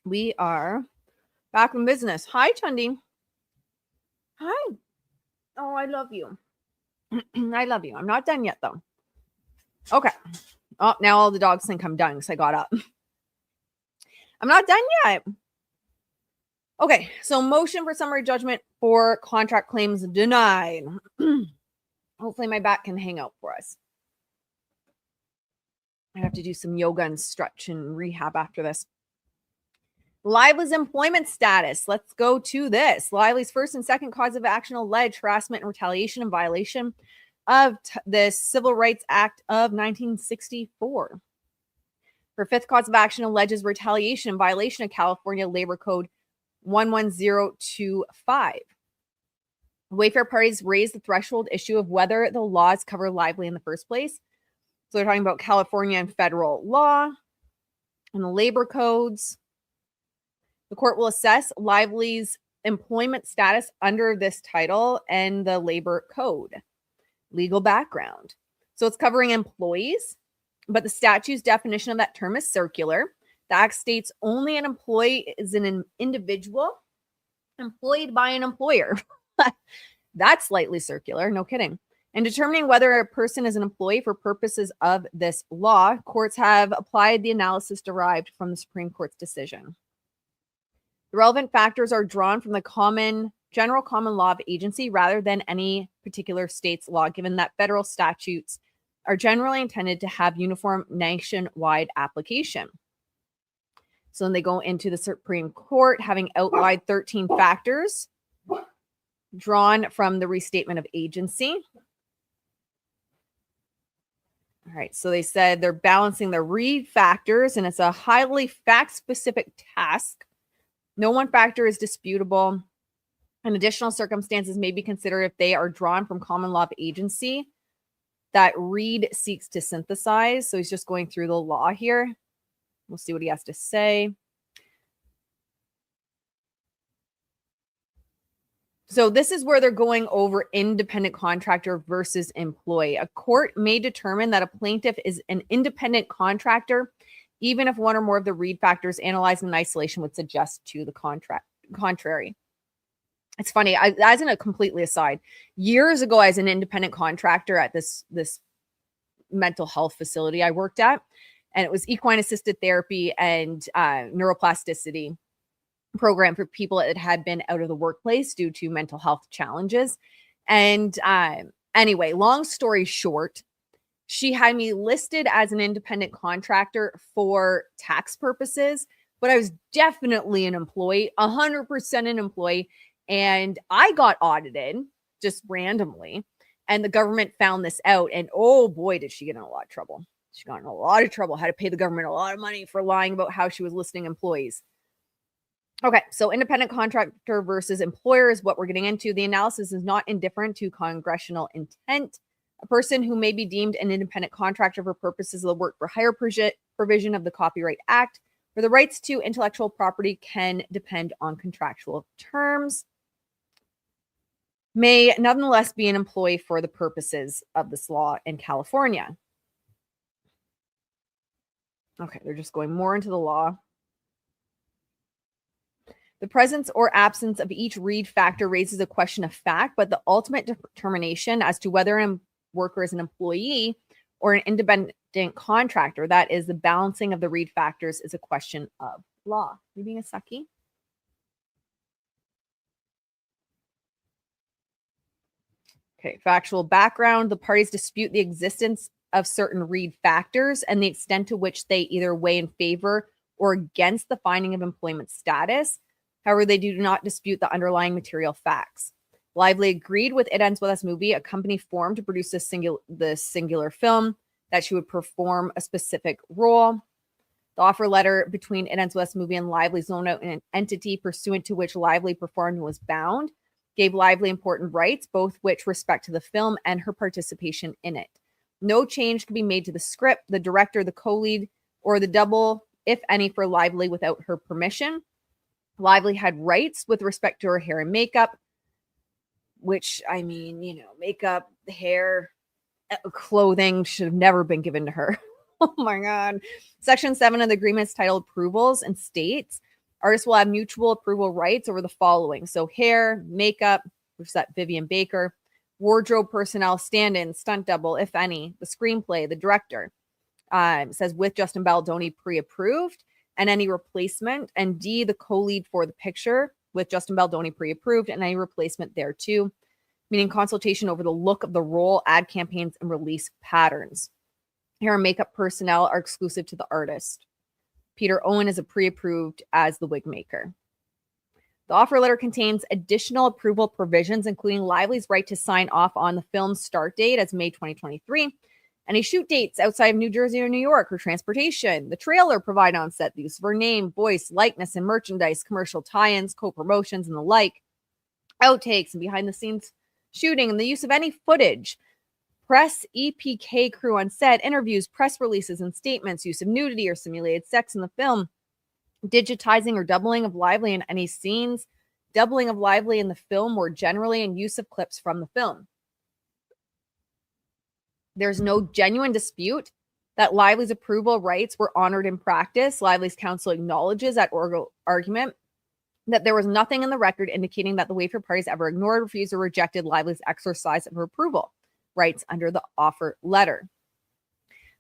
We are back in business. Hi, Chundi. Hi. Oh, I love you. I love you. I'm not done yet, though. Okay. Oh, now all the dogs think I'm done because I got up. I'm not done yet. Okay, so motion for summary judgment for contract claims denied. Hopefully my back can hang out for us. I have to do some yoga and stretch and rehab after this. Lively's employment status. Let's go to this. Lively's first and second cause of action allege harassment and retaliation in violation of the Civil Rights Act of 1964. Her fifth cause of action alleges retaliation in violation of California Labor Code 11025. Wayfair parties raised the threshold issue of whether the laws cover Lively in the first place. So they're talking about California and federal law and the labor codes. The court will assess Lively's employment status under this title and the labor code. Legal background. So it's covering employees, but the statute's definition of that term is circular. The act states only an employee is an individual employed by an employer. That's slightly circular, no kidding. In determining whether a person is an employee for purposes of this law, courts have applied the analysis derived from the Supreme Court's decision. The relevant factors are drawn from the general common law of agency rather than any particular state's law, given that federal statutes are generally intended to have uniform nationwide application. So then they go into the Supreme Court, having outlined 13 factors drawn from the restatement of agency. All right, so they said they're balancing the read factors, and it's a highly fact-specific task. No one factor is disputable, and additional circumstances may be considered if they are drawn from common law of agency that Reed seeks to synthesize. So he's just going through the law here. We'll see what he has to say. So this is where they're going over independent contractor versus employee. A court may determine that a plaintiff is an independent contractor, even if one or more of the Reed factors analyzed in isolation would suggest to the contrary. It's funny, as in a completely aside, years ago, as an independent contractor at this mental health facility I worked at, and it was equine assisted therapy and neuroplasticity program for people that had been out of the workplace due to mental health challenges. And anyway, long story short, she had me listed as an independent contractor for tax purposes, but I was definitely an employee, 100% an employee. And I got audited just randomly, and the government found this out. And oh boy, did she get in a lot of trouble. She got in a lot of trouble, had to pay the government a lot of money for lying about how she was listing employees. Okay, so independent contractor versus employer is what we're getting into. The analysis is not indifferent to congressional intent. A person who may be deemed an independent contractor for purposes of the work for hire provision of the Copyright Act, where the rights to intellectual property can depend on contractual terms, may nonetheless be an employee for the purposes of this law in California. Okay, they're just going more into the law. The presence or absence of each Reed factor raises a question of fact, but the ultimate determination as to whether a worker is an employee or an independent contractor, that is the balancing of the Reed factors, is a question of law. You being a sucky? Okay, factual background. The parties dispute the existence of certain Reed factors and the extent to which they either weigh in favor or against the finding of employment status. However, they do not dispute the underlying material facts. Lively agreed with It Ends With Us movie, a company formed to produce the singular film, that she would perform a specific role. The offer letter between It Ends With Us movie and Lively's loan out an entity pursuant to which Lively performed and was bound, gave Lively important rights, both which respect to the film and her participation in it. No change could be made to the script, the director, the co-lead, or the double, if any, for Lively without her permission. Lively had rights with respect to her hair and makeup, which, I mean, you know, makeup, hair, clothing should have never been given to her. Oh my God. Section 7 of the agreement is titled Approvals and states artists will have mutual approval rights over the following. So hair, makeup, which is that Vivian Baker, wardrobe personnel, stand-in, stunt double, if any, the screenplay, the director, says with Justin Baldoni pre-approved, and any replacement, and D, the co-lead for the picture with Justin Baldoni pre-approved and any replacement there too, meaning consultation over the look of the role, ad campaigns, and release patterns. Hair and makeup personnel are exclusive to the artist. Peter Owen is a pre-approved as the wig maker. The offer letter contains additional approval provisions, including Lively's right to sign off on the film's start date as May 2023, any shoot dates outside of New Jersey or New York, or transportation, the trailer provided on set, the use of her name, voice, likeness, and merchandise, commercial tie-ins, co-promotions, and the like, outtakes and behind-the-scenes shooting, and the use of any footage, press, EPK crew on set, interviews, press releases, and statements, use of nudity or simulated sex in the film, digitizing or doubling of Lively in any scenes, doubling of Lively in the film more generally, and use of clips from the film. There's no genuine dispute that Lively's approval rights were honored in practice. Lively's counsel acknowledges at oral argument that there was nothing in the record indicating that the Wayfair parties ever ignored, refused, or rejected Lively's exercise of her approval rights under the offer letter.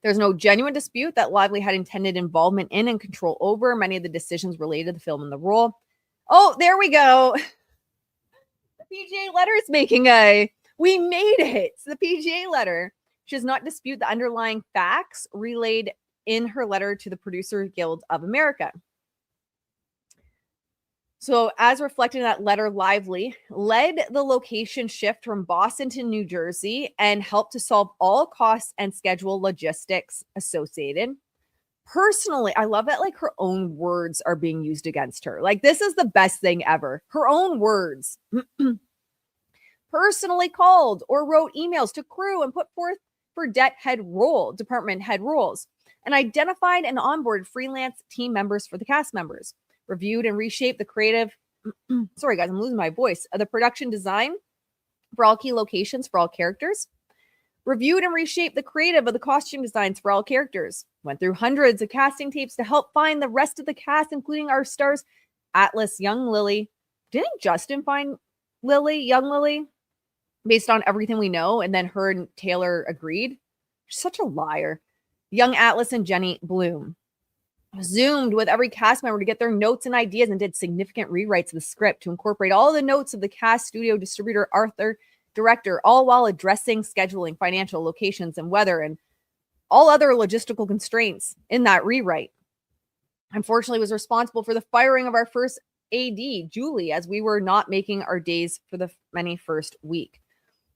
There's no genuine dispute that Lively had intended involvement in and control over many of the decisions related to the film and the role. Oh, there we go. The PGA letter is we made it. It's the PGA letter. She does not dispute the underlying facts relayed in her letter to the Producer Guild of America. So, as reflected in that letter, Lively led the location shift from Boston to New Jersey and helped to solve all costs and schedule logistics associated. Personally, I love that like her own words are being used against her. Like, this is the best thing ever. Her own words. Personally called or wrote emails to crew and put forth for department head roles, and identified and onboarded freelance team members for the cast members. Reviewed and reshaped the creative, sorry guys, I'm losing my voice, the production design for all key locations for all characters. Reviewed and reshaped the creative of the costume designs for all characters. Went through hundreds of casting tapes to help find the rest of the cast, including our stars, Atlas, young Lily. Didn't Justin find young Lily? Based on everything we know, and then her and Taylor agreed. She's such a liar. Young Atlas and Jenny Bloom. Zoomed with every cast member to get their notes and ideas, and did significant rewrites of the script to incorporate all the notes of the cast, studio, distributor, Arthur, director, all while addressing scheduling, financial, locations, and weather, and all other logistical constraints in that rewrite. Unfortunately, was responsible for the firing of our first AD, Julie, as we were not making our days for the many first week.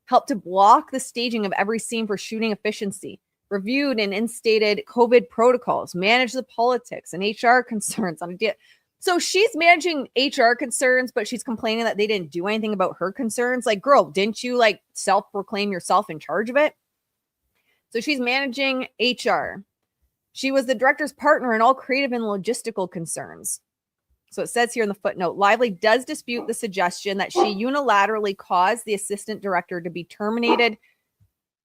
Helped to block the staging of every scene for shooting efficiency. Reviewed and instated COVID protocols, managed the politics and HR concerns on a deal. So she's managing HR concerns, but she's complaining that they didn't do anything about her concerns. Like, girl, didn't you like self-proclaim yourself in charge of it? So she's managing HR. She was the director's partner in all creative and logistical concerns. So it says here in the footnote, Lively does dispute the suggestion that she unilaterally caused the assistant director to be terminated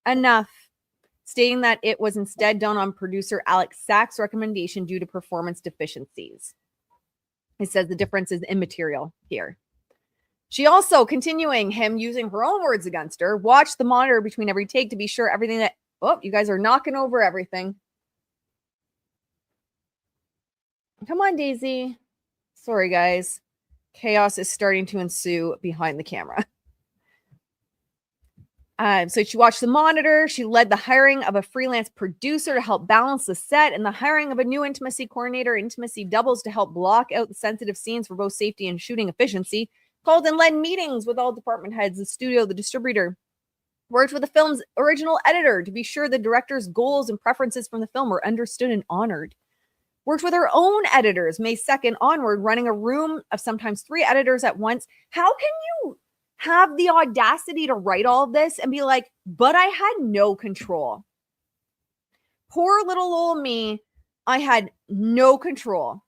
enough, stating that it was instead done on producer Alex Sachs' recommendation due to performance deficiencies. It says the difference is immaterial here. She also, continuing him using her own words against her, watched the monitor between every take to be sure everything that, oh, you guys are knocking over everything. Come on, Daisy. Sorry, guys. Chaos is starting to ensue behind the camera. So she watched the monitor. She led the hiring of a freelance producer to help balance the set, and the hiring of a new intimacy coordinator, intimacy doubles to help block out the sensitive scenes for both safety and shooting efficiency. Called and led meetings with all department heads, the studio, the distributor. Worked with the film's original editor to be sure the director's goals and preferences from the film were understood and honored. Worked with her own editors May 2nd onward, running a room of sometimes 3 editors at once. How can you have the audacity to write all of this and be like, but I had no control? Poor little old me. I had no control.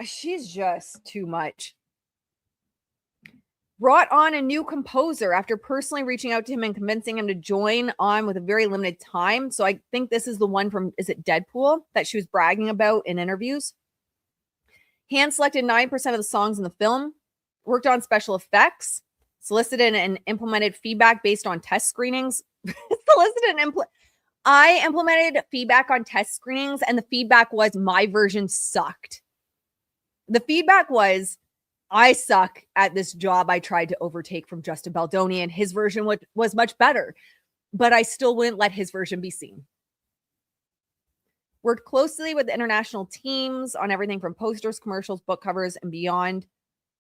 She's just too much. Brought on a new composer after personally reaching out to him and convincing him to join on with a very limited time. So I think this is the one from, is it Deadpool, that she was bragging about in interviews? Hand selected 9% of the songs in the film. Worked on special effects. Solicited and implemented feedback based on test screenings. I implemented feedback on test screenings, and the feedback was my version sucked. The feedback was, I suck at this job I tried to overtake from Justin Baldoni, and his version was much better, but I still wouldn't let his version be seen. Worked closely with the international teams on everything from posters, commercials, book covers, and beyond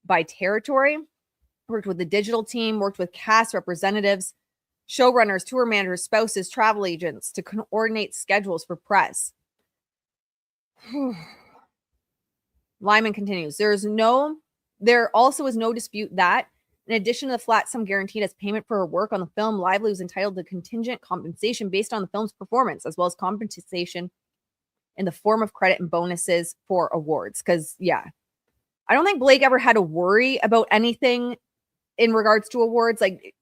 by territory. Worked with the digital team, worked with cast representatives, showrunners, tour managers, spouses, travel agents to coordinate schedules for press. Lyman continues, there also is no dispute that, in addition to the flat sum guaranteed as payment for her work on the film, Lively was entitled to contingent compensation based on the film's performance, as well as compensation in the form of credit and bonuses for awards. Because, yeah, I don't think Blake ever had to worry about anything in regards to awards. Like,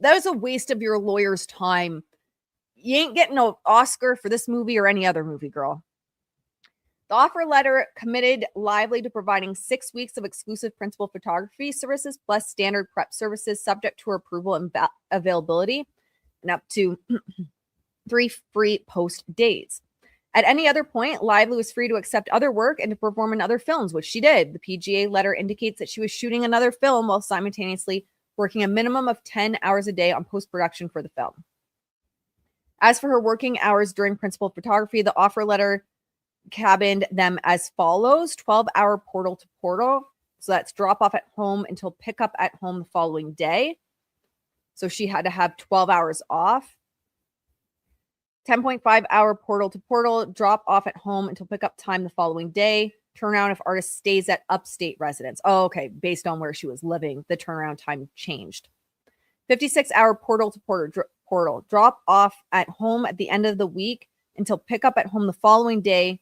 that was a waste of your lawyer's time. You ain't getting an Oscar for this movie or any other movie, girl. The offer letter committed Lively to providing 6 weeks of exclusive principal photography services plus standard prep services subject to her approval and availability, and up to 3 free post days. At any other point, Lively was free to accept other work and to perform in other films, which she did. The PGA letter indicates that she was shooting another film while simultaneously working a minimum of 10 hours a day on post-production for the film. As for her working hours during principal photography, the offer letter cabined them as follows: 12-hour portal to portal. So that's drop off at home until pick up at home the following day. So she had to have 12 hours off. 10.5-hour portal to portal, drop off at home until pick up time the following day. Turnaround if artist stays at upstate residence. Oh, okay. Based on where she was living, the turnaround time changed. 56-hour portal to portal, drop off at home at the end of the week until pick up at home the following day.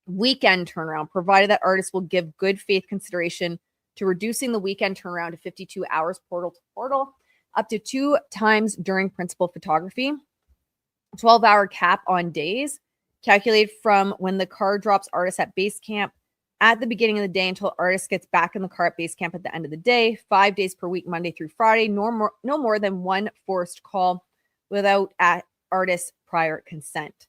Weekend turnaround, provided that artists will give good faith consideration to reducing the weekend turnaround to 52 hours portal to portal, up to 2 times during principal photography. 12-hour cap on days, calculated from when the car drops artists at base camp at the beginning of the day until artist gets back in the car at base camp at the end of the day. 5 days per week, Monday through Friday, no more than 1 forced call without artist's prior consent.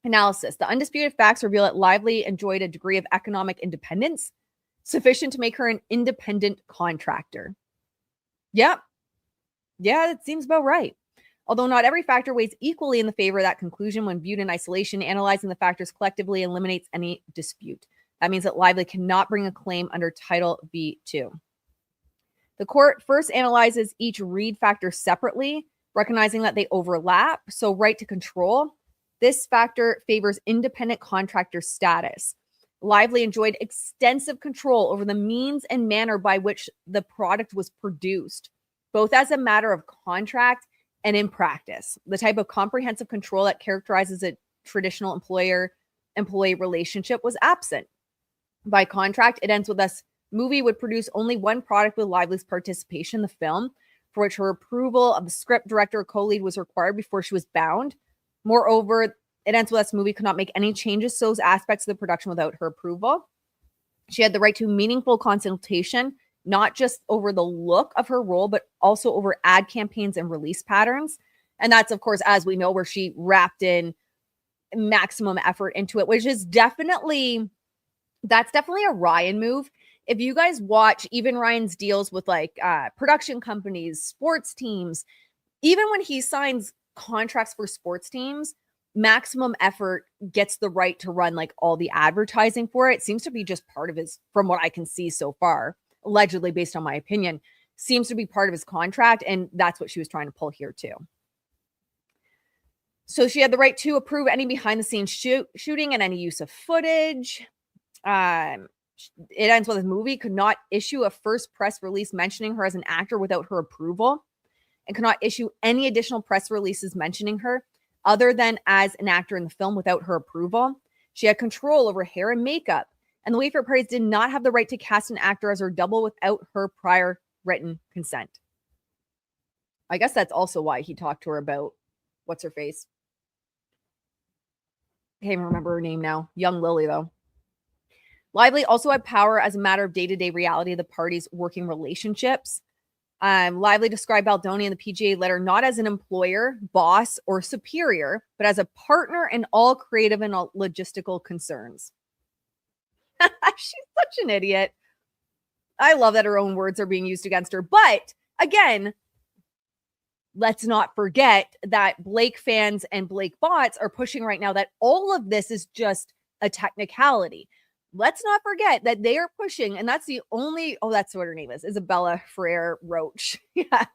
Analysis. The undisputed facts reveal that Lively enjoyed a degree of economic independence sufficient to make her an independent contractor. Yep. Yeah, that seems about right. Although not every factor weighs equally in the favor of that conclusion when viewed in isolation, analyzing the factors collectively eliminates any dispute. That means that Lively cannot bring a claim under Title V2. The court first analyzes each read factor separately, recognizing that they overlap. So right to control. This factor favors independent contractor status. Lively enjoyed extensive control over the means and manner by which the product was produced, both as a matter of contract and in practice. The type of comprehensive control that characterizes a traditional employer-employee relationship was absent. By contract, it ends with this movie would produce only one product with Lively's participation in the film, for which her approval of the script director or co-lead was required before she was bound. Moreover, it ends with this movie could not make any changes to those aspects of the production without her approval. She had the right to meaningful consultation, not just over the look of her role, but also over ad campaigns and release patterns. And that's, of course, as we know, where she wrapped in maximum effort into it, which is definitely a Ryan move. If you guys watch even Ryan's deals with like production companies, sports teams, even when he signs contracts for sports teams, maximum effort gets the right to run like all the advertising for it. Seems to be just part of his, from what I can see so far, allegedly based on my opinion, seems to be part of his contract. And that's what she was trying to pull here too. So she had the right to approve any behind the scenes shooting and any use of footage. It ends with a movie could not issue a first press release mentioning her as an actor without her approval, and cannot issue any additional press releases mentioning her other than as an actor in the film without her approval. She had control over hair and makeup, and the Wayfair Parties did not have the right to cast an actor as her double without her prior written consent. I guess that's also why he talked to her about what's her face. I can't even remember her name now. Young Lily, though. Lively also had power as a matter of day-to-day reality of the parties' working relationships. Lively described Baldoni in the PGA letter not as an employer, boss, or superior, but as a partner in all creative and logistical concerns. She's such an idiot. I love that her own words are being used against her. But again, let's not forget that Blake fans and Blake bots are pushing right now that all of this is just a technicality. Let's not forget that they are pushing, and that's the only, oh, that's what her name is, Isabella Frere Roach. Yeah.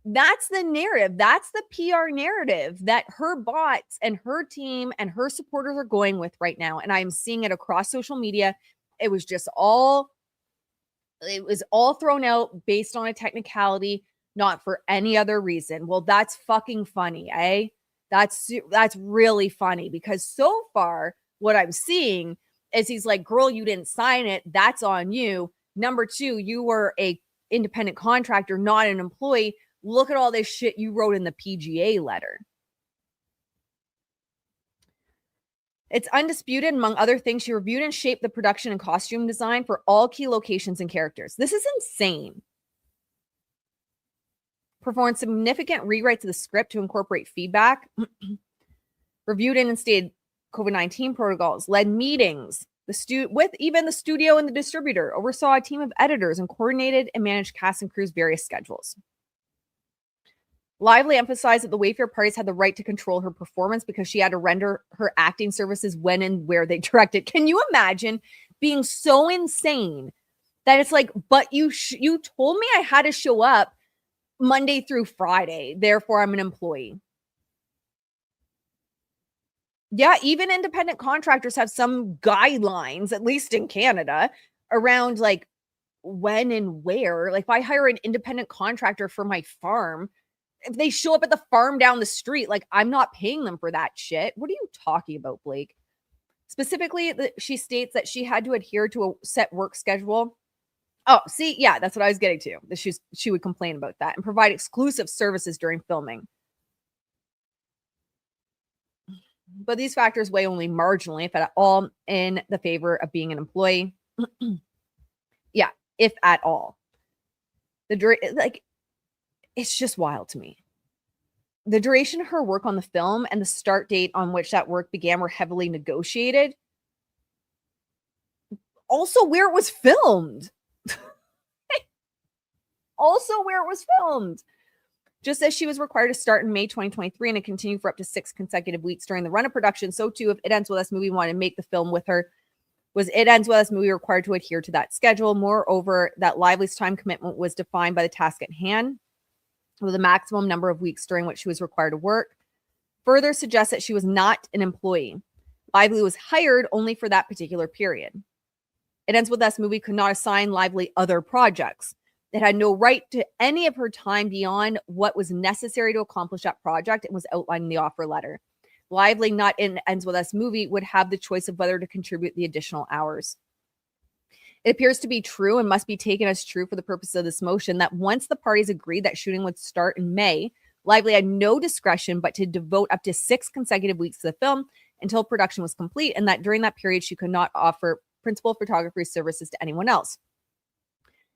That's the narrative. That's the PR narrative that her bots and her team and her supporters are going with right now. And I'm seeing it across social media. It was all thrown out based on a technicality not for any other reason. Well, that's fucking funny, eh? That's really funny, because so far what I'm seeing is he's like, girl, you didn't sign it. That's on you. Number two, you were a independent contractor, not an employee. Look at all this shit you wrote in the PGA letter. It's undisputed, among other things, she reviewed and shaped the production and costume design for all key locations and characters. This is insane. Performed significant rewrites of the script to incorporate feedback. Reviewed and instated COVID-19 protocols. Led meetings with even the studio and the distributor. Oversaw a team of editors and coordinated and managed cast and crew's various schedules. Lively emphasized that the Wayfair parties had the right to control her performance because she had to render her acting services when and where they directed. Can you imagine being so insane that it's like, but you told me I had to show up Monday through Friday, therefore I'm an employee. Yeah, even independent contractors have some guidelines, at least in Canada, around like when and where. Like if I hire an independent contractor for my farm, if they show up at the farm down the street, like I'm not paying them for that shit. What are you talking about, Blake? Specifically, she states that she had to adhere to a set work schedule. Oh, see, yeah, that's what I was getting to. She would complain about that and provide exclusive services during filming. But these factors weigh only marginally, if at all, in the favor of being an employee. Yeah, if at all. It's just wild to me. The duration of her work on the film and the start date on which that work began were heavily negotiated. Also, where it was filmed. Just as she was required to start in May 2023 and to continue for up to 6 consecutive weeks during the run of production, so too, if It Ends With Us movie wanted to make the film with her, was It Ends With Us movie required to adhere to that schedule. Moreover, that Lively's time commitment was defined by the task at hand, with a maximum number of weeks during which she was required to work. Further suggests that she was not an employee. Lively was hired only for that particular period. It Ends With Us movie could not assign Lively other projects. It had no right to any of her time beyond what was necessary to accomplish that project and was outlined in the offer letter. Lively, not in Ends With Us movie, would have the choice of whether to contribute the additional hours. It appears to be true and must be taken as true for the purpose of this motion that once the parties agreed that shooting would start in May, Lively had no discretion but to devote up to 6 consecutive weeks to the film until production was complete, and that during that period she could not offer principal photography services to anyone else.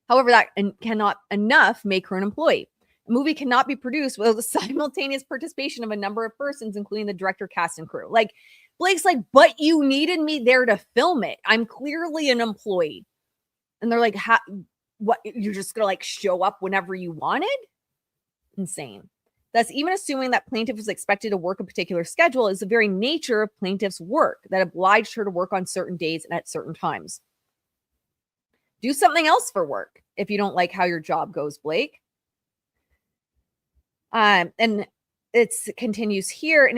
However, that cannot enough make her an employee. A movie cannot be produced without the simultaneous participation of a number of persons, including the director, cast, and crew. Like, Blake's like, but you needed me there to film it. I'm clearly an employee. And they're like, what? You're just going to like show up whenever you wanted? Insane. Thus, even assuming that plaintiff was expected to work a particular schedule is the very nature of plaintiff's work that obliged her to work on certain days and at certain times. Do something else for work if you don't like how your job goes, Blake. And it continues here.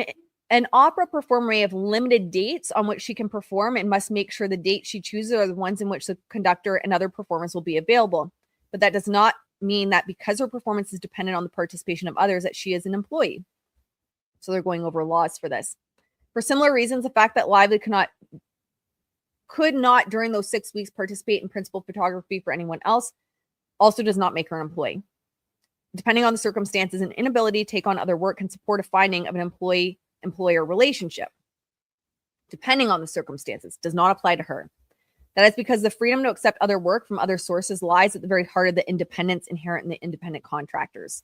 An opera performer may have limited dates on which she can perform and must make sure the dates she chooses are the ones in which the conductor and other performers will be available. But that does not mean that because her performance is dependent on the participation of others, that she is an employee. So they're going over laws for this. For similar reasons, the fact that Lively could not during those 6 weeks participate in principal photography for anyone else also does not make her an employee. Depending on the circumstances, an inability to take on other work can support a finding of an employee-employer relationship. Depending on the circumstances, does not apply to her. That is because the freedom to accept other work from other sources lies at the very heart of the independence inherent in the independent contractors.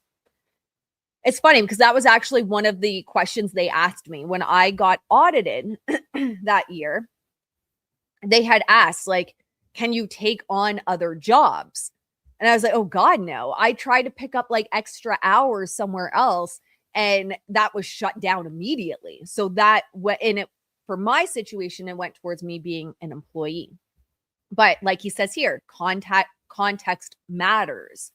It's funny because that was actually one of the questions they asked me when I got audited that year. They had asked, like, can you take on other jobs? And I was like, oh God, no. I tried to pick up like extra hours somewhere else and that was shut down immediately. So that for my situation, it went towards me being an employee. But like he says here, context matters.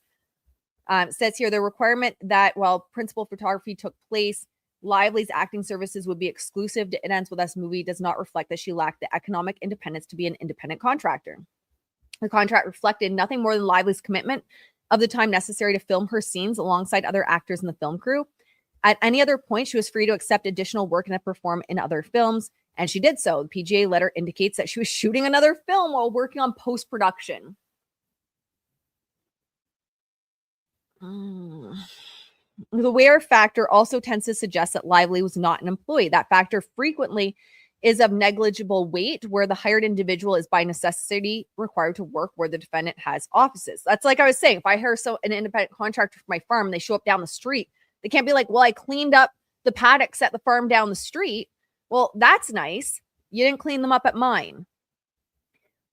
It says here the requirement that while principal photography took place, Lively's acting services would be exclusive to It Ends With Us movie does not reflect that she lacked the economic independence to be an independent contractor. The contract reflected nothing more than Lively's commitment of the time necessary to film her scenes alongside other actors in the film crew. At any other point, she was free to accept additional work and to perform in other films, and she did so. The PGA letter indicates that she was shooting another film while working on post-production. The where factor also tends to suggest that Lively was not an employee. That factor frequently is of negligible weight, where the hired individual is by necessity required to work where the defendant has offices. That's like I was saying, if I hire an independent contractor for my farm and they show up down the street, they can't be like, well, I cleaned up the paddocks at the farm down the street. Well, that's nice. You didn't clean them up at mine.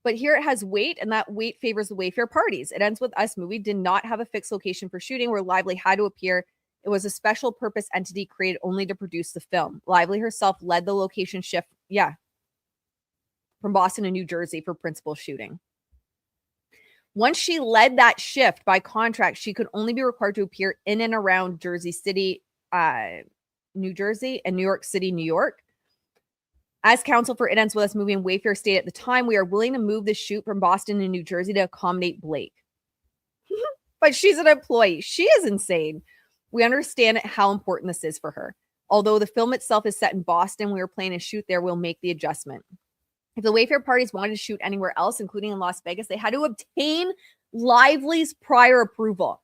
But here it has weight, and that weight favors the Wayfair parties. It ends with Us movie did not have a fixed location for shooting where Lively had to appear. It was a special purpose entity created only to produce the film. Lively herself led the location shift, from Boston to New Jersey for principal shooting. Once she led that shift by contract, she could only be required to appear in and around Jersey City, New Jersey, and New York City, New York. As counsel for It Ends With Us movie and Wayfair stated at the time, we are willing to move the shoot from Boston to New Jersey to accommodate Blake. But she's an employee. She is insane. We understand how important this is for her. Although the film itself is set in Boston, we are planning a shoot there. We'll make the adjustment. If the Wayfair parties wanted to shoot anywhere else, including in Las Vegas, they had to obtain Lively's prior approval.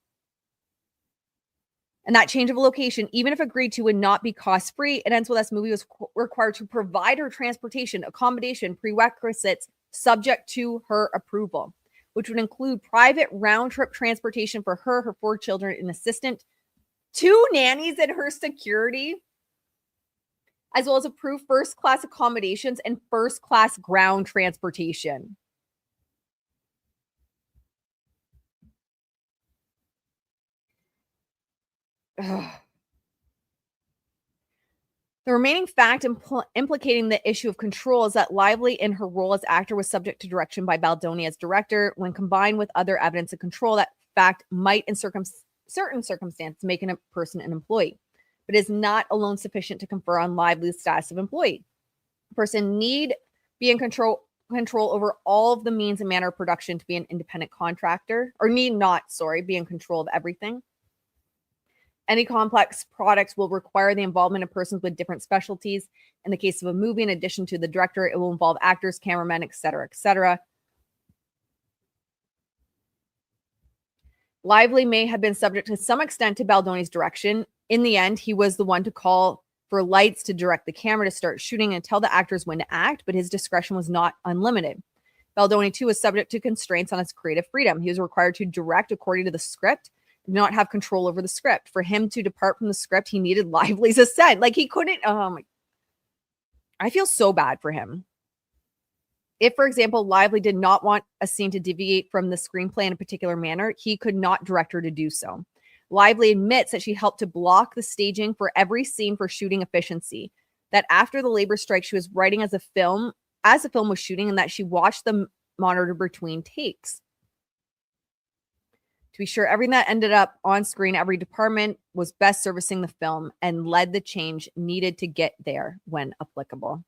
And that change of location, even if agreed to, would not be cost-free. It Ends With Us movie was required to provide her transportation, accommodation, prerequisites subject to her approval, which would include private round-trip transportation for her 4 children, an assistant, 2 nannies, and her security, as well as approved first-class accommodations and first-class ground transportation. Ugh. The remaining fact implicating the issue of control is that Lively, in her role as actor, was subject to direction by Baldoni as director. When combined with other evidence of control, that fact might, in certain circumstances, make a person an employee, but is not alone sufficient to confer on Lively's status of employee. A person need be in control over all of the means and manner of production to be an independent contractor, or need not, be in control of everything. Any complex products will require the involvement of persons with different specialties. In the case of a movie, in addition to the director, it will involve actors, cameramen, etc., etc. Lively may have been subject to some extent to Baldoni's direction. In the end, he was the one to call for lights, to direct the camera, to start shooting, and tell the actors when to act, but his discretion was not unlimited. Baldoni, too, was subject to constraints on his creative freedom. He was required to direct according to the script, not have control over the script. For him to depart from the script, he needed Lively's assent. Like, he couldn't. I feel so bad for him. If, for example, Lively did not want a scene to deviate from the screenplay in a particular manner, he could not direct her to do so. Lively admits that she helped to block the staging for every scene for shooting efficiency. That after the labor strike, she was writing as the film was shooting, and that she watched the monitor between takes. To be sure, everything that ended up on screen, every department was best servicing the film and led the change needed to get there when applicable.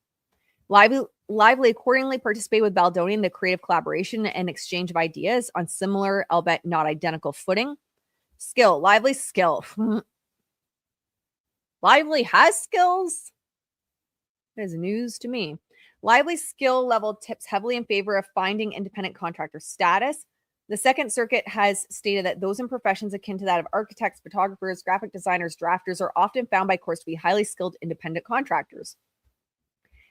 Lively accordingly participated with Baldoni in the creative collaboration and exchange of ideas on similar, albeit not identical, footing. Skill. Lively's skill. Lively has skills. That is news to me. Lively's skill level tips heavily in favor of finding independent contractor status. The Second Circuit has stated that those in professions akin to that of architects, photographers, graphic designers, drafters are often found by courts to be highly skilled independent contractors.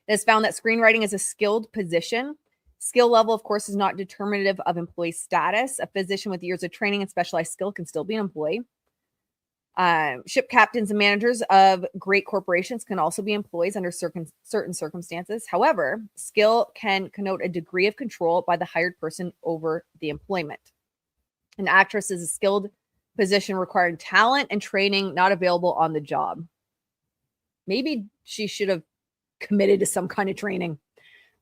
It has found that screenwriting is a skilled position. Skill level, of course, is not determinative of employee status. A physician with years of training and specialized skill can still be an employee. Ship captains and managers of great corporations can also be employees under certain circumstances. However, skill can connote a degree of control by the hired person over the employment. An actress is a skilled position requiring talent and training not available on the job. Maybe she should have committed to some kind of training.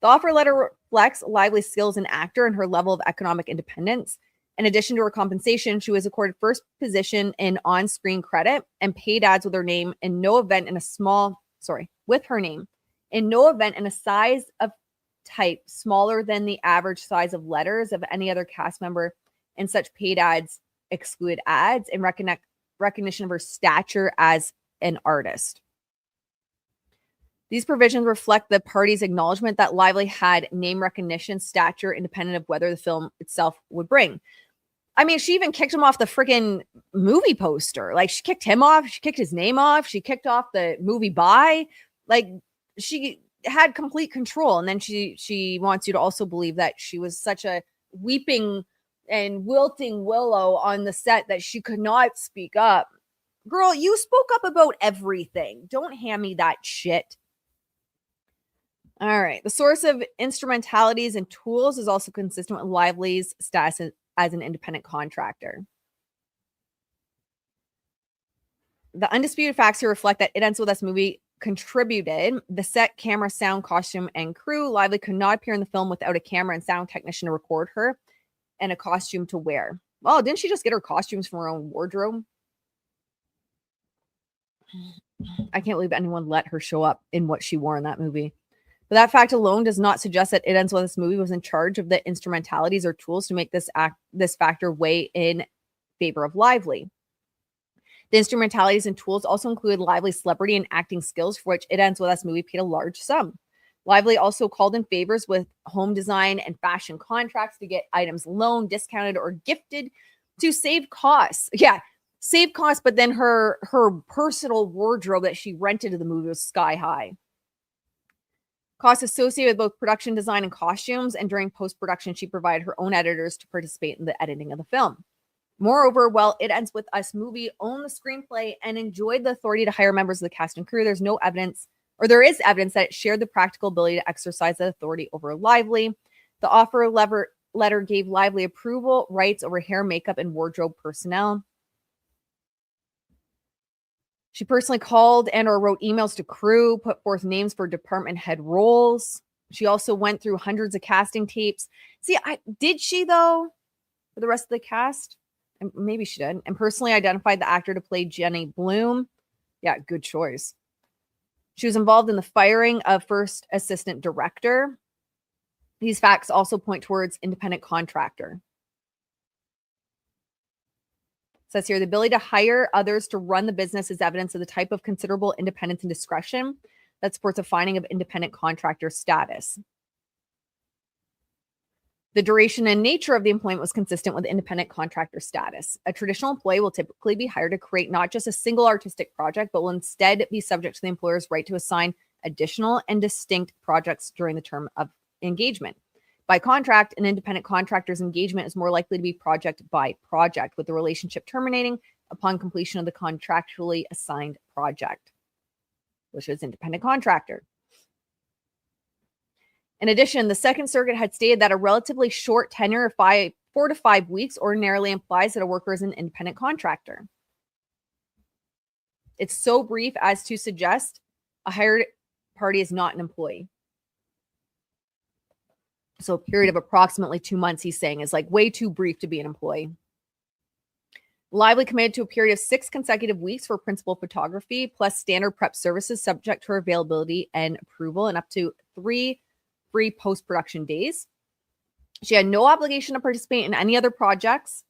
The offer letter reflects Lively's skills as an actor and her level of economic independence. In addition to her compensation, she was accorded first position in on-screen credit and paid ads with her name in no event in a size of type smaller than the average size of letters of any other cast member in such paid ads exclude ads in recognition of her stature as an artist. These provisions reflect the party's acknowledgement that Lively had name recognition stature independent of whether the film itself would bring. I mean, she even kicked him off the freaking movie poster. Like, she kicked him off. She kicked his name off. She kicked off the movie buy. Like, she had complete control. And then she wants you to also believe that she was such a weeping and wilting willow on the set that she could not speak up. Girl, you spoke up about everything. Don't hand me that shit. All right. The source of instrumentalities and tools is also consistent with Lively's status as an independent contractor. The undisputed facts here reflect that It Ends With Us movie contributed the set, camera, sound, costume, and crew. Lively could not appear in the film without a camera and sound technician to record her and a costume to wear. Well, didn't she just get her costumes from her own wardrobe? I can't believe anyone let her show up in what she wore in that movie. But that fact alone does not suggest that It Ends With This movie was in charge of the instrumentalities or tools to make this factor weigh in favor of Lively. The instrumentalities and tools also include Lively's celebrity and acting skills, for which It Ends With Us movie paid a large sum. Lively also called in favors with home design and fashion contracts to get items loaned, discounted, or gifted to save costs. Yeah, save costs, but then her personal wardrobe that she rented to the movie was sky high. Costs associated with both production design and costumes, and during post-production, she provided her own editors to participate in the editing of the film. Moreover, while It Ends With Us movie owned the screenplay and enjoyed the authority to hire members of the cast and crew, there is evidence that it shared the practical ability to exercise that authority over Lively. The offer letter gave Lively approval rights over hair, makeup, and wardrobe personnel. She personally called and or wrote emails to crew, put forth names for department head roles. She also went through hundreds of casting tapes. Did she, though, for the rest of the cast? And maybe she did. And personally identified the actor to play Jenny Bloom. Yeah, good choice. She was involved in the firing of first assistant director. These facts also point towards independent contractor. Says here, the ability to hire others to run the business is evidence of the type of considerable independence and discretion that supports a finding of independent contractor status. The duration and nature of the employment was consistent with independent contractor status. A traditional employee will typically be hired to create not just a single artistic project, but will instead be subject to the employer's right to assign additional and distinct projects during the term of engagement. By contract, an independent contractor's engagement is more likely to be project by project, with the relationship terminating upon completion of the contractually assigned project, which is independent contractor. In addition, the Second Circuit had stated that a relatively short tenure of 4 to 5 weeks ordinarily implies that a worker is an independent contractor. It's so brief as to suggest a hired party is not an employee. So a period of approximately 2 months, he's saying, is like way too brief to be an employee. Lively committed to a period of 6 consecutive weeks for principal photography, plus standard prep services subject to her availability and approval, and up to 3 free post-production days. She had no obligation to participate in any other projects,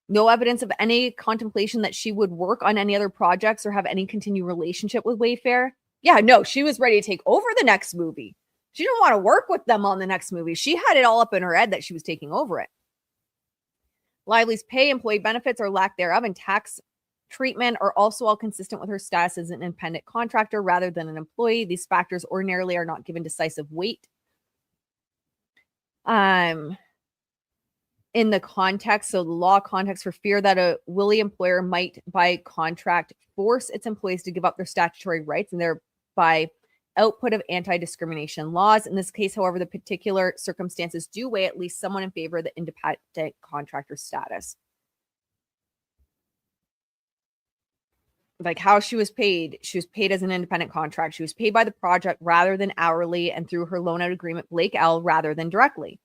no evidence of any contemplation that she would work on any other projects or have any continued relationship with Wayfair. Yeah, no, she was ready to take over the next movie. She didn't want to work with them on the next movie. She had it all up in her head that she was taking over it. Lively's pay, employee benefits, or lack thereof, and tax treatment are also all consistent with her status as an independent contractor rather than an employee. These factors ordinarily are not given decisive weight. In the context, so the law context, for fear that a willy employer might, by contract, force its employees to give up their statutory rights and thereby output of anti-discrimination laws. In this case, however, the particular circumstances do weigh at least someone in favor of the independent contractor status. Like how she was paid as an independent contract. She was paid by the project rather than hourly, and through her loan out agreement, Blake L, rather than directly.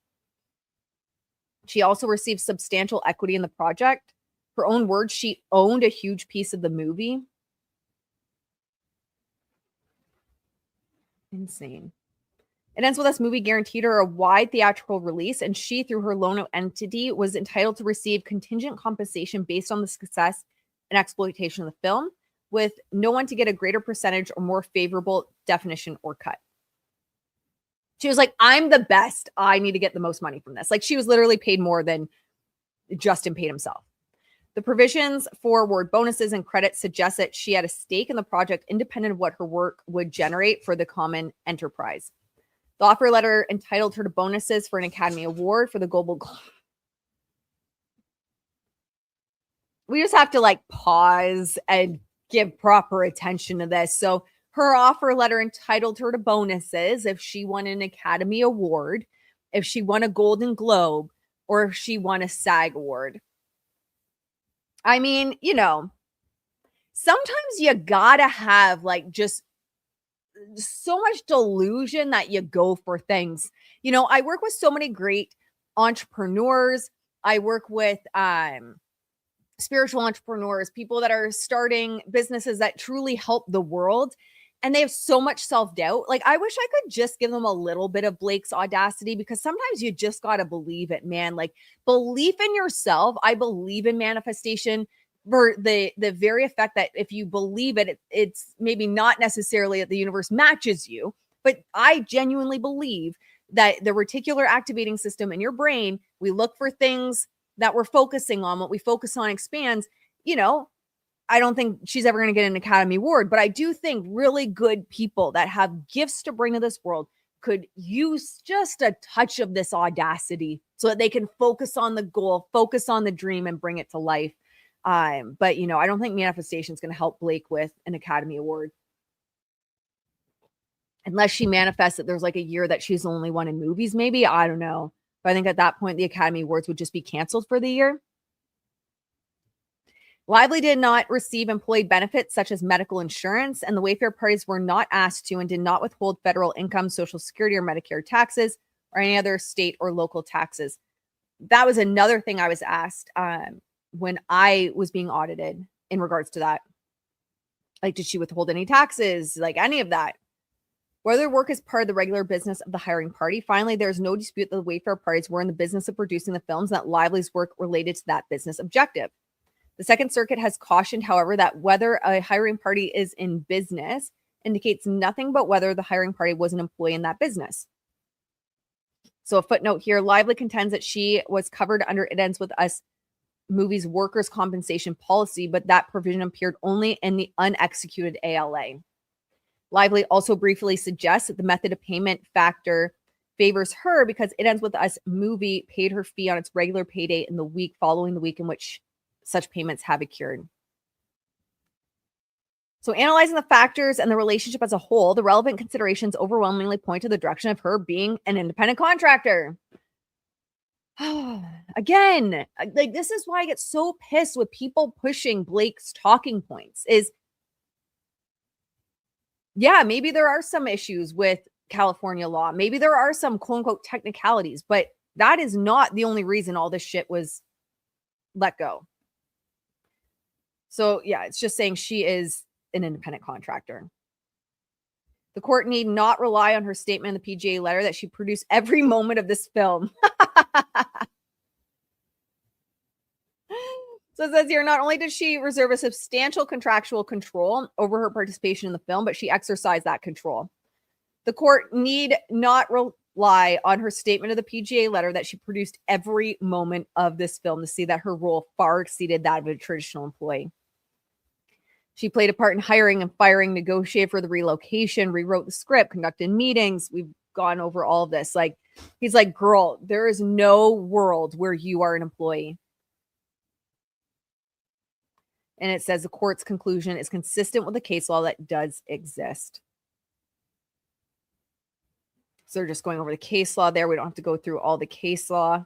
She also received substantial equity in the project. Her own words, she owned a huge piece of the movie. Insane. It Ends With Us movie guaranteed her a wide theatrical release, and she, through her loan entity, was entitled to receive contingent compensation based on the success and exploitation of the film, with no one to get a greater percentage or more favorable definition or cut. She was like, I'm the best. I need to get the most money from this. Like, she was literally paid more than Justin paid himself. The provisions for award bonuses and credits suggest that she had a stake in the project independent of what her work would generate for the common enterprise. The offer letter entitled her to bonuses for an Academy Award for the Global. We just have to like pause and give proper attention to this. So her offer letter entitled her to bonuses if she won an Academy Award, if she won a Golden Globe, or if she won a SAG Award. I mean, you know, sometimes you gotta have like just so much delusion that you go for things. You know, I work with so many great entrepreneurs. I work with spiritual entrepreneurs, people that are starting businesses that truly help the world. And they have so much self-doubt. Like, I wish I could just give them a little bit of Blake's audacity, because sometimes you just got to believe it, man. Like, belief in yourself. I believe in manifestation for the very effect that if you believe it, it's maybe not necessarily that the universe matches you, but I genuinely believe that the reticular activating system in your brain, we look for things that we're focusing on. What we focus on expands. You know, I don't think she's ever going to get an Academy Award, but I do think really good people that have gifts to bring to this world could use just a touch of this audacity so that they can focus on the goal, focus on the dream, and bring it to life. But, you know, I don't think manifestation is going to help Blake with an Academy Award. Unless she manifests that there's like a year that she's the only one in movies, maybe. I don't know. But I think at that point, the Academy Awards would just be canceled for the year. Lively did not receive employee benefits such as medical insurance, and the Wayfair parties were not asked to and did not withhold federal income, Social Security, or Medicare taxes, or any other state or local taxes. That was another thing I was asked when I was being audited in regards to that. Like, did she withhold any taxes? Like, any of that. Whether work is part of the regular business of the hiring party. Finally, there's no dispute that the Wayfair parties were in the business of producing the films, and that Lively's work related to that business objective. The Second Circuit has cautioned, however, that whether a hiring party is in business indicates nothing but whether the hiring party was an employee in that business. So a footnote here, Lively contends that she was covered under It Ends With Us movie's workers' compensation policy, but that provision appeared only in the unexecuted ALA. Lively also briefly suggests that the method of payment factor favors her because It Ends With Us movie paid her fee on its regular pay date in the week following the week in which such payments have occurred. So analyzing the factors and the relationship as a whole, the relevant considerations overwhelmingly point to the direction of her being an independent contractor. Again, like, this is why I get so pissed with people pushing Blake's talking points is, yeah, maybe there are some issues with California law. Maybe there are some quote unquote technicalities, but that is not the only reason all this shit was let go. So yeah, it's just saying she is an independent contractor. The court need not rely on her statement in the PGA letter that she produced every moment of this film. So it says here, not only did she reserve a substantial contractual control over her participation in the film, but she exercised that control. The court need not rely on her statement of the PGA letter that she produced every moment of this film to see that her role far exceeded that of a traditional employee. She played a part in hiring and firing, negotiated for the relocation, rewrote the script, conducted meetings. We've gone over all of this. Like, he's like, girl, there is no world where you are an employee. And it says the court's conclusion is consistent with the case law that does exist. So they're just going over the case law there. We don't have to go through all the case law.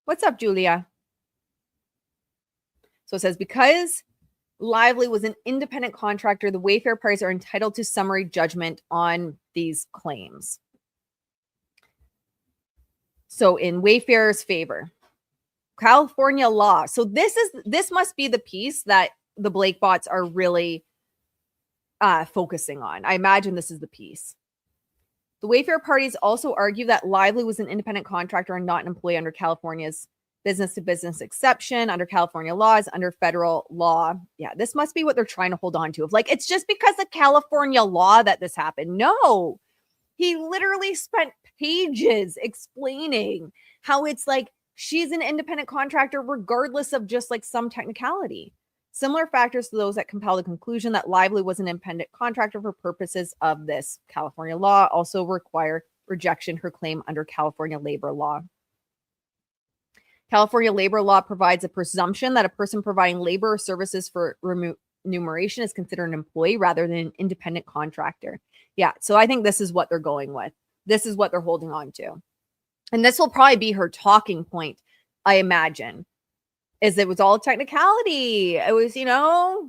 What's up, Julia? So it says, because Lively was an independent contractor, the Wayfair parties are entitled to summary judgment on these claims. So in Wayfair's favor, California law. So this must be the piece that the Blake bots are really focusing on. I imagine this is the piece. The Wayfair parties also argue that Lively was an independent contractor and not an employee under California's business-to-business exception, under California laws, under federal law. Yeah, this must be what they're trying to hold on to. Of like, it's just because of California law that this happened. No, he literally spent pages explaining how it's like she's an independent contractor regardless of just like some technicality. Similar factors to those that compel the conclusion that Lively was an independent contractor for purposes of this California law also require rejection her claim under California labor law. California labor law provides a presumption that a person providing labor or services for remuneration is considered an employee rather than an independent contractor. Yeah, so I think this is what they're going with. This is what they're holding on to. And this will probably be her talking point, I imagine. Is it was all technicality. It was,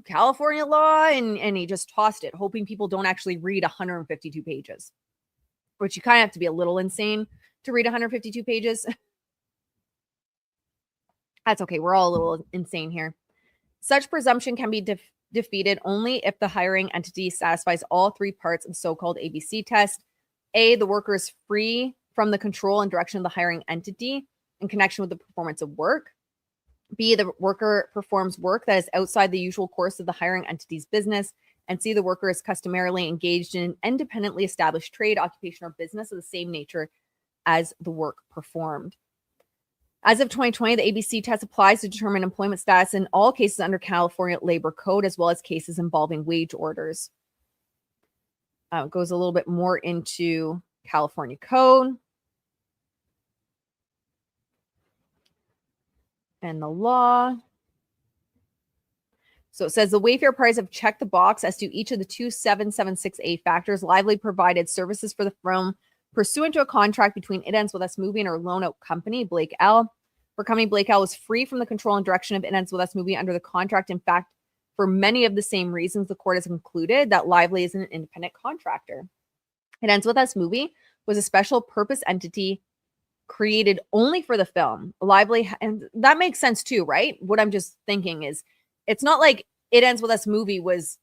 California law, and he just tossed it, hoping people don't actually read 152 pages, which you kind of have to be a little insane to read 152 pages. That's okay. We're all a little insane here. Such presumption can be defeated only if the hiring entity satisfies all three parts of the so-called ABC test. A, the worker is free from the control and direction of the hiring entity in connection with the performance of work. B, the worker performs work that is outside the usual course of the hiring entity's business. And C, the worker is customarily engaged in an independently established trade, occupation, or business of the same nature as the work performed. As of 2020, the ABC test applies to determine employment status in all cases under California Labor Code, as well as cases involving wage orders. It goes a little bit more into California Code and the law. So it says the Wayfair parties have checked the box as to each of the 2776A factors. Lively provided services for the firm pursuant to a contract between It Ends With Us Movie and her loan-out company, Blake L. Her company, Blake L, was free from the control and direction of It Ends With Us Movie under the contract. In fact, for many of the same reasons, the court has concluded that Lively is an independent contractor. It Ends With Us Movie was a special purpose entity created only for the film. Lively, and that makes sense too, right? What I'm just thinking is, it's not like It Ends With Us Movie was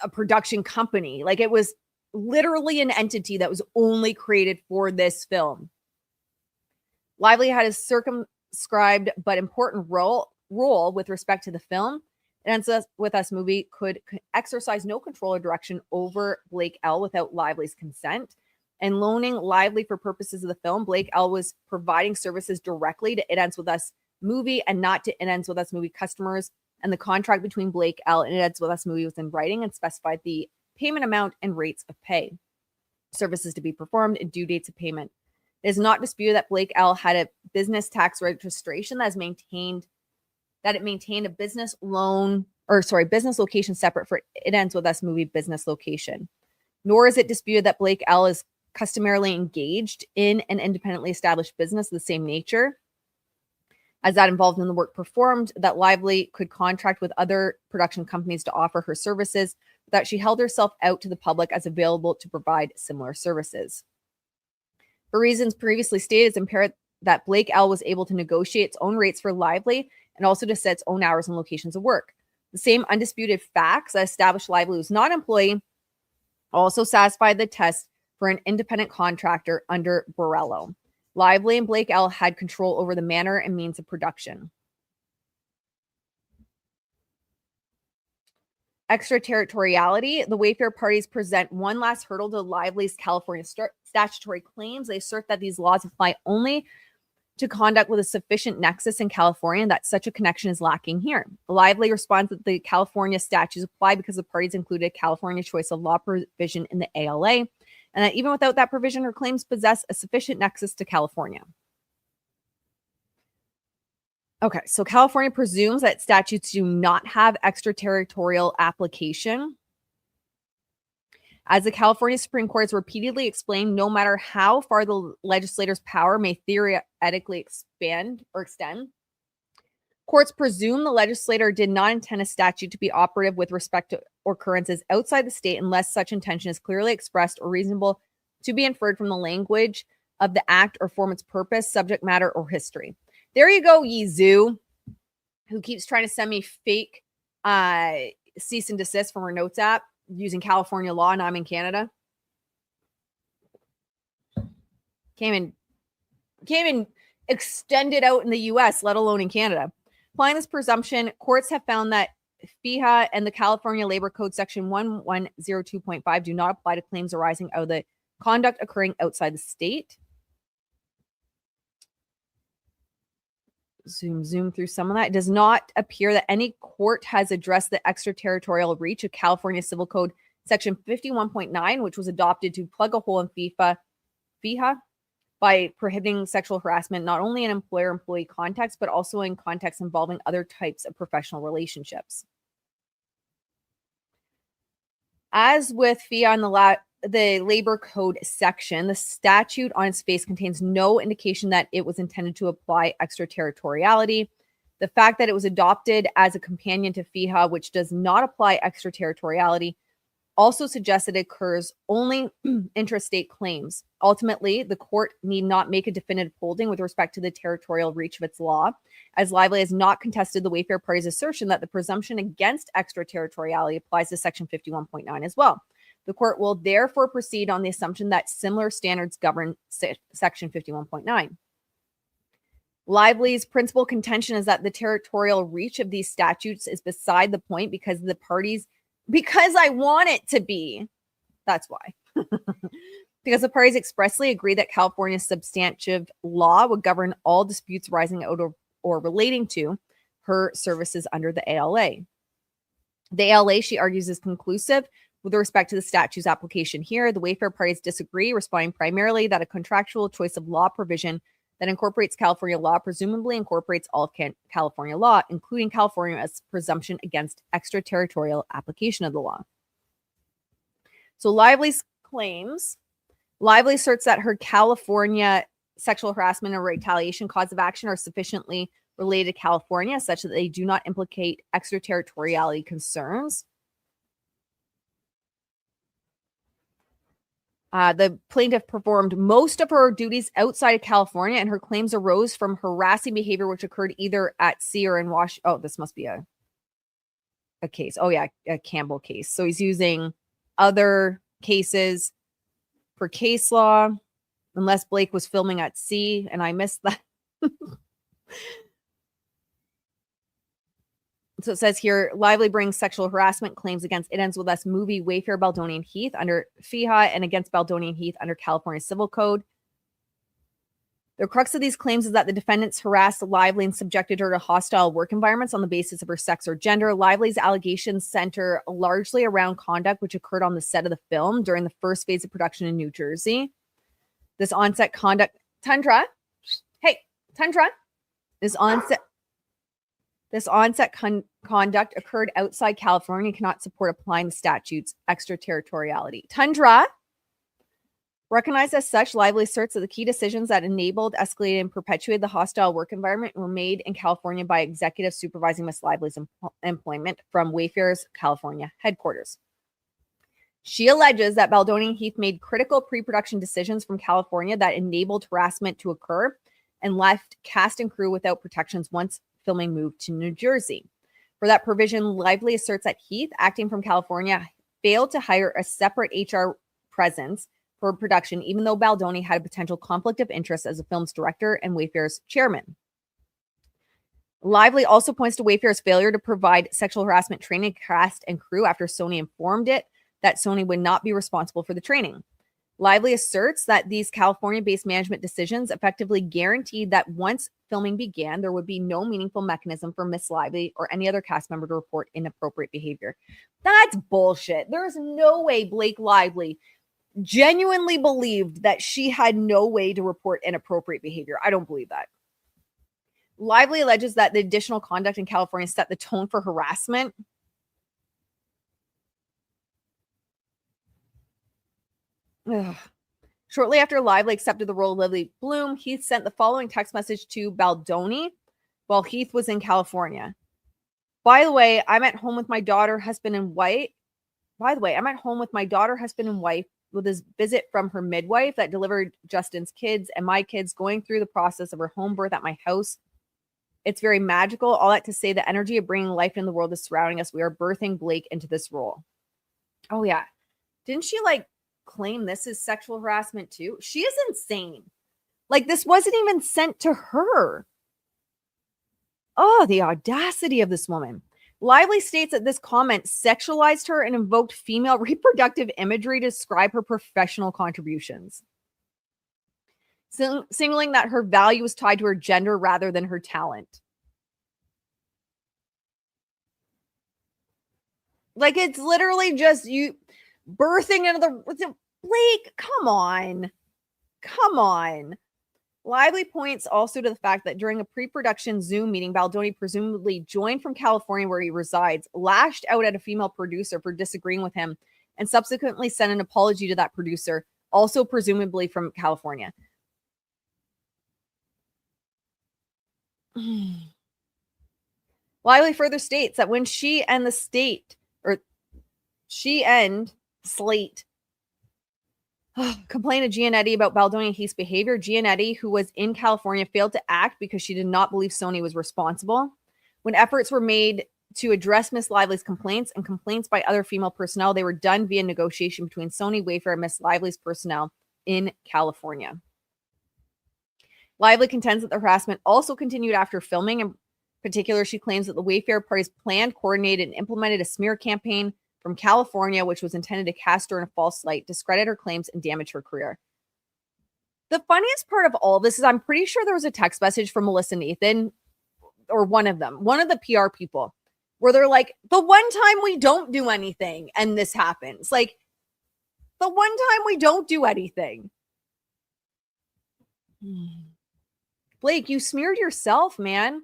a production company. Like, it was literally an entity that was only created for this film. Lively had a circumscribed but important role with respect to the film. It Ends With Us Movie could exercise no control or direction over Blake L without Lively's consent. And loaning Lively for purposes of the film, Blake L was providing services directly to It Ends With Us Movie and not to It Ends With Us Movie customers. And the contract between Blake L and It Ends With Us Movie was in writing and specified the payment amount and rates of pay, services to be performed, and due dates of payment. It is not disputed that Blake L had a business tax registration that maintained a business location separate for It Ends With Us Movie business location. Nor is it disputed that Blake L is customarily engaged in an independently established business of the same nature as that involved in the work performed, that Lively could contract with other production companies to offer her services, that she held herself out to the public as available to provide similar services. For reasons previously stated, it's apparent that Blake L was able to negotiate its own rates for Lively and also to set its own hours and locations of work. The same undisputed facts that established Lively was not an employee also satisfied the test for an independent contractor under Borrello. Lively and Blake L had control over the manner and means of production. Extraterritoriality. The Wayfair parties present one last hurdle to Lively's California statutory claims. They assert that these laws apply only to conduct with a sufficient nexus in California and that such a connection is lacking here. Lively responds that the California statutes apply because the parties included a California choice of law provision in the ALA, and that even without that provision, her claims possess a sufficient nexus to California. Okay, so California presumes that statutes do not have extraterritorial application. As the California Supreme Court has repeatedly explained, no matter how far the legislator's power may theoretically expand or extend, courts presume the legislator did not intend a statute to be operative with respect to occurrences outside the state unless such intention is clearly expressed or reasonable to be inferred from the language of the act or from its purpose, subject matter, or history. There you go, Yizoo, who keeps trying to send me fake cease and desist from her notes app. using California law and I'm in Canada. Can't even extend it out in the US, let alone in Canada. Applying this presumption, courts have found that FEHA and the California Labor Code Section 1102.5 do not apply to claims arising out of the conduct occurring outside the state. Zoom through some of that. It does not appear that any court has addressed the extraterritorial reach of California Civil Code Section 51.9, which was adopted to plug a hole in FEHA by prohibiting sexual harassment, not only in employer-employee context, but also in contexts involving other types of professional relationships. As with FEHA and the Labor Code section, the statute on its face contains no indication that it was intended to apply extraterritoriality. The fact that it was adopted as a companion to FEHA, which does not apply extraterritoriality, also suggests that it occurs only intrastate claims. Ultimately, the court need not make a definitive holding with respect to the territorial reach of its law, as Lively has not contested the Wayfair party's assertion that the presumption against extraterritoriality applies to Section 51.9 as well. The court will therefore proceed on the assumption that similar standards govern Section 51.9. Lively's principal contention is that the territorial reach of these statutes is beside the point because I want it to be. That's why. Because the parties expressly agree that California's substantive law would govern all disputes arising out of or relating to her services under the ALA. The ALA, she argues, is conclusive with respect to the statute's application here. The Wayfair parties disagree, responding primarily that a contractual choice of law provision that incorporates California law presumably incorporates all of California law, including California's presumption against extraterritorial application of the law. So Lively's claims, Lively asserts that her California sexual harassment and retaliation cause of action are sufficiently related to California such that they do not implicate extraterritoriality concerns. The plaintiff performed most of her duties outside of California, and her claims arose from harassing behavior which occurred either at sea or in Washington. Oh, this must be a case. Oh, yeah, a Campbell case. So he's using other cases for case law, unless Blake was filming at sea, and I missed that. So it says here, Lively brings sexual harassment claims against It Ends With Us movie Wayfair, Baldoni, and Heath under FEHA and against Baldoni and Heath under California Civil Code. The crux of these claims is that the defendants harassed Lively and subjected her to hostile work environments on the basis of her sex or gender. Lively's allegations center largely around conduct which occurred on the set of the film during the first phase of production in New Jersey. This onset conduct, Tundra, This onset conduct occurred outside California and cannot support applying the statute's extraterritoriality. Tundra, recognized as such, Lively asserts that the key decisions that enabled, escalated, and perpetuated the hostile work environment were made in California by executives supervising Miss Lively's employment from Wayfair's California headquarters. She alleges that Baldoni and Heath made critical pre-production decisions from California that enabled harassment to occur and left cast and crew without protections once filming moved to New Jersey. For that provision, Lively asserts that Heath, acting from California, failed to hire a separate HR presence for production, even though Baldoni had a potential conflict of interest as the film's director and Wayfair's chairman. Lively also points to Wayfair's failure to provide sexual harassment training cast and crew after Sony informed it that Sony would not be responsible for the training. Lively asserts that these California-based management decisions effectively guaranteed that once filming began, there would be no meaningful mechanism for Miss Lively or any other cast member to report inappropriate behavior. That's bullshit. There is no way Blake Lively genuinely believed that she had no way to report inappropriate behavior. I don't believe that. Lively alleges that the additional conduct in California set the tone for harassment. Ugh. Shortly after Lively accepted the role of Lily Bloom, Heath sent the following text message to Baldoni while Heath was in California. By the way, I'm at home with my daughter, husband, and wife. With his visit from her midwife that delivered Justin's kids and my kids, going through the process of her home birth at my house. It's very magical. All that to say, the energy of bringing life in the world is surrounding us. We are birthing Blake into this role. Oh, yeah. Didn't she like claim this is sexual harassment too? She is insane. Like, this wasn't even sent to her. Oh, the audacity of this woman. Lively states that this comment sexualized her and invoked female reproductive imagery to describe her professional contributions, signaling that her value was tied to her gender rather than her talent. Like, it's literally just you birthing into the Blake. Come on. Come on. Lively points also to the fact that during a pre-production Zoom meeting, Baldoni presumably joined from California where he resides, lashed out at a female producer for disagreeing with him, and subsequently sent an apology to that producer, also presumably from California. Lively further states that when she and Slate complained to Giannetti about Baldoni and Heath's behavior, Giannetti, who was in California, failed to act because she did not believe Sony was responsible. When efforts were made to address Miss Lively's complaints and complaints by other female personnel, they were done via negotiation between Sony, Wayfair, and Miss Lively's personnel in California. Lively contends that the harassment also continued after filming. In particular, she claims that the Wayfair parties planned, coordinated, and implemented a smear campaign from California, which was intended to cast her in a false light, discredit her claims, and damage her career. The funniest part of all this is I'm pretty sure there was a text message from Melissa Nathan, or one of them, one of the PR people, where they're like, the one time we don't do anything and this happens. Like, the one time we don't do anything. Blake, you smeared yourself, man.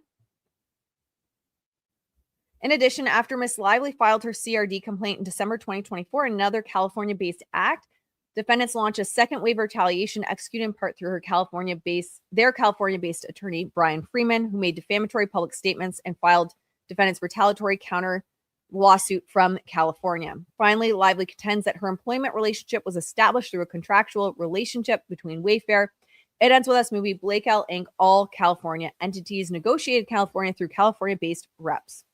In addition, after Miss Lively filed her CRD complaint in December 2024, another California-based act, defendants launched a second wave of retaliation executed in part through their California-based attorney, Brian Freeman, who made defamatory public statements and filed defendants' retaliatory counter lawsuit from California. Finally, Lively contends that her employment relationship was established through a contractual relationship between Wayfair. It Ends With Us movie, Blake L. Inc., all California entities negotiated California through California-based reps.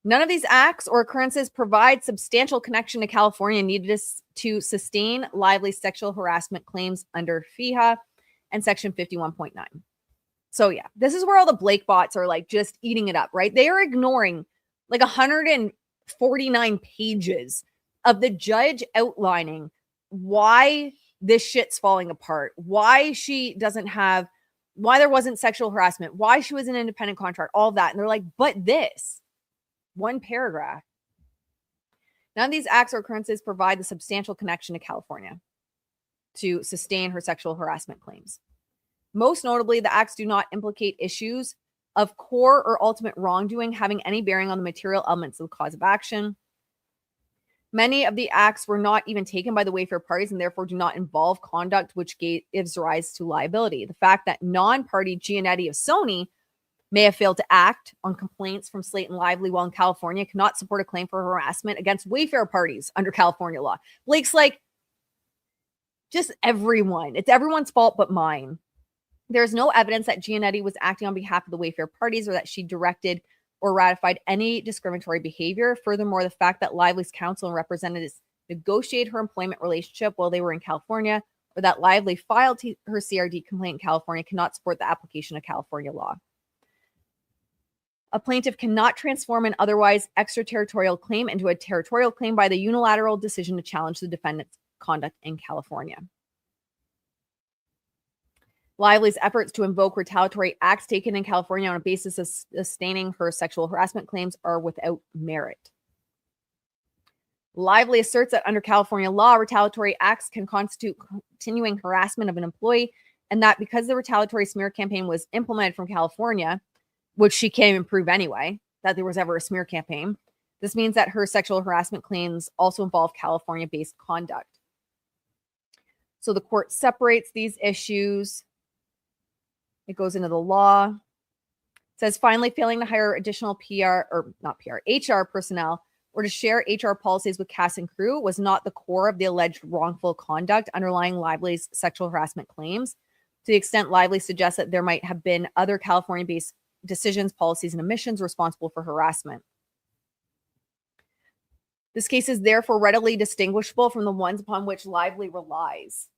None of these acts or occurrences provide substantial connection to California needed to sustain Lively's sexual harassment claims under FEHA and Section 51.9. So yeah, this is where all the Blake bots are like just eating it up, right? They are ignoring like 149 pages of the judge outlining why this shit's falling apart, why there wasn't sexual harassment, why she was an independent contractor, all that. And they're like, but this. One paragraph. None of these acts or occurrences provide the substantial connection to California to sustain her sexual harassment claims. Most notably, the acts do not implicate issues of core or ultimate wrongdoing having any bearing on the material elements of the cause of action. Many of the acts were not even taken by the Wayfair parties and therefore do not involve conduct which gives rise to liability. The fact that non-party Giannetti of Sony may have failed to act on complaints from Slate and Lively while in California cannot support a claim for harassment against Wayfair parties under California law. Blake's like, just everyone. It's everyone's fault but mine. There's no evidence that Giannetti was acting on behalf of the Wayfair parties or that she directed or ratified any discriminatory behavior. Furthermore, the fact that Lively's counsel and representatives negotiated her employment relationship while they were in California or that Lively filed her CRD complaint in California cannot support the application of California law. A plaintiff cannot transform an otherwise extraterritorial claim into a territorial claim by the unilateral decision to challenge the defendant's conduct in California. Lively's efforts to invoke retaliatory acts taken in California on a basis of sustaining her sexual harassment claims are without merit. Lively asserts that under California law, retaliatory acts can constitute continuing harassment of an employee, and that because the retaliatory smear campaign was implemented from California, which she can't even prove anyway, that there was ever a smear campaign. This means that her sexual harassment claims also involve California-based conduct. So the court separates these issues. It goes into the law. It says, finally, failing to hire additional HR personnel or to share HR policies with cast and crew was not the core of the alleged wrongful conduct underlying Lively's sexual harassment claims. To the extent Lively suggests that there might have been other California-based decisions, policies, and omissions responsible for harassment. This case is therefore readily distinguishable from the ones upon which Lively relies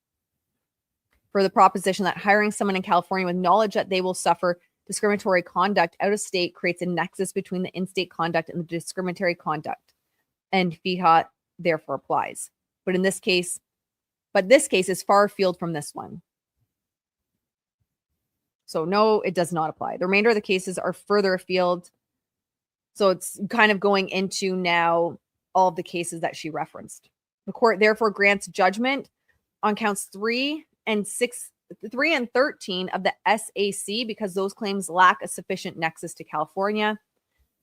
for the proposition that hiring someone in California with knowledge that they will suffer discriminatory conduct out of state creates a nexus between the in-state conduct and the discriminatory conduct, and FEHA therefore applies. But this case is far afield from this one. So no, it does not apply. The remainder of the cases are further afield. So it's kind of going into now all of the cases that she referenced. The court therefore grants judgment on counts 3 and 13 of the SAC because those claims lack a sufficient nexus to California.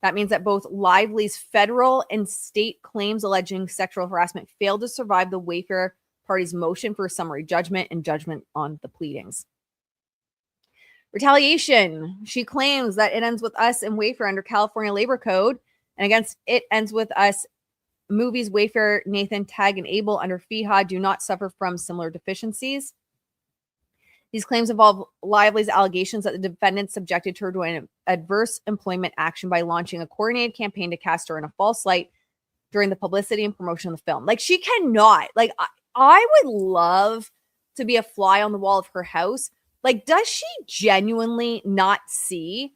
That means that both Lively's federal and state claims alleging sexual harassment failed to survive the Wayfair party's motion for a summary judgment and judgment on the pleadings. Retaliation. She claims that It Ends With Us and Wayfair under California Labor Code, and against It Ends With Us movies, Wayfair, Nathan, Tag, and Abel under FEHA do not suffer from similar deficiencies. These claims involve Lively's allegations that the defendant subjected her to an adverse employment action by launching a coordinated campaign to cast her in a false light during the publicity and promotion of the film. Like, she cannot, like, I would love to be a fly on the wall of her house. Like, does she genuinely not see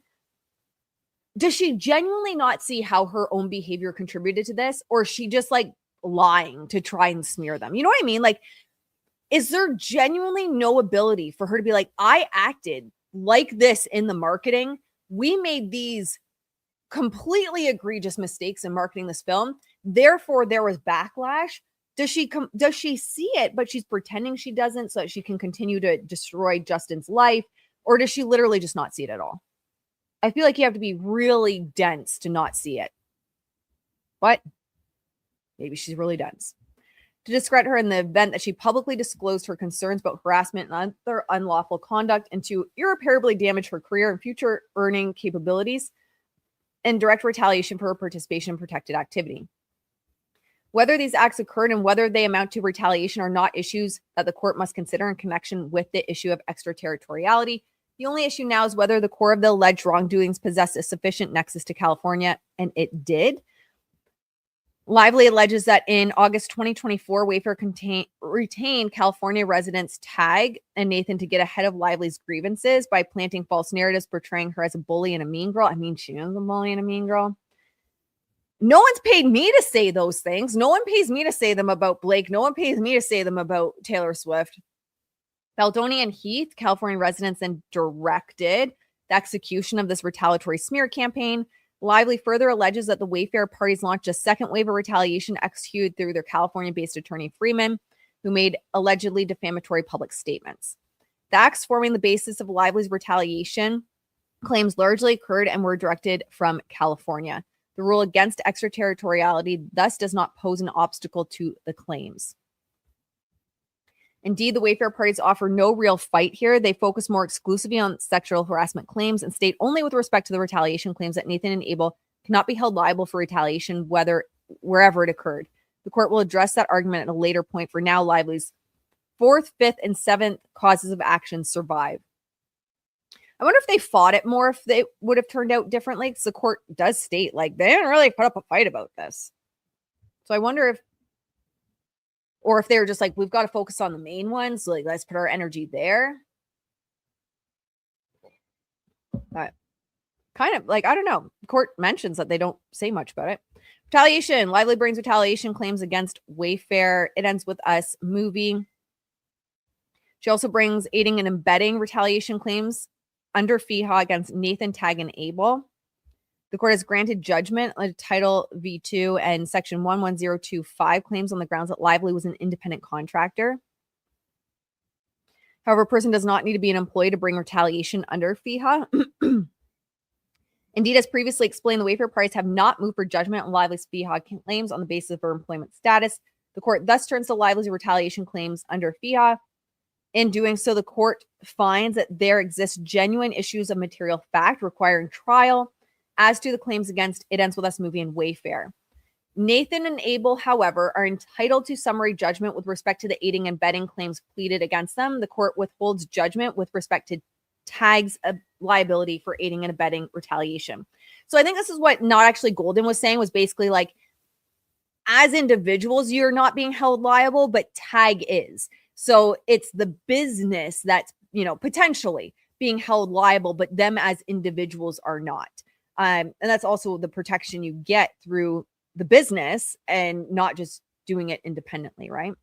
how her own behavior contributed to this? Or is she just like lying to try and smear them? You know what I mean? Like, is there genuinely no ability for her to be like, I acted like this in the marketing. We made these completely egregious mistakes in marketing this film. Therefore, there was backlash. Does she see it, but she's pretending she doesn't so that she can continue to destroy Justin's life? Or does she literally just not see it at all? I feel like you have to be really dense to not see it. But maybe she's really dense. To discredit her in the event that she publicly disclosed her concerns about harassment and other unlawful conduct, and to irreparably damage her career and future earning capabilities, and direct retaliation for her participation in protected activity. Whether these acts occurred and whether they amount to retaliation are not issues that the court must consider in connection with the issue of extraterritoriality. The only issue now is whether the core of the alleged wrongdoings possessed a sufficient nexus to California, and it did. Lively alleges that in August 2024, Wayfair retained California residents Tag and Nathan to get ahead of Lively's grievances by planting false narratives portraying her as a bully and a mean girl. I mean, she is a bully and a mean girl. No one's paid me to say those things. No one pays me to say them about Blake. No one pays me to say them about Taylor Swift. Baldoni and Heath, California residents, then directed the execution of this retaliatory smear campaign. Lively further alleges that the Wayfair parties launched a second wave of retaliation executed through their California-based attorney Freeman, who made allegedly defamatory public statements. The acts forming the basis of Lively's retaliation claims largely occurred and were directed from California. The rule against extraterritoriality thus does not pose an obstacle to the claims. Indeed, the Wayfair parties offer no real fight here. They focus more exclusively on sexual harassment claims and state only with respect to the retaliation claims that Nathan and Abel cannot be held liable for retaliation wherever it occurred. The court will address that argument at a later point. For now, Lively's 4th, 5th, and 7th causes of action survive. I wonder if they fought it more, if they would have turned out differently, because the court does state, like, they didn't really put up a fight about this. So I wonder if they were just like, we've got to focus on the main ones. So, like, let's put our energy there. But kind of like, I don't know. The court mentions that they don't say much about it. Retaliation. Lively brings retaliation claims against Wayfair. It Ends With Us movie. She also brings aiding and abetting retaliation claims under FEHA against Nathan, Tag, and Abel. The court has granted judgment on Title V2 and Section 11025 claims on the grounds that Lively was an independent contractor. However, a person does not need to be an employee to bring retaliation under FEHA. Indeed, as previously explained, the Wayfair parties have not moved for judgment on Lively's FEHA claims on the basis of her employment status. The court thus turns to Lively's retaliation claims under FEHA. In doing so, the court finds that there exist genuine issues of material fact requiring trial as to the claims against It Ends With Us movie and Wayfair. Nathan and Abel, however, are entitled to summary judgment with respect to the aiding and abetting claims pleaded against them. The court withholds judgment with respect to Tag's liability for aiding and abetting retaliation. So I think this is what Not Actually Golden was saying, was basically like, as individuals, you're not being held liable, but TAG is. So it's the business that's, potentially being held liable, but them as individuals are not. And that's also the protection you get through the business and not just doing it independently, right?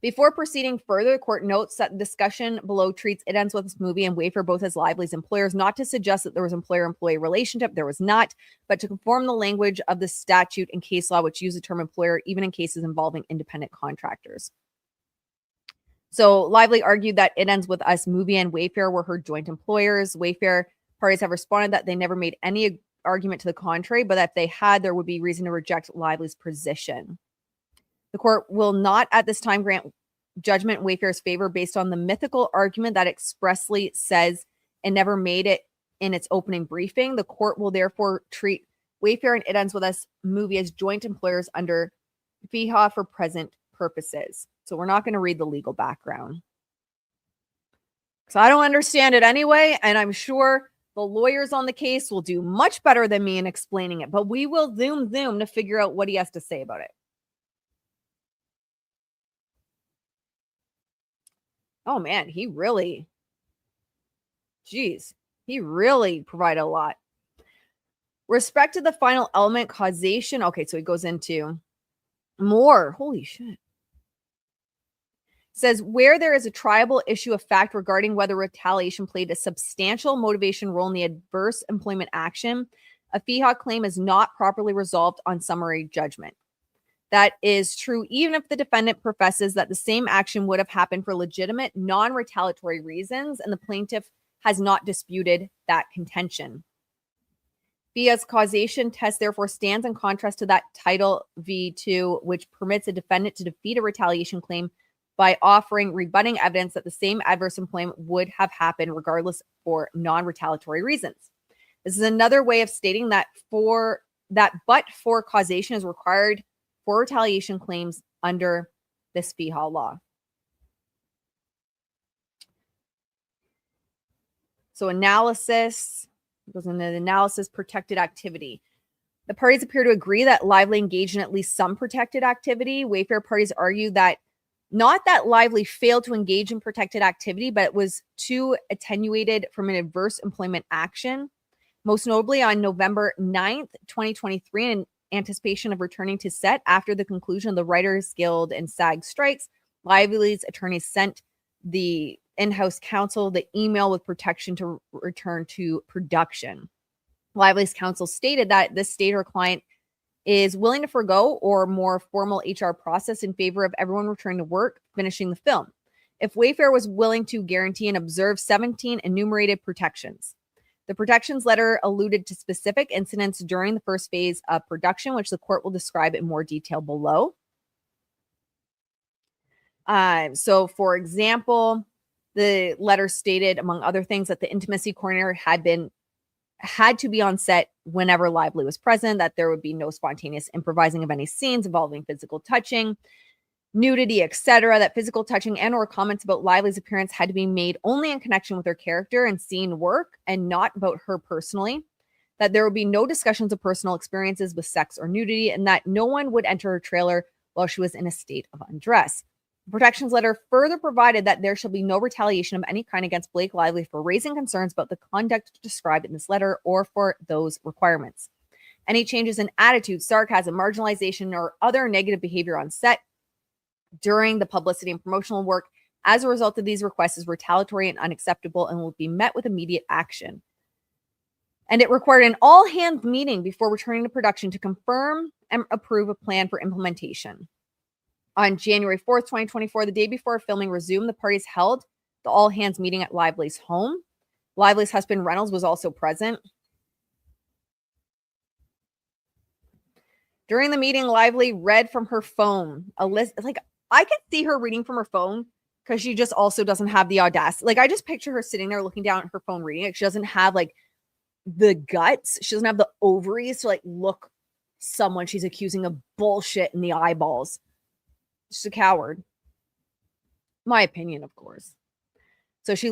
Before proceeding further, the court notes that the discussion below treats It Ends With This movie and Wayfair both as Lively's employers, not to suggest that there was employer-employee relationship. There was not, but to conform the language of the statute and case law, which use the term employer even in cases involving independent contractors. So Lively argued that It Ends With Us movie and Wayfair were her joint employers. Wayfair parties have responded that they never made any argument to the contrary, but that if they had, there would be reason to reject Lively's position. The court will not at this time grant judgment in Wayfair's favor based on the mythical argument that expressly says and never made it in its opening briefing. The court will therefore treat Wayfair and It Ends With Us movie as joint employers under FEHA for present purposes. So we're not going to read the legal background. So I don't understand it anyway, and I'm sure the lawyers on the case will do much better than me in explaining it, but we will zoom to figure out what he has to say about it. Oh man, he really provided a lot. Respect to the final element, causation. Okay, so he goes into more. Holy shit. Says where there is a triable issue of fact regarding whether retaliation played a substantial motivation role in the adverse employment action, a FEHA claim is not properly resolved on summary judgment. That is true even if the defendant professes that the same action would have happened for legitimate, non-retaliatory reasons, and the plaintiff has not disputed that contention. FEHA's causation test therefore stands in contrast to that Title V2, which permits a defendant to defeat a retaliation claim by offering rebutting evidence that the same adverse employment would have happened regardless for non-retaliatory reasons. This is another way of stating that but for causation is required for retaliation claims under this FEHA law. So analysis, goes into the analysis, protected activity. The parties appear to agree that Lively engaged in at least some protected activity. Wayfair parties argue that not that Lively failed to engage in protected activity, but it was too attenuated from an adverse employment action. Most notably on November 9th, 2023, in anticipation of returning to set after the conclusion of the Writers Guild and SAG strikes, Lively's attorneys sent the in-house counsel the email with protection to return to production. Lively's counsel stated that this state her client is willing to forgo or more formal HR process in favor of everyone returning to work, finishing the film, if Wayfair was willing to guarantee and observe 17 enumerated protections. The protections letter alluded to specific incidents during the first phase of production, which the court will describe in more detail below. So, for example, the letter stated, among other things, that the intimacy coordinator had to be on set whenever Lively was present, that there would be no spontaneous improvising of any scenes involving physical touching, nudity, etc., that physical touching and or comments about Lively's appearance had to be made only in connection with her character and scene work and not about her personally, that there would be no discussions of personal experiences with sex or nudity, and that no one would enter her trailer while she was in a state of undress. The protections letter further provided that there shall be no retaliation of any kind against Blake Lively for raising concerns about the conduct described in this letter or for those requirements. Any changes in attitude, sarcasm, marginalization, or other negative behavior on set during the publicity and promotional work as a result of these requests is retaliatory and unacceptable and will be met with immediate action. And it required an all-hands meeting before returning to production to confirm and approve a plan for implementation. On January 4th, 2024, the day before filming resumed, the parties held the all-hands meeting at Lively's home. Lively's husband, Reynolds, was also present. During the meeting, Lively read from her phone a list. Like, I could see her reading from her phone because she just also doesn't have the audacity. Like, I just picture her sitting there looking down at her phone reading it. She doesn't have, like, the guts. She doesn't have the ovaries to, like, look someone she's accusing of bullshit in the eyeballs. She's a coward. My opinion, of course. So she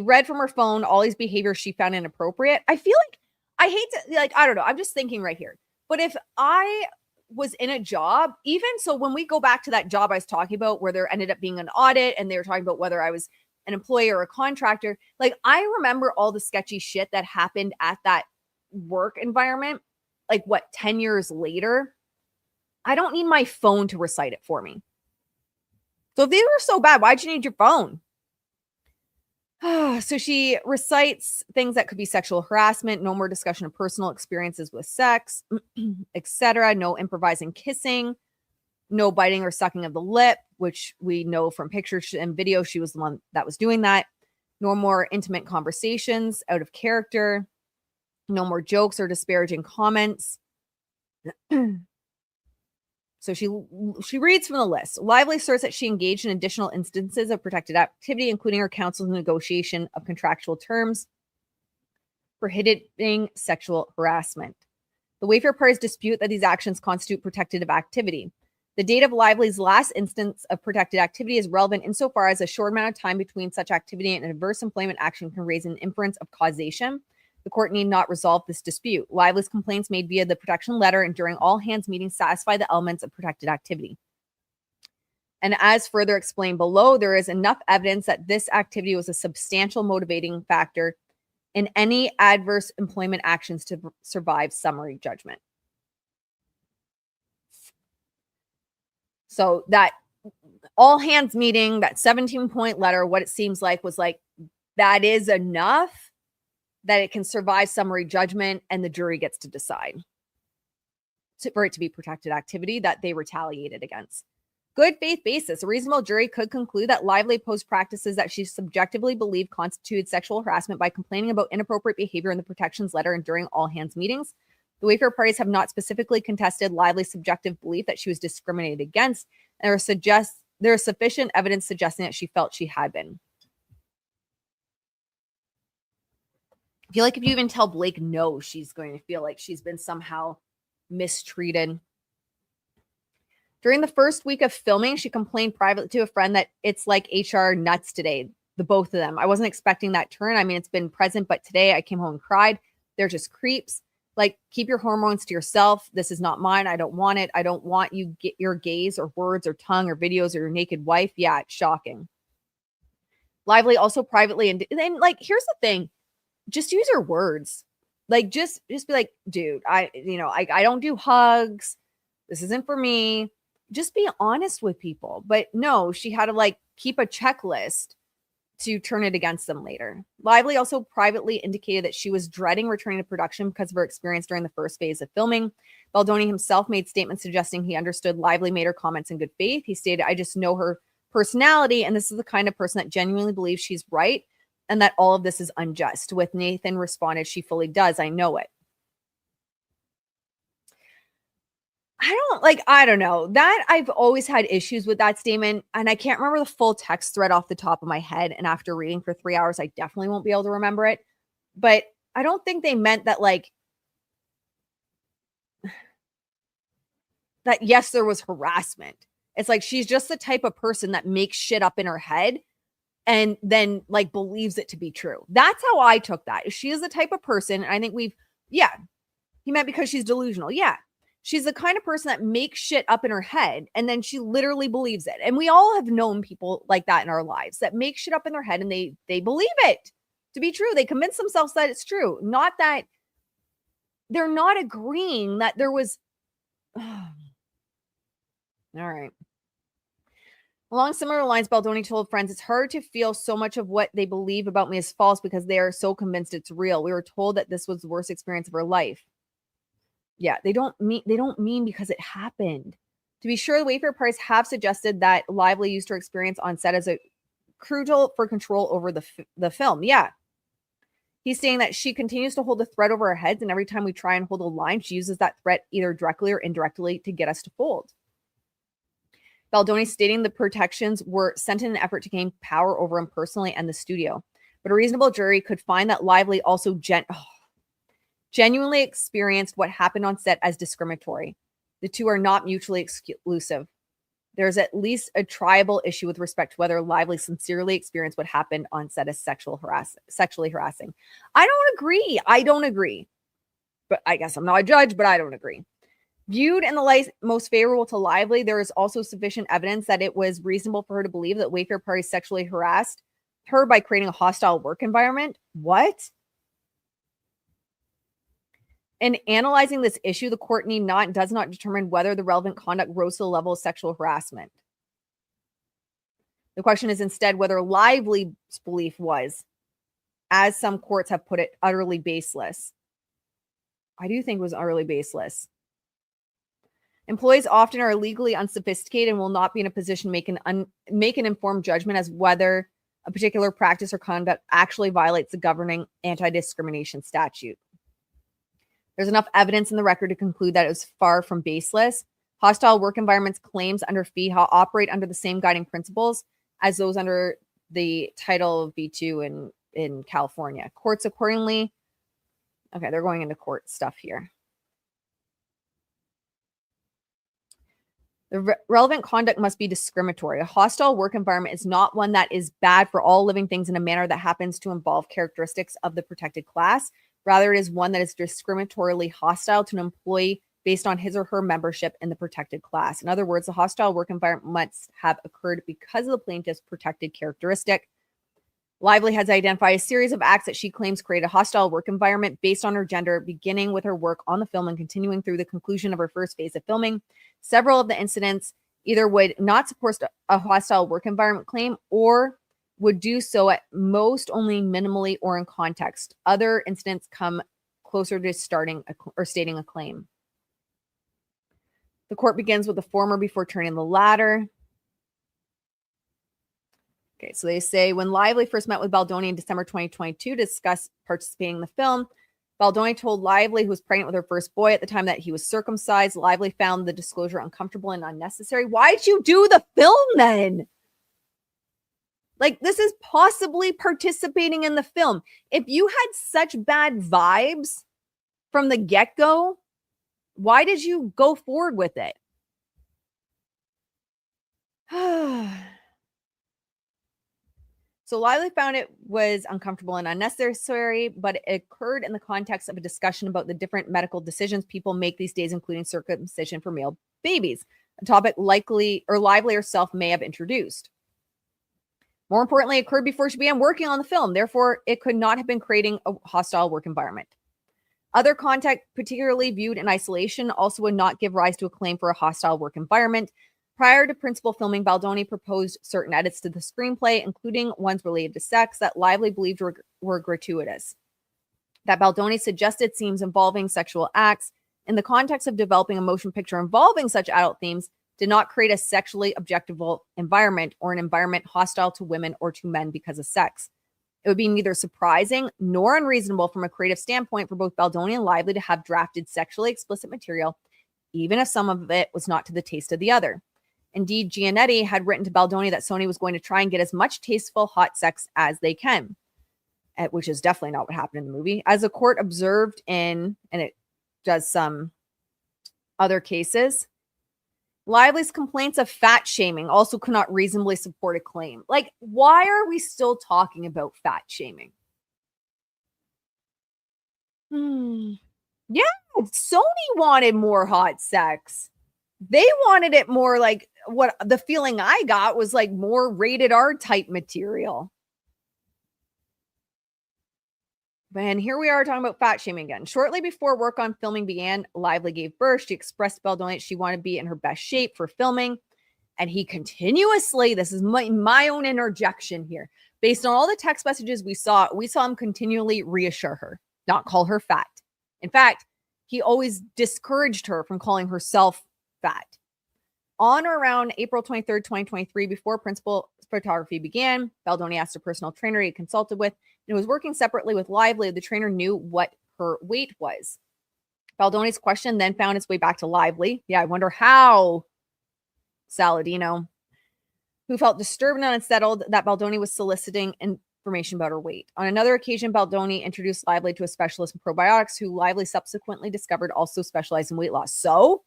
read from her phone all these behaviors she found inappropriate. I feel like, I hate to, like, I don't know. I'm just thinking right here. But if I was in a job, even so, when we go back to that job I was talking about where there ended up being an audit and they were talking about whether I was an employee or a contractor, like I remember all the sketchy shit that happened at that work environment, like what, 10 years later. I don't need my phone to recite it for me. So if these were so bad, why'd you need your phone? So she recites things that could be sexual harassment, no more discussion of personal experiences with sex, etc. No improvising kissing, no biting or sucking of the lip, which we know from pictures and video she was the one that was doing that. No more intimate conversations out of character. No more jokes or disparaging comments. So she reads from the list. Lively asserts that she engaged in additional instances of protected activity, including her counsel's negotiation of contractual terms prohibiting sexual harassment. The Wayfair parties dispute that these actions constitute protective activity. The date of Lively's last instance of protected activity is relevant insofar as a short amount of time between such activity and adverse employment action can raise an inference of causation. The court need not resolve this dispute. Lively's complaints made via the protection letter and during all hands meetings satisfy the elements of protected activity. And as further explained below, there is enough evidence that this activity was a substantial motivating factor in any adverse employment actions to survive summary judgment. So that all hands meeting, that 17-point letter, what it seems like was like, that is enough that it can survive summary judgment and the jury gets to decide for it to be protected activity that they retaliated against. Good faith basis. A reasonable jury could conclude that Lively posed practices that she subjectively believed constituted sexual harassment by complaining about inappropriate behavior in the protections letter and during all hands meetings. The Wayfair parties have not specifically contested Lively's subjective belief that she was discriminated against, and there is sufficient evidence suggesting that she felt she had been. I feel like if you even tell Blake no, she's going to feel like she's been somehow mistreated. During the first week of filming, she complained privately to a friend that it's like HR nuts today, the both of them. I wasn't expecting that turn. I mean, it's been present, but today I came home and cried. They're just creeps. Like, keep your hormones to yourself. This is not mine. I don't want it. I don't want you get your gaze or words or tongue or videos or your naked wife. Yeah, it's shocking. Lively also privately, and like, here's the thing. Just use your words. Like, just be like, dude, I don't do hugs. This isn't for me. Just be honest with people. But no, she had to like keep a checklist to turn it against them later. Lively also privately indicated that she was dreading returning to production because of her experience during the first phase of filming. Baldoni himself made statements suggesting he understood Lively made her comments in good faith. He stated, I just know her personality, and this is the kind of person that genuinely believes she's right and that all of this is unjust. With Nathan responded, she fully does. I know it. I don't know that I've always had issues with that statement, and I can't remember the full text thread off the top of my head. And after reading for 3 hours, I definitely won't be able to remember it. But I don't think they meant that, like, that, yes, there was harassment. It's like, she's just the type of person that makes shit up in her head and then like believes it to be true. That's how I took that. She is the type of person, and I think he meant because she's delusional. Yeah. She's the kind of person that makes shit up in her head and then she literally believes it. And we all have known people like that in our lives that make shit up in their head and they believe it to be true. They convince themselves that it's true. Not that they're not agreeing that there was. All right. Along similar lines, Baldoni told friends, it's hard to feel so much of what they believe about me is false because they are so convinced it's real. We were told that this was the worst experience of her life. Yeah, they don't mean because it happened. To be sure, the Wayfair parties have suggested that Lively used her experience on set as a crucial for control over the film. Yeah. He's saying that she continues to hold the thread over our heads, and every time we try and hold a line, she uses that threat either directly or indirectly to get us to fold. Baldoni stating the protections were sent in an effort to gain power over him personally and the studio. But a reasonable jury could find that Lively also genuinely experienced what happened on set as discriminatory. The two are not mutually exclusive. There's at least a triable issue with respect to whether Lively sincerely experienced what happened on set as sexually harassing. I don't agree. But I guess I'm not a judge, but I don't agree. Viewed in the light most favorable to Lively, there is also sufficient evidence that it was reasonable for her to believe that Wayfair party sexually harassed her by creating a hostile work environment. What? In analyzing this issue, the court does not determine whether the relevant conduct rose to the level of sexual harassment. The question is instead whether Lively's belief was, as some courts have put it, utterly baseless. I do think it was utterly baseless. Employees often are legally unsophisticated and will not be in a position to make an informed judgment as whether a particular practice or conduct actually violates the governing anti-discrimination statute. There's enough evidence in the record to conclude that it was far from baseless. Hostile work environments claims under FEHA operate under the same guiding principles as those under the Title V2 in California. Courts accordingly, okay, they're going into court stuff here. The relevant conduct must be discriminatory. A hostile work environment is not one that is bad for all living things in a manner that happens to involve characteristics of the protected class. Rather, it is one that is discriminatorily hostile to an employee based on his or her membership in the protected class. In other words, the hostile work environment must have occurred because of the plaintiff's protected characteristic. Lively has identified a series of acts that she claims create a hostile work environment based on her gender, beginning with her work on the film and continuing through the conclusion of her first phase of filming. Several of the incidents either would not support a hostile work environment claim or would do so at most only minimally or in context. Other incidents come closer to stating a claim. The court begins with the former before turning the latter. Okay, so they say when Lively first met with Baldoni in December 2022 to discuss participating in the film, Baldoni told Lively, who was pregnant with her first boy at the time, that he was circumcised. Lively found the disclosure uncomfortable and unnecessary. Why'd you do the film then? Like, this is possibly participating in the film. If you had such bad vibes from the get-go, why did you go forward with it? So Lively found it was uncomfortable and unnecessary, but it occurred in the context of a discussion about the different medical decisions people make these days, including circumcision for male babies, a topic Lively herself may have introduced. More importantly, it occurred before she began working on the film. Therefore, it could not have been creating a hostile work environment. Other content, particularly viewed in isolation, also would not give rise to a claim for a hostile work environment. Prior to principal filming, Baldoni proposed certain edits to the screenplay, including ones related to sex that Lively believed were gratuitous. That Baldoni suggested scenes involving sexual acts in the context of developing a motion picture involving such adult themes did not create a sexually objectionable environment or an environment hostile to women or to men because of sex. It would be neither surprising nor unreasonable from a creative standpoint for both Baldoni and Lively to have drafted sexually explicit material, even if some of it was not to the taste of the other. Indeed, Giannetti had written to Baldoni that Sony was going to try and get as much tasteful hot sex as they can, which is definitely not what happened in the movie. As the court observed and it does some other cases, Lively's complaints of fat shaming also could not reasonably support a claim. Like, why are we still talking about fat shaming? Yeah, Sony wanted more hot sex. They wanted it more like what the feeling I got was like more rated R type material. And here we are talking about fat shaming again. Shortly before work on filming began, Lively gave birth. She expressed to Baldoni that she wanted to be in her best shape for filming. And he continuously, this is my own interjection here, based on all the text messages we saw him continually reassure her, not call her fat. In fact, he always discouraged her from calling herself fat. On or around April 23rd, 2023, before principal photography began, Baldoni asked a personal trainer he consulted with and was working separately with Lively. The trainer knew what her weight was. Baldoni's question then found its way back to Lively. Yeah, I wonder how. Saladino, who felt disturbed and unsettled that Baldoni was soliciting information about her weight. On another occasion, Baldoni introduced Lively to a specialist in probiotics who Lively subsequently discovered also specialized in weight loss. So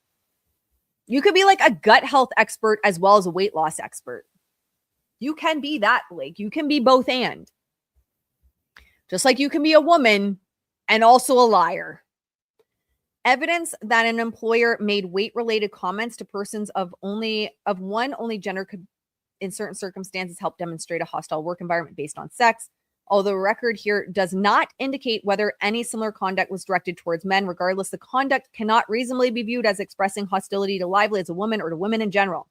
you could be like a gut health expert as well as a weight loss expert. You can be that, Blake. You can be both and. Just like you can be a woman and also a liar. Evidence that an employer made weight-related comments to persons of one only gender could, in certain circumstances, help demonstrate a hostile work environment based on sex. Although the record here does not indicate whether any similar conduct was directed towards men, regardless, the conduct cannot reasonably be viewed as expressing hostility to Lively as a woman or to women in general.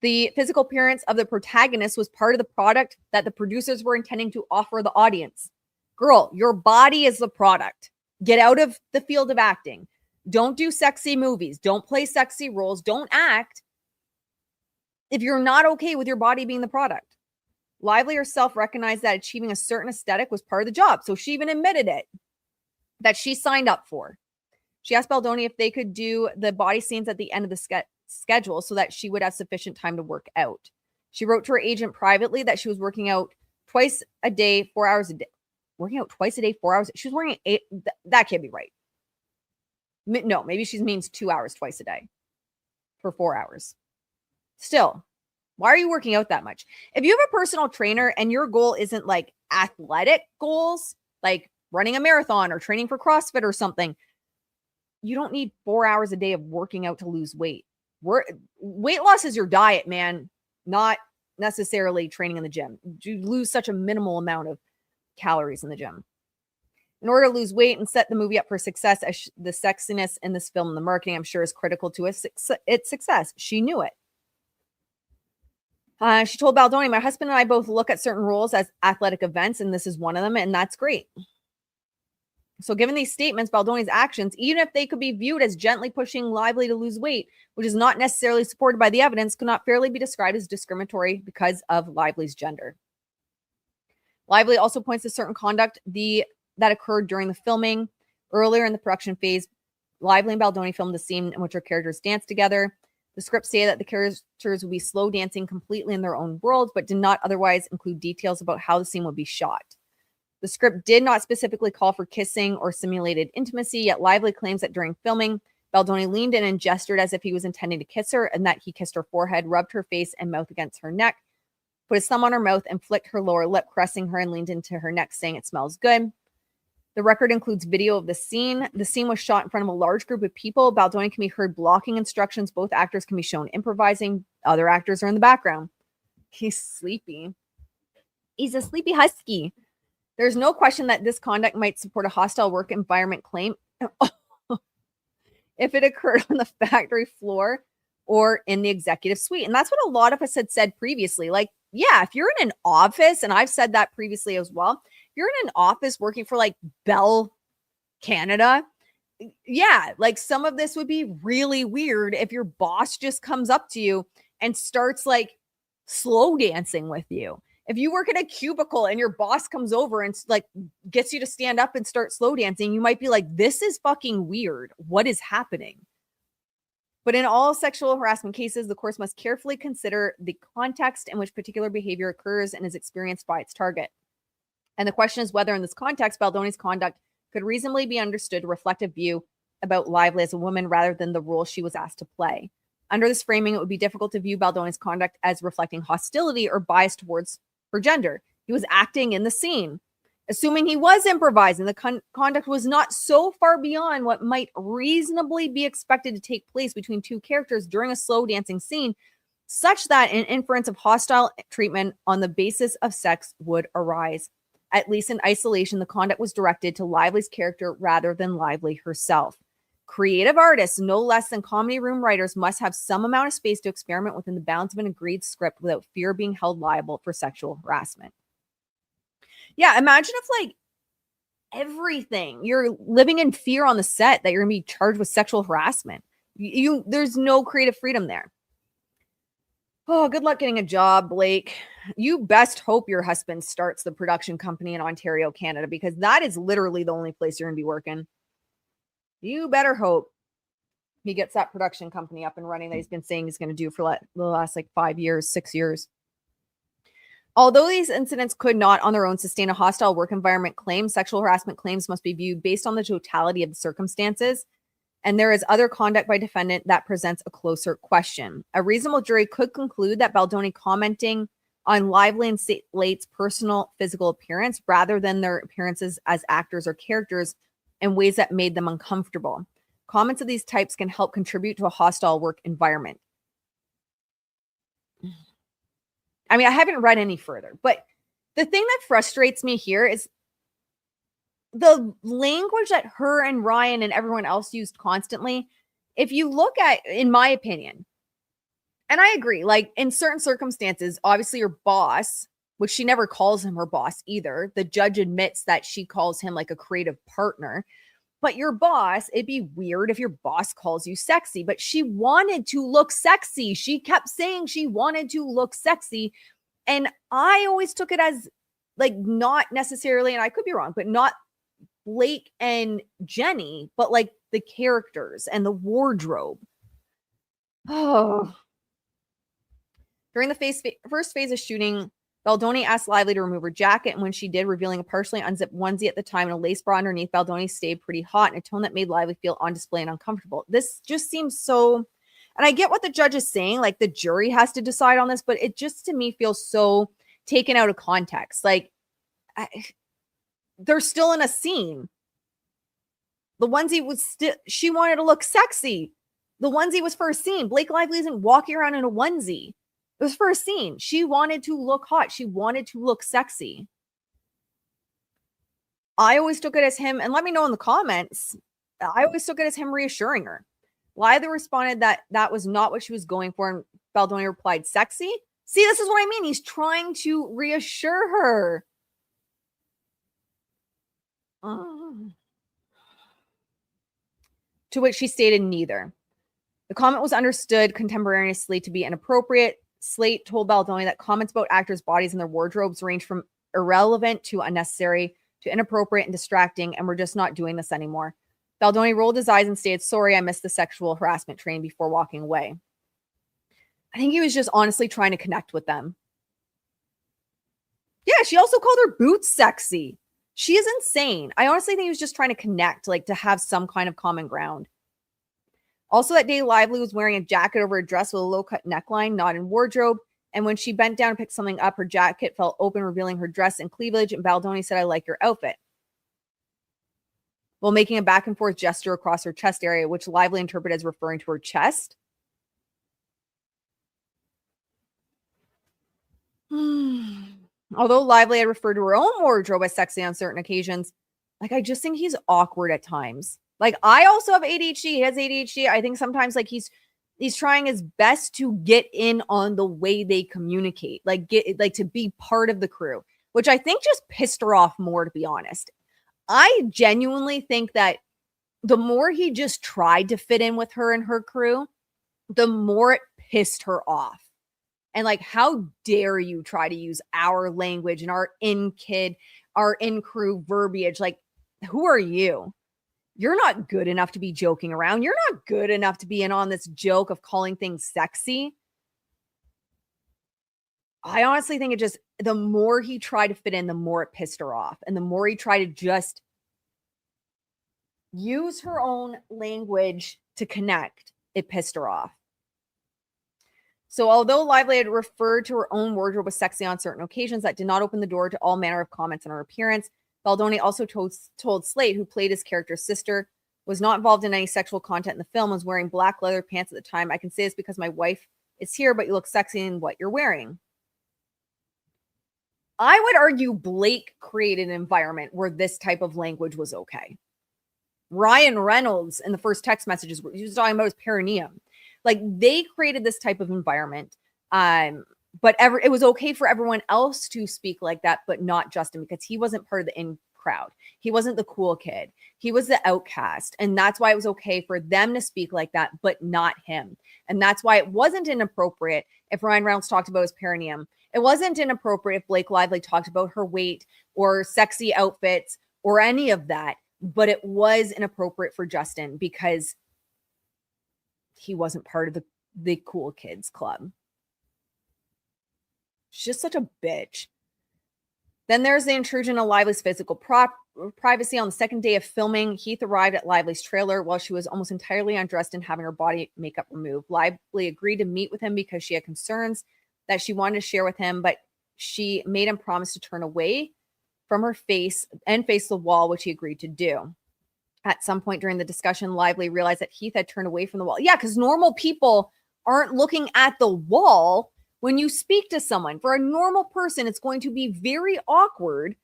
The physical appearance of the protagonist was part of the product that the producers were intending to offer the audience. Girl, your body is the product. Get out of the field of acting. Don't do sexy movies. Don't play sexy roles. Don't act if you're not okay with your body being the product. Lively herself recognized that achieving a certain aesthetic was part of the job. So she even admitted it, that she signed up for. She asked Baldoni if they could do the body scenes at the end of the schedule so that she would have sufficient time to work out. She wrote to her agent privately that she was working out twice a day, 4 hours a day. Working out twice a day, 4 hours. She was working 8. That can't be right. No, maybe she means 2 hours twice a day for 4 hours. Still, why are you working out that much? If you have a personal trainer and your goal isn't like athletic goals, like running a marathon or training for CrossFit or something, you don't need 4 hours a day of working out to lose weight. Weight loss is your diet, man, not necessarily training in the gym. You lose such a minimal amount of calories in the gym. In order to lose weight and set the movie up for success, as the sexiness in this film and the marketing, I'm sure, is critical to its success. She knew it. She told Baldoni, my husband and I both look at certain roles as athletic events, and this is one of them, and that's great. So given these statements, Baldoni's actions, even if they could be viewed as gently pushing Lively to lose weight, which is not necessarily supported by the evidence, could not fairly be described as discriminatory because of Lively's gender. Lively also points to certain conduct that occurred during the filming. Earlier in the production phase, Lively and Baldoni filmed the scene in which her characters danced together. The script stated that the characters would be slow dancing completely in their own world, but did not otherwise include details about how the scene would be shot. The script did not specifically call for kissing or simulated intimacy, yet Lively claims that during filming, Baldoni leaned in and gestured as if he was intending to kiss her, and that he kissed her forehead, rubbed her face and mouth against her neck, put his thumb on her mouth, and flicked her lower lip, caressing her and leaned into her neck, saying, "It smells good." The record includes video of the scene. The scene was shot in front of a large group of people. Baldoni can be heard blocking instructions. Both actors can be shown improvising. Other actors are in the background. He's sleepy. He's a sleepy husky. There's no question that this conduct might support a hostile work environment claim if it occurred on the factory floor or in the executive suite. And that's what a lot of us had said previously. Like, yeah, if you're in an office, and I've said that previously as well, if you're in an office working for like Bell Canada, yeah, like some of this would be really weird if your boss just comes up to you and starts like slow dancing with you. If you work in a cubicle and your boss comes over and like gets you to stand up and start slow dancing, you might be like, this is fucking weird. What is happening? But in all sexual harassment cases, the course must carefully consider the context in which particular behavior occurs and is experienced by its target. And the question is whether in this context, Baldoni's conduct could reasonably be understood to reflect a view about Lively as a woman rather than the role she was asked to play. Under this framing, it would be difficult to view Baldoni's conduct as reflecting hostility or bias towards her gender. He was acting in the scene. Assuming he was improvising, the conduct was not so far beyond what might reasonably be expected to take place between two characters during a slow dancing scene, such that an inference of hostile treatment on the basis of sex would arise. At least in isolation, the conduct was directed to Lively's character rather than Lively herself. Creative artists, no less than comedy room writers, must have some amount of space to experiment within the bounds of an agreed script without fear of being held liable for sexual harassment. Yeah, imagine if like everything, you're living in fear on the set that you're going to be charged with sexual harassment. There's no creative freedom there. Oh, good luck getting a job, Blake. You best hope your husband starts the production company in Ontario, Canada, because that is literally the only place you're going to be working. You better hope he gets that production company up and running that he's been saying he's going to do for the last like 5 years, 6 years. Although these incidents could not on their own sustain a hostile work environment claim, sexual harassment claims must be viewed based on the totality of the circumstances. And there is other conduct by defendant that presents a closer question. A reasonable jury could conclude that Baldoni commenting on Lively and Slate's personal physical appearance rather than their appearances as actors or characters in ways that made them uncomfortable. Comments of these types can help contribute to a hostile work environment. I mean, I haven't read any further, but the thing that frustrates me here is the language that her and Ryan and everyone else used constantly. If you look at, in my opinion, and I agree, like in certain circumstances, obviously your boss, which she never calls him her boss either. The judge admits that she calls him like a creative partner. But your boss, it'd be weird if your boss calls you sexy, but she wanted to look sexy. She kept saying she wanted to look sexy. And I always took it as like not necessarily, and I could be wrong, but not Blake and Jenny, but like the characters and the wardrobe. Oh. During the first phase of shooting, Baldoni asked Lively to remove her jacket, and when she did, revealing a partially unzipped onesie at the time and a lace bra underneath, Baldoni stayed pretty hot in a tone that made Lively feel on display and uncomfortable. This just seems so, and I get what the judge is saying, like the jury has to decide on this, but it just to me feels so taken out of context. Like they're still in a scene. The onesie was still, she wanted to look sexy. The onesie was for a scene. Blake Lively isn't walking around in a onesie. It was for a scene. She wanted to look hot. She wanted to look sexy. I always took it as him, and let me know in the comments, I always took it as him reassuring her. Lively responded that that was not what she was going for, and Baldoni replied, sexy? See, this is what I mean. He's trying to reassure her. To which she stated neither. The comment was understood contemporaneously to be inappropriate. Slate told Baldoni that comments about actors' bodies and their wardrobes range from irrelevant to unnecessary to inappropriate and distracting, and we're just not doing this anymore. Baldoni rolled his eyes and stated, sorry, I missed the sexual harassment train before walking away. I think he was just honestly trying to connect with them. Yeah, she also called her boots sexy. She is insane. I honestly think he was just trying to connect, like to have some kind of common ground. Also, that day, Lively was wearing a jacket over a dress with a low-cut neckline, not in wardrobe. And when she bent down to pick something up, her jacket fell open, revealing her dress and cleavage. And Baldoni said, I like your outfit, while making a back and forth gesture across her chest area, which Lively interpreted as referring to her chest. Although Lively had referred to her own wardrobe as sexy on certain occasions, like I just think he's awkward at times. Like I also have ADHD. He has ADHD. I think sometimes like he's trying his best to get in on the way they communicate, like get like to be part of the crew, which I think just pissed her off more, to be honest. I genuinely think that the more he just tried to fit in with her and her crew, the more it pissed her off. And like, how dare you try to use our language and our in-crew verbiage? Like, who are you? You're not good enough to be joking around. You're not good enough to be in on this joke of calling things sexy. I honestly think it just, the more he tried to fit in, the more it pissed her off. And the more he tried to just use her own language to connect, it pissed her off. So although Lively had referred to her own wardrobe as sexy on certain occasions, that did not open the door to all manner of comments on her appearance. Baldoni also told Slate, who played his character's sister, was not involved in any sexual content in the film, was wearing black leather pants at the time. I can say this because my wife is here, but you look sexy in what you're wearing. I would argue Blake created an environment where this type of language was okay. Ryan Reynolds in the first text messages, he was talking about his perineum. Like they created this type of environment. But it was okay for everyone else to speak like that, but not Justin, because he wasn't part of the in crowd. He wasn't the cool kid. He was the outcast. And that's why it was okay for them to speak like that, but not him. And that's why it wasn't inappropriate if Ryan Reynolds talked about his perineum. It wasn't inappropriate if Blake Lively talked about her weight or sexy outfits or any of that. But it was inappropriate for Justin because he wasn't part of the cool kids club. She's just such a bitch. Then there's the intrusion of Lively's physical privacy. On the second day of filming, Heath arrived at Lively's trailer while she was almost entirely undressed and having her body makeup removed. Lively agreed to meet with him because she had concerns that she wanted to share with him, but she made him promise to turn away from her face and face the wall, which he agreed to do. At some point during the discussion, Lively realized that Heath had turned away from the wall. Yeah, because normal people aren't looking at the wall when you speak to someone. For a normal person, it's going to be very awkward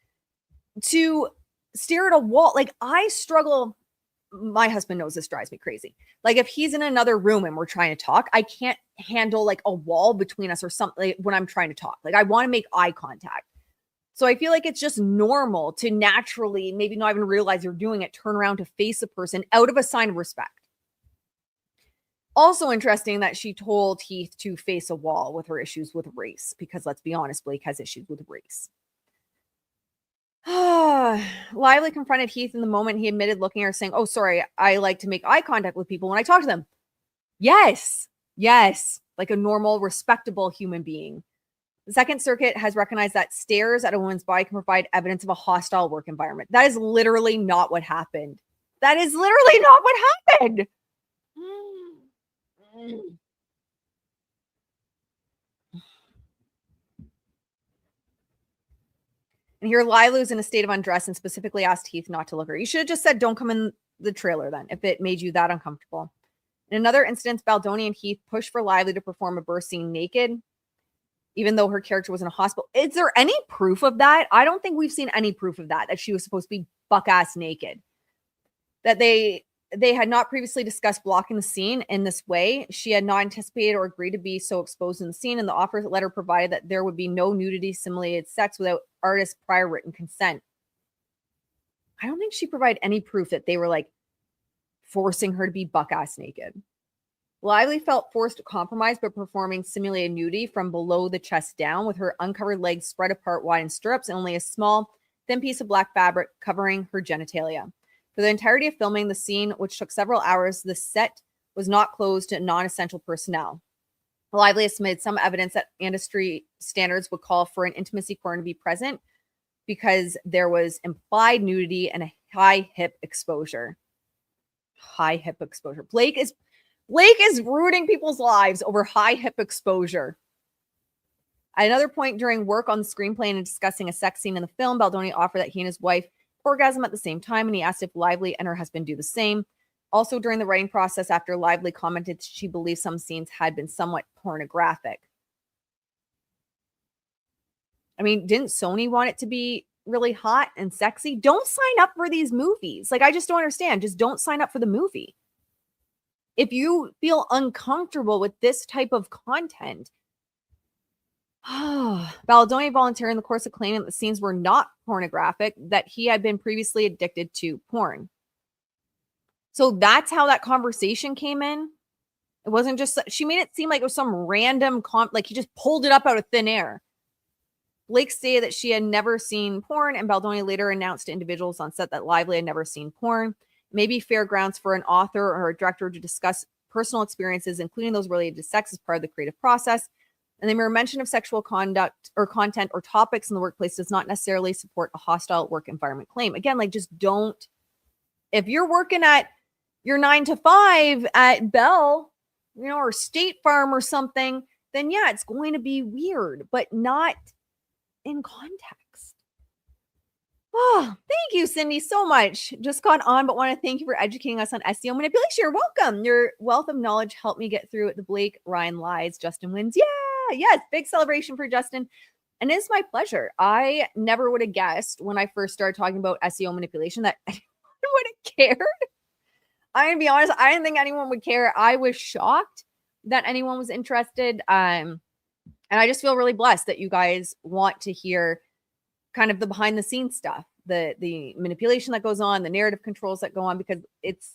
to stare at a wall. Like, I struggle. My husband knows this drives me crazy. Like, if he's in another room and we're trying to talk, I can't handle like a wall between us or something like, when I'm trying to talk. Like, I want to make eye contact. So I feel like it's just normal to naturally, maybe not even realize you're doing it, turn around to face a person out of a sign of respect. Also interesting that she told Heath to face a wall with her issues with race, because let's be honest, Blake has issues with race. Lively confronted Heath in the moment he admitted looking at her saying, "Oh, sorry, I like to make eye contact with people when I talk to them." Yes, like a normal, respectable human being. The Second Circuit has recognized that stares at a woman's body can provide evidence of a hostile work environment. That is literally not what happened. That is literally not what happened. And here Lila's in a state of undress and specifically asked Heath not to look at her. You should have just said, don't come in the trailer then, if it made you that uncomfortable. In another instance, Baldoni and Heath pushed for Lively to perform a birth scene naked, even though her character was in a hospital. Is there any proof of that? I don't think we've seen any proof of that she was supposed to be buck-ass naked. That they had not previously discussed blocking the scene in this way. She had not anticipated or agreed to be so exposed in the scene, and the offer letter provided that there would be no nudity, simulated sex without artist's prior written consent. I don't think she provided any proof that they were like forcing her to be buck-ass naked. Lively felt forced to compromise by performing simulated nudity from below the chest down, with her uncovered legs spread apart wide in stirrups and only a small, thin piece of black fabric covering her genitalia. For the entirety of filming the scene, which took several hours, the set was not closed to non-essential personnel. Lively has submitted some evidence that industry standards would call for an intimacy corner to be present because there was implied nudity and a high hip exposure. High hip exposure. Blake is ruining people's lives over high hip exposure. At another point during work on the screenplay and discussing a sex scene in the film, Baldoni offered that he and his wife orgasm at the same time, and he asked if Lively and her husband do the same. Also, during the writing process, after Lively commented she believes some scenes had been somewhat pornographic. I mean, didn't Sony want it to be really hot and sexy? Don't sign up for these movies. Like, I just don't understand. Just don't sign up for the movie. If you feel uncomfortable with this type of content, Baldoni volunteered in the course of claiming that the scenes were not pornographic, that he had been previously addicted to porn. So that's how that conversation came in. It wasn't just, she made it seem like it was some random, like he just pulled it up out of thin air. Blake stated that she had never seen porn, and Baldoni later announced to individuals on set that Lively had never seen porn. Maybe fair grounds for an author or a director to discuss personal experiences, including those related to sex, as part of the creative process. And the mere mention of sexual conduct or content or topics in the workplace does not necessarily support a hostile work environment claim. Again, like, just don't. If you're working at your 9 to 5 at Bell, or State Farm or something, then yeah, it's going to be weird, but not in context. Oh, thank you, Cindy, so much. Just got on, but want to thank you for educating us on SEO manipulation. You're welcome. Your wealth of knowledge helped me get through the Blake Ryan lies. Justin wins. Yeah. Yes, big celebration for Justin. And it's my pleasure. I never would have guessed when I first started talking about SEO manipulation that anyone would have cared. I'm going to be honest, I didn't think anyone would care. I was shocked that anyone was interested. And I just feel really blessed that you guys want to hear kind of the behind the scenes stuff, the manipulation that goes on, the narrative controls that go on, because it's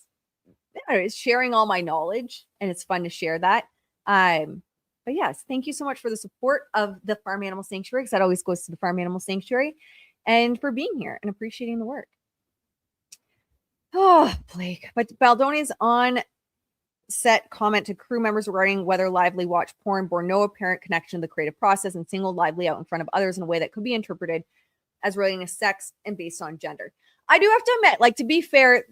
sharing all my knowledge and it's fun to share that. But yes, thank you so much for the support of the Farm Animal Sanctuary, because that always goes to the Farm Animal Sanctuary, and for being here and appreciating the work. Oh, Blake. But Baldoni's on set comment to crew members regarding whether Lively watched porn bore no apparent connection to the creative process and singled Lively out in front of others in a way that could be interpreted as relating to sex and based on gender. I do have to admit, like, to be fair,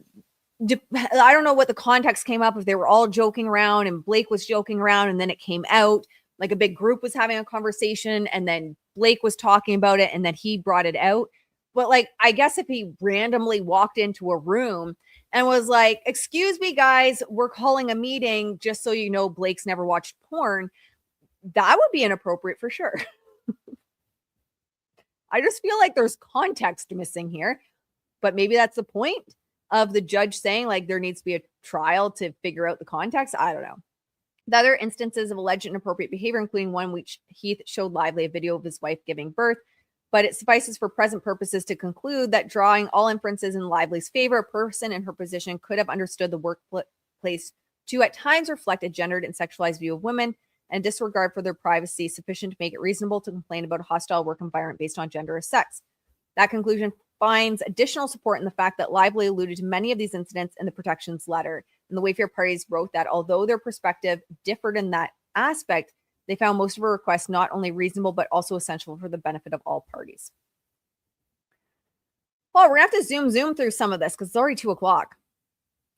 I don't know what the context came up, if they were all joking around and Blake was joking around and then it came out, like a big group was having a conversation and then Blake was talking about it and then he brought it out. But like, I guess if he randomly walked into a room and was like, excuse me, guys, we're calling a meeting just so you know Blake's never watched porn, that would be inappropriate for sure. I just feel like there's context missing here, but maybe that's the point of the judge saying like there needs to be a trial to figure out the context. I don't know. The other instances of alleged inappropriate behavior, including one which Heath showed Lively a video of his wife giving birth, but it suffices for present purposes to conclude that drawing all inferences in Lively's favor, a person in her position could have understood the workplace to at times reflect a gendered and sexualized view of women and disregard for their privacy sufficient to make it reasonable to complain about a hostile work environment based on gender or sex. That conclusion finds additional support in the fact that Lively alluded to many of these incidents in the protections letter. And the Wayfair parties wrote that although their perspective differed in that aspect, they found most of her requests not only reasonable, but also essential for the benefit of all parties. Well, we're going to have to zoom through some of this because it's already 2:00.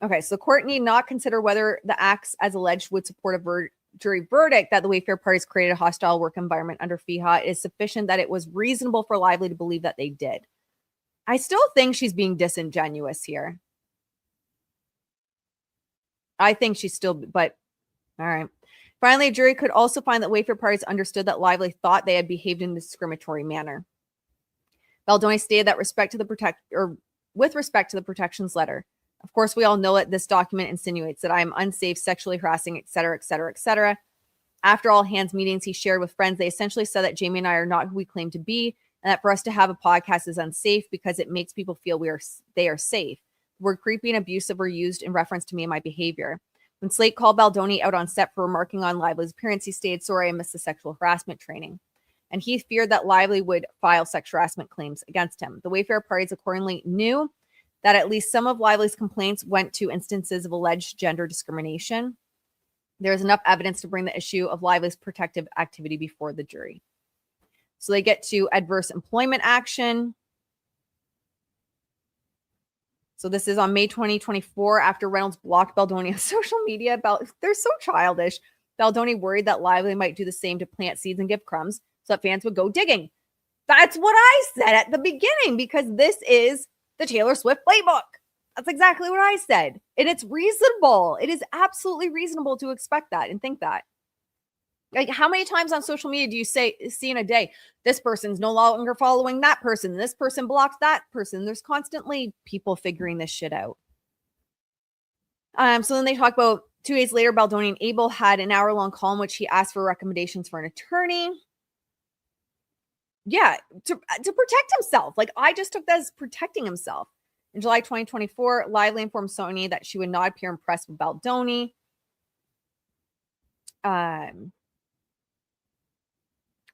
Okay, so the court need not consider whether the acts as alleged would support a jury verdict that the Wayfair parties created a hostile work environment under FEHA. It is sufficient that it was reasonable for Lively to believe that they did. I still think she's being disingenuous here. I think she's still, but all right. Finally, a jury could also find that Wayfair parties understood that Lively thought they had behaved in a discriminatory manner. Baldoni stated that with respect to the protections letter, of course, we all know that this document insinuates that I am unsafe, sexually harassing, etc., etc., etc. After all hands meetings he shared with friends, they essentially said that Jamie and I are not who we claim to be, and that for us to have a podcast is unsafe because it makes people feel they are safe. The word creepy and abusive were used in reference to me and my behavior. When Slate called Baldoni out on set for remarking on Lively's appearance, he stated, "Sorry, I missed the sexual harassment training." And he feared that Lively would file sexual harassment claims against him. The Wayfair parties accordingly knew that at least some of Lively's complaints went to instances of alleged gender discrimination. There is enough evidence to bring the issue of Lively's protective activity before the jury. So they get to adverse employment action. So this is on May 2024 after Reynolds blocked Baldoni on social media. They're so childish. Baldoni worried that Lively might do the same to plant seeds and give crumbs so that fans would go digging. That's what I said at the beginning because this is the Taylor Swift playbook. That's exactly what I said. And it's reasonable. It is absolutely reasonable to expect that and think that. Like, how many times on social media do you see in a day, this person's no longer following that person, this person blocks that person? There's constantly people figuring this shit out. So then they talk about 2 days later, Baldoni and Abel had an hour-long call in which he asked for recommendations for an attorney. Yeah, to protect himself. Like, I just took that as protecting himself. In July 2024, Lively informed Sony that she would not appear in press with Baldoni.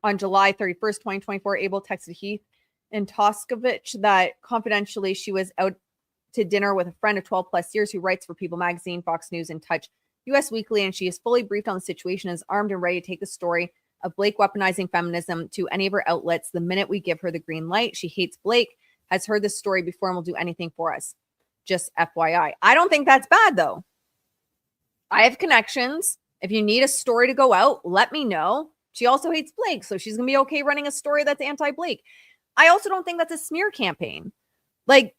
On July 31st, 2024, Abel texted Heath and Toskovich that confidentially she was out to dinner with a friend of 12 plus years who writes for People Magazine, Fox News, and Touch US Weekly, and she is fully briefed on the situation and is armed and ready to take the story of Blake weaponizing feminism to any of her outlets the minute we give her the green light. She hates Blake, has heard this story before, and will do anything for us. Just FYI. I don't think that's bad, though. I have connections. If you need a story to go out, let me know. She also hates Blake, so she's going to be okay running a story that's anti-Blake. I also don't think that's a smear campaign. Like,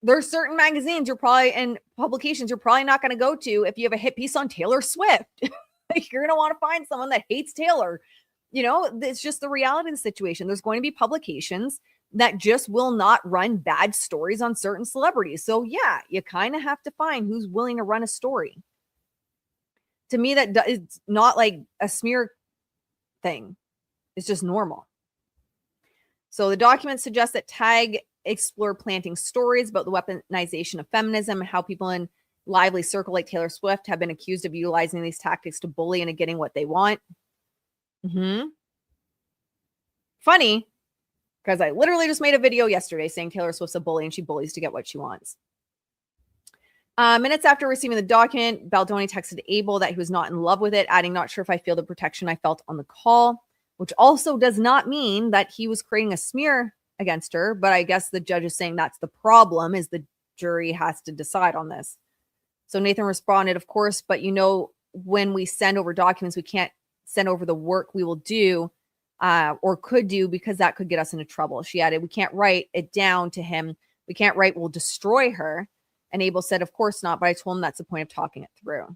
there's certain magazines and publications you're probably not going to go to if you have a hit piece on Taylor Swift. Like, you're going to want to find someone that hates Taylor. You know, it's just the reality of the situation. There's going to be publications that just will not run bad stories on certain celebrities. So yeah, you kind of have to find who's willing to run a story. To me, that is not like a smear thing. It's just normal. So the document suggests that Tag explore planting stories about the weaponization of feminism and how people in Lively circle like Taylor Swift have been accused of utilizing these tactics to bully and getting what they want. Funny, because I literally just made a video yesterday saying Taylor Swift's a bully and she bullies to get what she wants. Minutes after receiving the document, Baldoni texted Abel that he was not in love with it, adding, "Not sure if I feel the protection I felt on the call," which also does not mean that he was creating a smear against her. But I guess the judge is saying that's the problem, is the jury has to decide on this. So Nathan responded, "Of course, but you know, when we send over documents, we can't send over the work we will do or could do because that could get us into trouble." She added, "We can't write it down to him. We can't write we'll destroy her." And Abel said, of course not, but I told him that's the point of talking it through.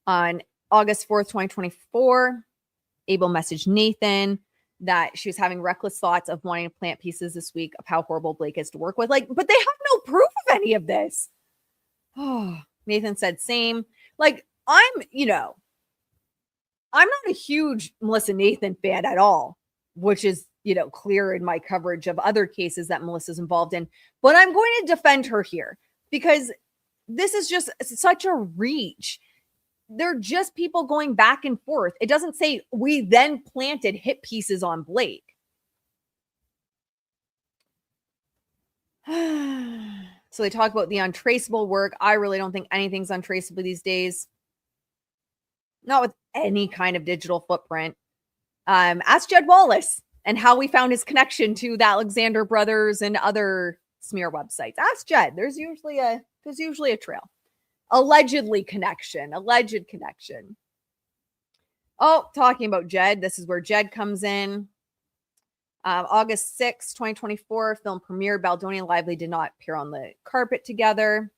On August 4th, 2024, Abel messaged Nathan that she was having reckless thoughts of wanting to plant pieces this week of how horrible Blake is to work with. Like, but they have no proof of any of this. Oh, Nathan said same. Like, I'm not a huge Melissa Nathan fan at all, which is, clear in my coverage of other cases that Melissa's involved in. But I'm going to defend her here because this is just such a reach. They're just people going back and forth. It doesn't say we then planted hit pieces on Blake. So they talk about the untraceable work. I really don't think anything's untraceable these days. Not with any kind of digital footprint. Ask Jed Wallace and how we found his connection to the Alexander brothers and other smear websites. Ask Jed. There's usually a trail. Alleged connection. Oh, talking about Jed. This is where Jed comes in. August 6, 2024, film premiere. Baldoni and Lively did not appear on the carpet together.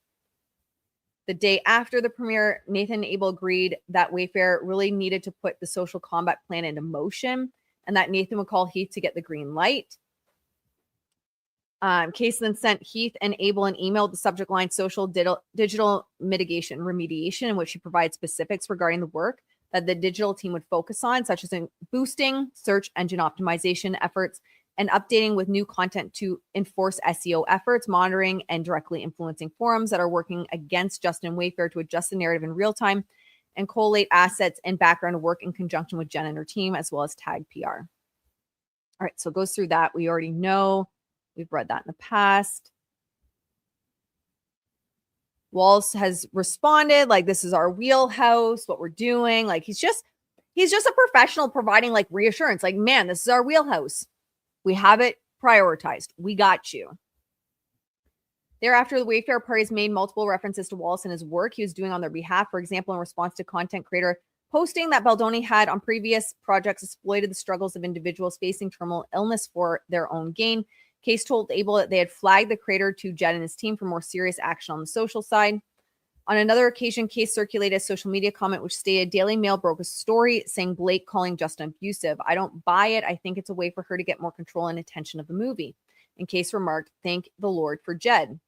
The day after the premiere, Nathan and Abel agreed that Wayfair really needed to put the social combat plan into motion and that Nathan would call Heath to get the green light. Case then sent Heath and Abel an email with the subject line social digital mitigation remediation, in which he provides specifics regarding the work that the digital team would focus on, such as in boosting search engine optimization efforts and updating with new content to enforce SEO efforts, monitoring and directly influencing forums that are working against Justin Wayfair to adjust the narrative in real time and collate assets and background work in conjunction with Jen and her team, as well as tag PR. All right, so it goes through that. We already know. We've read that in the past. Walls has responded like, this is our wheelhouse, what we're doing. Like, he's just a professional providing like reassurance. Like, man, this is our wheelhouse. We have it prioritized. We got you. Thereafter, the Wayfair parties made multiple references to Wallace and his work he was doing on their behalf. For example, in response to content creator posting that Baldoni had on previous projects exploited the struggles of individuals facing terminal illness for their own gain. Case told Abel that they had flagged the creator to Jed and his team for more serious action on the social side. On another occasion, Case circulated a social media comment which stated Daily Mail broke a story saying Blake calling Justin abusive. I don't buy it. I think it's a way for her to get more control and attention of the movie. And Case remarked, thank the Lord for Jed.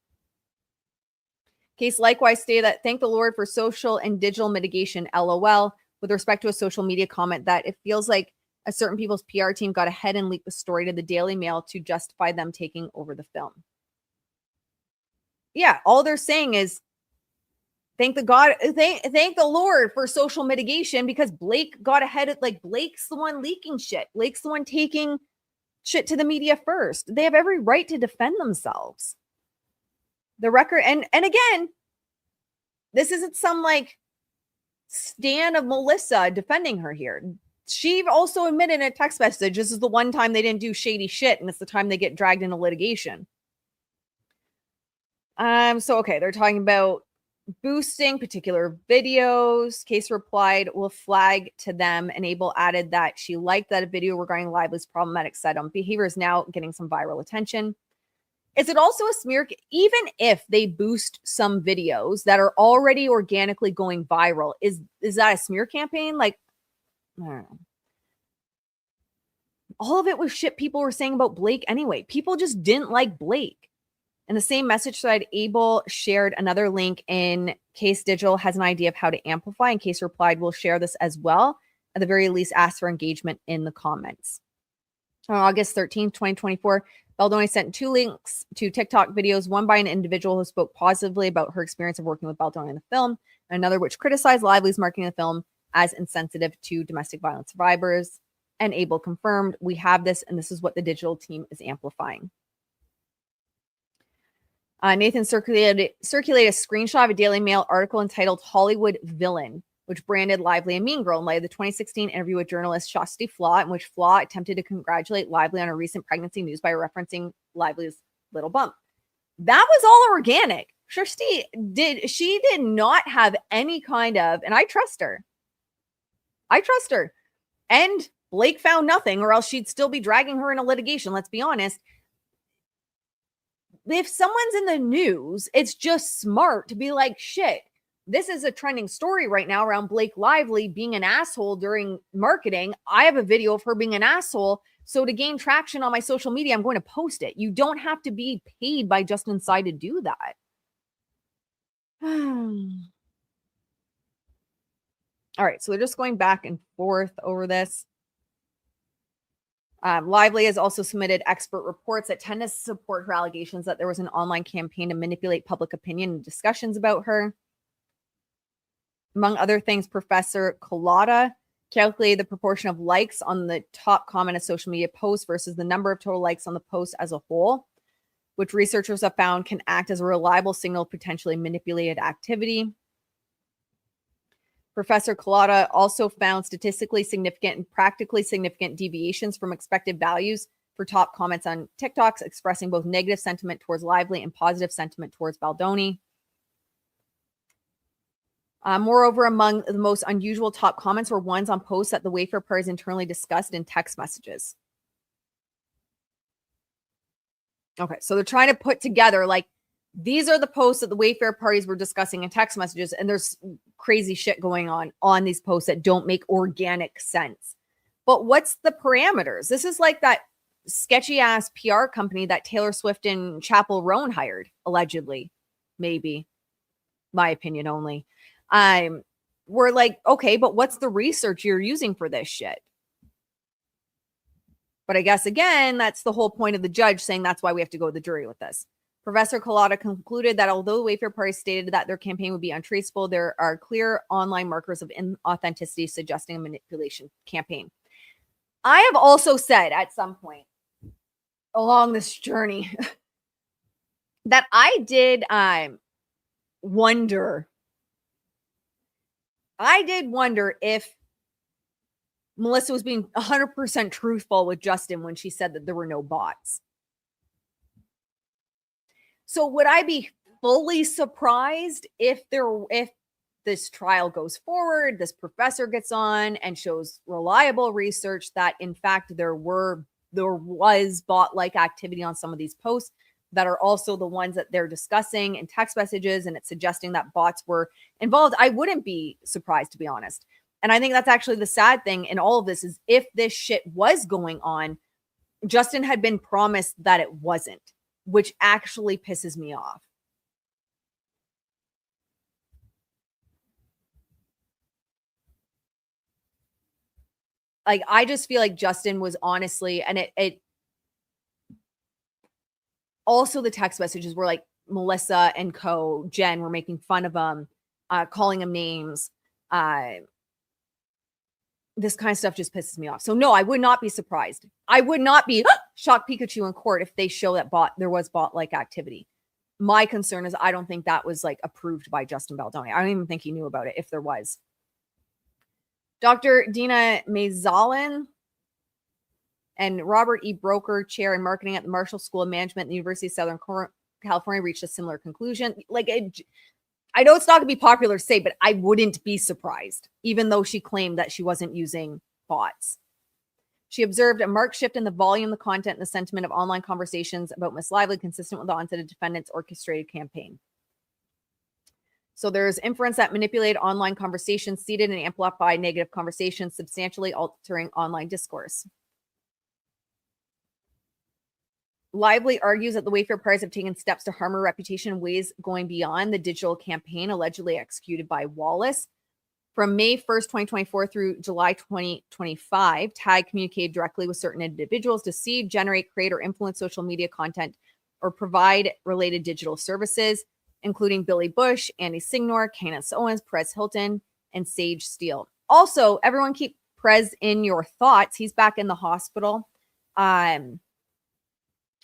Case likewise stated that thank the Lord for social and digital mitigation, LOL, with respect to a social media comment that it feels like a certain people's PR team got ahead and leaked the story to the Daily Mail to justify them taking over the film. Yeah, all they're saying is thank the Lord for social mitigation because Blake got ahead of, like, Blake's the one leaking shit. Blake's the one taking shit to the media first. They have every right to defend themselves. The record, and again, this isn't some like stan of Melissa defending her here. She also admitted in a text message, this is the one time they didn't do shady shit, and it's the time they get dragged into litigation. Okay, they're talking about boosting particular videos. Case replied, we'll flag to them, and Abel added that she liked that a video regarding Lively's problematic side-on behavior is now getting some viral attention. Is it also a smear? Even if they boost some videos that are already organically going viral, is that a smear campaign? Like, I don't know. All of it was shit people were saying about Blake anyway. People just didn't like Blake. In the same message thread, Abel shared another link in case Digital has an idea of how to amplify. In Case replied, we'll share this as well. At the very least, ask for engagement in the comments. On August 13th, 2024, Baldoni sent 2 links to TikTok videos, one by an individual who spoke positively about her experience of working with Baldoni in the film, and another which criticized Lively's marketing of the film as insensitive to domestic violence survivors. And Abel confirmed, we have this, and this is what the digital team is amplifying. Nathan circulated a screenshot of a Daily Mail article entitled Hollywood Villain, which branded Lively a mean girl in light of the 2016 interview with journalist Shasti Flaw, in which Flaw attempted to congratulate Lively on her recent pregnancy news by referencing Lively's little bump. That was all organic. Shasti did not have any kind of, and I trust her. And Blake found nothing, or else she'd still be dragging her in a litigation. Let's be honest. if someone's in the news, it's just smart to be like, shit, this is a trending story right now around Blake Lively being an asshole during marketing. I have a video of her being an asshole. So to gain traction on my social media, I'm going to post it. You don't have to be paid by Justin Tsai to do that. All right, so they're just going back and forth over this. Lively has also submitted expert reports that tend to support her allegations that there was an online campaign to manipulate public opinion and discussions about her. Among other things, Professor Collada calculated the proportion of likes on the top comment of social media posts versus the number of total likes on the post as a whole, which researchers have found can act as a reliable signal of potentially manipulated activity. Professor Collada also found statistically significant and practically significant deviations from expected values for top comments on TikToks, expressing both negative sentiment towards Lively and positive sentiment towards Baldoni. Moreover, among the most unusual top comments were ones on posts that the Wayfair parties internally discussed in text messages. Okay, so they're trying to put together, like, these are the posts that the Wayfair parties were discussing in text messages, and there's crazy shit going on these posts that don't make organic sense. But what's the parameters? This is like that sketchy ass PR company that Taylor Swift and Chappell Roan hired, allegedly, maybe. My opinion only. We're like, okay, but what's the research you're using for this shit? But I guess, again, that's the whole point of the judge saying that's why we have to go to the jury with this. Professor Collada concluded that although the Wayfair party stated that their campaign would be untraceable, there are clear online markers of inauthenticity suggesting a manipulation campaign. I have also said at some point along this journey that I did wonder if Melissa was being 100% truthful with Justin when she said that there were no bots. So would I be fully surprised if this trial goes forward, this professor gets on and shows reliable research that in fact there was bot-like activity on some of these posts that are also the ones that they're discussing in text messages, and it's suggesting that bots were involved? I wouldn't be surprised, to be honest. And I think that's actually the sad thing in all of this is if this shit was going on, Justin had been promised that it wasn't, which actually pisses me off. Like, I just feel like Justin was honestly, and it also the text messages were like Melissa and Jen were making fun of him, calling him names. This kind of stuff just pisses me off. So no, I would not be surprised. I would not be shocked Pikachu in court if they show that there was bot-like activity. My concern is I don't think that was like approved by Justin Baldoni. I don't even think he knew about it if there was. Dr. Dina Mazalin and Robert E. Broker, chair in marketing at the Marshall School of Management at the University of Southern California, reached a similar conclusion. I know it's not going to be popular to say, but I wouldn't be surprised, even though she claimed that she wasn't using bots. She observed a marked shift in the volume, the content, and the sentiment of online conversations about Miss Lively, consistent with the onset of defendant's orchestrated campaign. So there's inference that manipulated online conversations seeded and amplified negative conversations, substantially altering online discourse. Lively argues that the Wayfair parties have taken steps to harm her reputation in ways going beyond the digital campaign allegedly executed by Wallace. From May 1st, 2024 through July 2025, TAG communicated directly with certain individuals to seed, generate, create, or influence social media content or provide related digital services, including Billy Bush, Andy Signor, Candace Owens, Perez Hilton, and Sage Steele. Also, everyone keep Perez in your thoughts. He's back in the hospital.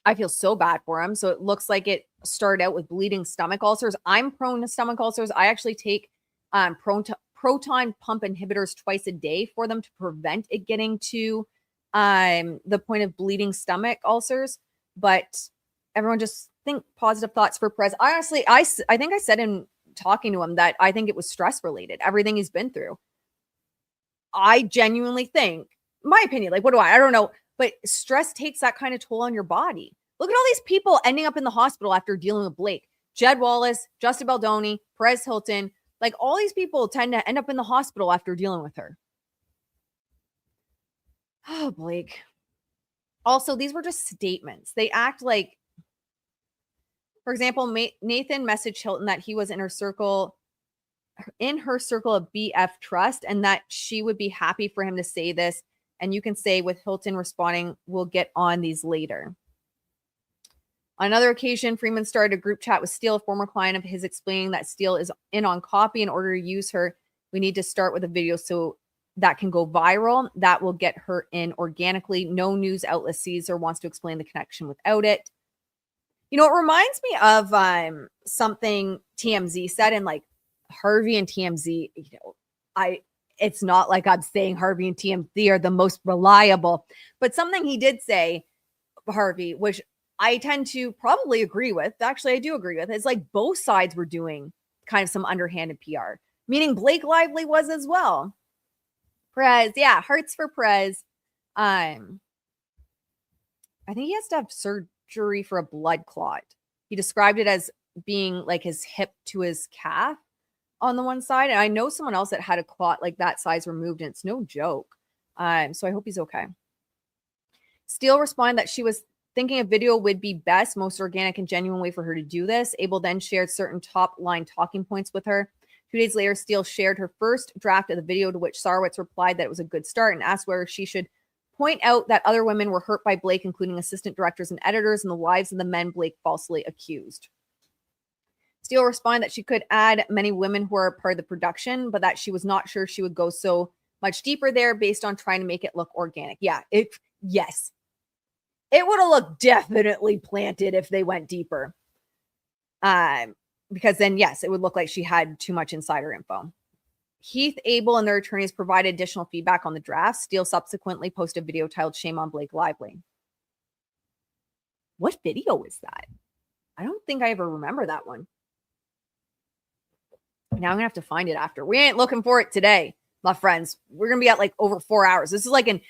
I feel so bad for him. So it looks like it started out with bleeding stomach ulcers. I'm prone to stomach ulcers. I actually take proton pump inhibitors twice a day for them to prevent it getting to the point of bleeding stomach ulcers. But everyone just think positive thoughts for Perez. Honestly, I think I said in talking to him that I think it was stress related, everything he's been through. I genuinely think, my opinion, like, what do I don't know. But stress takes that kind of toll on your body. Look at all these people ending up in the hospital after dealing with Blake. Jed Wallace, Justin Baldoni, Perez Hilton. Like, all these people tend to end up in the hospital after dealing with her. Oh, Blake. Also, these were just statements. They act like, for example, Nathan messaged Hilton that he was in her circle of BF trust, and that she would be happy for him to say this. And you can say, with Hilton responding, "We'll get on these later." On another occasion, Freeman started a group chat with Steele, a former client of his, explaining that Steele is in on copy. In order to use her, we need to start with a video so that can go viral. That will get her in organically. No news outlet sees or wants to explain the connection without it. You know, it reminds me of something TMZ said, and like Harvey and TMZ, you know, it's not like I'm saying Harvey and TMZ are the most reliable, but something he did say, Harvey, which I tend to probably agree with. Actually, I do agree with. It's like both sides were doing kind of some underhanded PR, meaning Blake Lively was as well. Perez, yeah, hearts for Perez. I think he has to have surgery for a blood clot. He described it as being like his hip to his calf on the one side. And I know someone else that had a clot like that size removed, and it's no joke. So I hope he's okay. Steele responded that she was thinking a video would be best, most organic and genuine way for her to do this. Abel then shared certain top line talking points with her. 2 days later, Steele shared her first draft of the video, to which Sarwitz replied that it was a good start and asked whether she should point out that other women were hurt by Blake, including assistant directors and editors, and the wives of the men Blake falsely accused. Steele responded that she could add many women who are part of the production, but that she was not sure she would go so much deeper there based on trying to make it look organic. Yeah, yes. It would have looked definitely planted if they went deeper. Because then, yes, it would look like she had too much insider info. Heath, Abel, and their attorneys provided additional feedback on the draft. Steele subsequently posted a video titled "Shame on Blake Lively." What video is that? I don't think I ever remember that one. Now I'm gonna have to find it after. We ain't looking for it today, my friends. We're gonna be at like over 4 hours. This is like an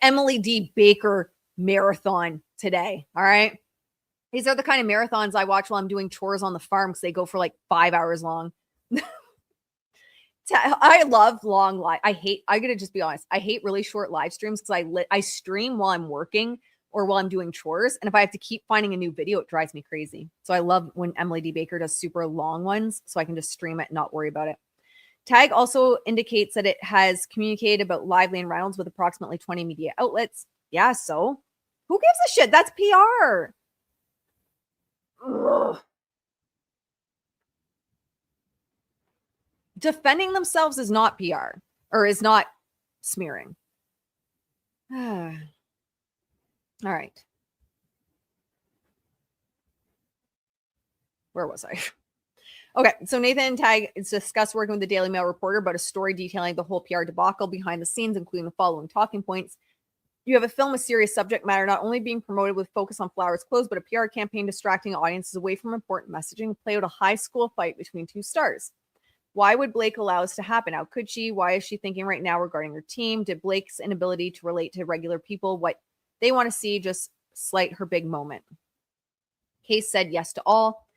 Emily D. Baker marathon today. All right. These are the kind of marathons I watch while I'm doing chores on the farm, because they go for like 5 hours long. I love long live. I gotta just be honest. I hate really short live streams because I stream while I'm working or while I'm doing chores. And if I have to keep finding a new video, it drives me crazy. So I love when Emily D. Baker does super long ones, so I can just stream it and not worry about it. Tag also indicates that it has communicated about Lively and Reynolds with approximately 20 media outlets. Yeah, so who gives a shit? That's PR. Ugh. Defending themselves is not PR, or is not smearing. All right. Where was I? Okay, so Nathan and Tag discussed working with the Daily Mail reporter about a story detailing the whole PR debacle behind the scenes, including the following talking points. You have a film with serious subject matter not only being promoted with focus on flowers' clothes, but a PR campaign distracting audiences away from important messaging to play out a high school fight between two stars. Why would Blake allow this to happen? How could she? Why is she thinking right now regarding her team? Did Blake's inability to relate to regular people what they want to see just slight her big moment? Case said yes to all.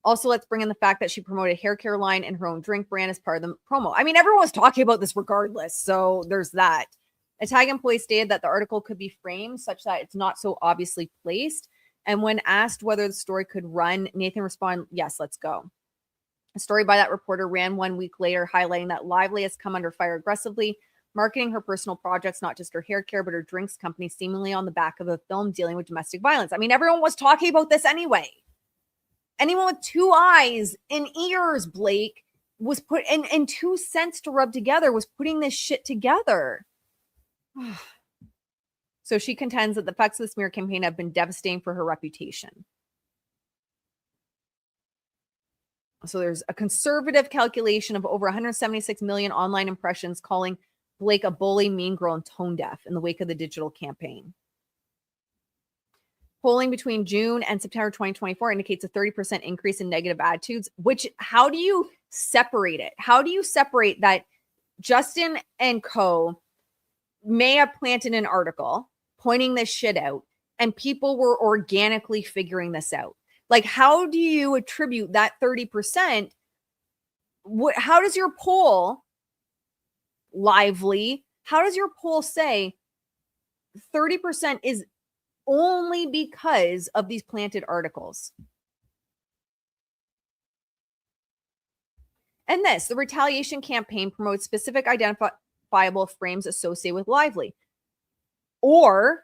Also, let's bring in the fact that she promoted a hair care line and her own drink brand as part of the promo. I mean, everyone was talking about this regardless, so there's that. A Tag employee stated that the article could be framed such that it's not so obviously placed. And when asked whether the story could run, Nathan responded, yes, let's go. A story by that reporter ran 1 week later, highlighting that Lively has come under fire aggressively, marketing her personal projects, not just her hair care, but her drinks company, seemingly on the back of a film dealing with domestic violence. I mean, everyone was talking about this anyway. Anyone with 2 eyes and ears, Blake, was put and 2 cents to rub together, was putting this shit together. So she contends that the effects of the smear campaign have been devastating for her reputation. So there's a conservative calculation of over 176 million online impressions calling Blake a bully, mean girl, and tone deaf in the wake of the digital campaign. Polling between June and September 2024 indicates a 30% increase in negative attitudes, which, how do you separate it? How do you separate that Justin and co. may have planted an article pointing this shit out, and people were organically figuring this out. Like, how do you attribute that 30%? How does your poll, Lively, how does your poll say 30% is only because of these planted articles? And the retaliation campaign promotes specific identifiable frames associated with Lively. Or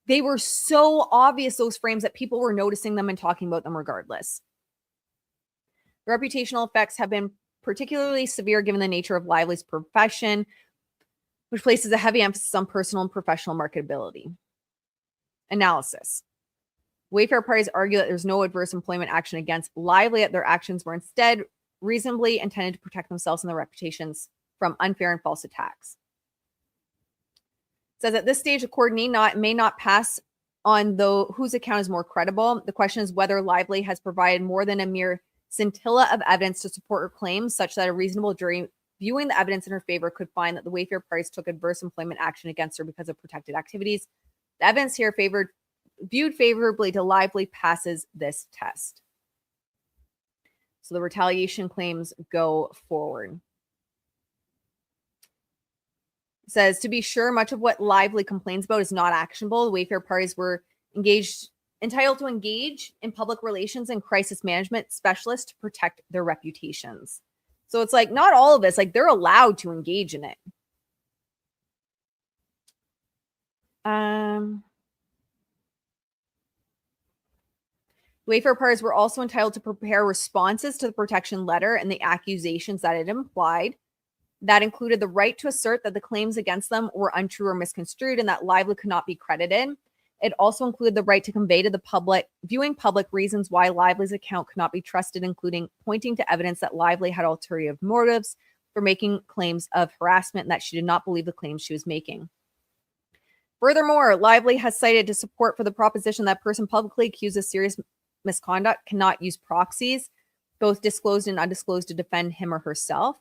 they were so obvious, those frames, that people were noticing them and talking about them regardless. The reputational effects have been particularly severe given the nature of Lively's profession, which places a heavy emphasis on personal and professional marketability. Analysis. Wayfair parties argue that there's no adverse employment action against Lively, that their actions were instead reasonably intended to protect themselves and their reputations from unfair and false attacks. It says at this stage, the court may not pass on whose account is more credible. The question is whether Lively has provided more than a mere scintilla of evidence to support her claims, such that a reasonable jury viewing the evidence in her favor could find that the Wayfair parties took adverse employment action against her because of protected activities. The evidence here viewed favorably to Lively passes this test. So the retaliation claims go forward. It says, to be sure, much of what Lively complains about is not actionable. The Wayfair parties were entitled to engage in public relations and crisis management specialists to protect their reputations. So it's like, not all of this, like, they're allowed to engage in it. Wayfair parties were also entitled to prepare responses to the protection letter and the accusations that it implied. That included the right to assert that the claims against them were untrue or misconstrued and that Lively could not be credited. It also included the right to convey to the public, viewing public, reasons why Lively's account could not be trusted, including pointing to evidence that Lively had ulterior motives for making claims of harassment and that she did not believe the claims she was making. Furthermore, Lively has cited to support for the proposition that a person publicly accused of serious misconduct cannot use proxies, both disclosed and undisclosed, to defend him or herself.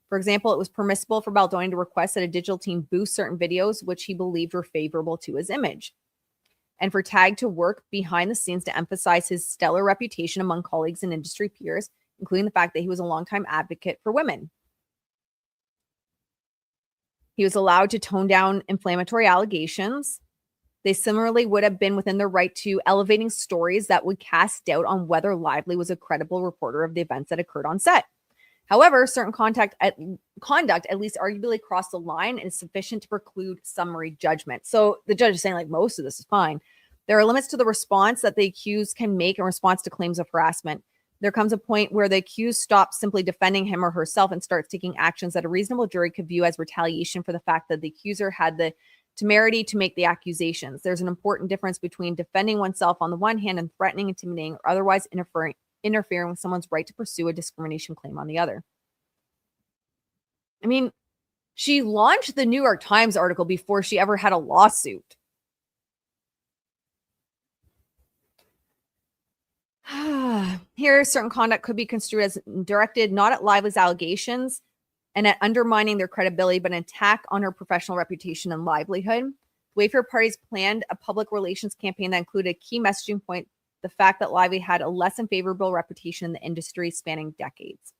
For example, it was permissible for Baldoni to request that a digital team boost certain videos which he believed were favorable to his image, and for Tag to work behind the scenes to emphasize his stellar reputation among colleagues and industry peers, including the fact that he was a longtime advocate for women. He was allowed to tone down inflammatory allegations. They similarly would have been within their right to elevating stories that would cast doubt on whether Lively was a credible reporter of the events that occurred on set. However, certain conduct at least arguably crossed the line and is sufficient to preclude summary judgment. So the judge is saying, like, most of this is fine. There are limits to the response that the accused can make in response to claims of harassment. There comes a point where the accused stops simply defending him or herself and starts taking actions that a reasonable jury could view as retaliation for the fact that the accuser had the temerity to make the accusations. There's an important difference between defending oneself on the one hand and threatening, intimidating, or otherwise interfering with someone's right to pursue a discrimination claim on the other. I mean, she launched the New York Times article before she ever had a lawsuit. Here, certain conduct could be construed as directed not at Lively's allegations and at undermining their credibility, but an attack on her professional reputation and livelihood. Wayfair parties planned a public relations campaign that included a key messaging point: the fact that Lively had a less than favorable reputation in the industry spanning decades,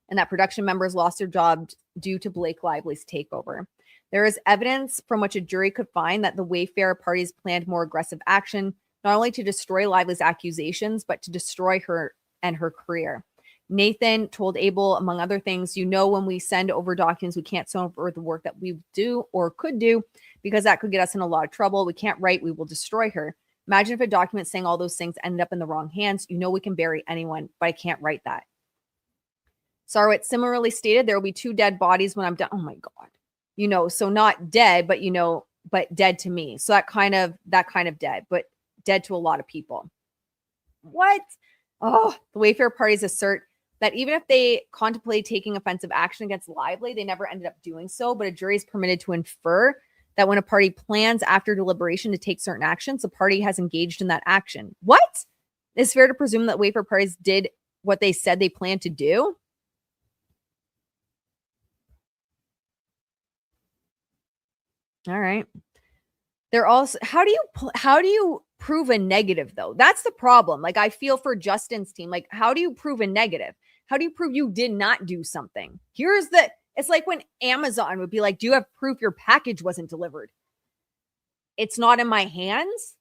and that production members lost their jobs due to Blake Lively's takeover. There is evidence from which a jury could find that the Wayfair parties planned more aggressive action, not only to destroy Lively's accusations, but to destroy her and her career. Nathan told Abel, among other things, when we send over documents, we can't send over the work that we do or could do because that could get us in a lot of trouble. We can't write, we will destroy her. Imagine if a document saying all those things ended up in the wrong hands. We can bury anyone, but I can't write that. Sarwitz similarly stated, there will be 2 dead bodies when I'm done. Oh my God. So not dead, but but dead to me. So that kind of dead, but dead to a lot of people. What? Oh, the Wayfair parties assert that even if they contemplate taking offensive action against Lively, they never ended up doing so. But a jury is permitted to infer that when a party plans after deliberation to take certain actions, the party has engaged in that action. What? It's fair to presume that Wayfair parties did what they said they planned to do. All right. They're also, how do you prove a negative though? That's the problem. Like, I feel for Justin's team. Like, how do you prove a negative? How do you prove you did not do something? It's like when Amazon would be like, do you have proof your package wasn't delivered? It's not in my hands.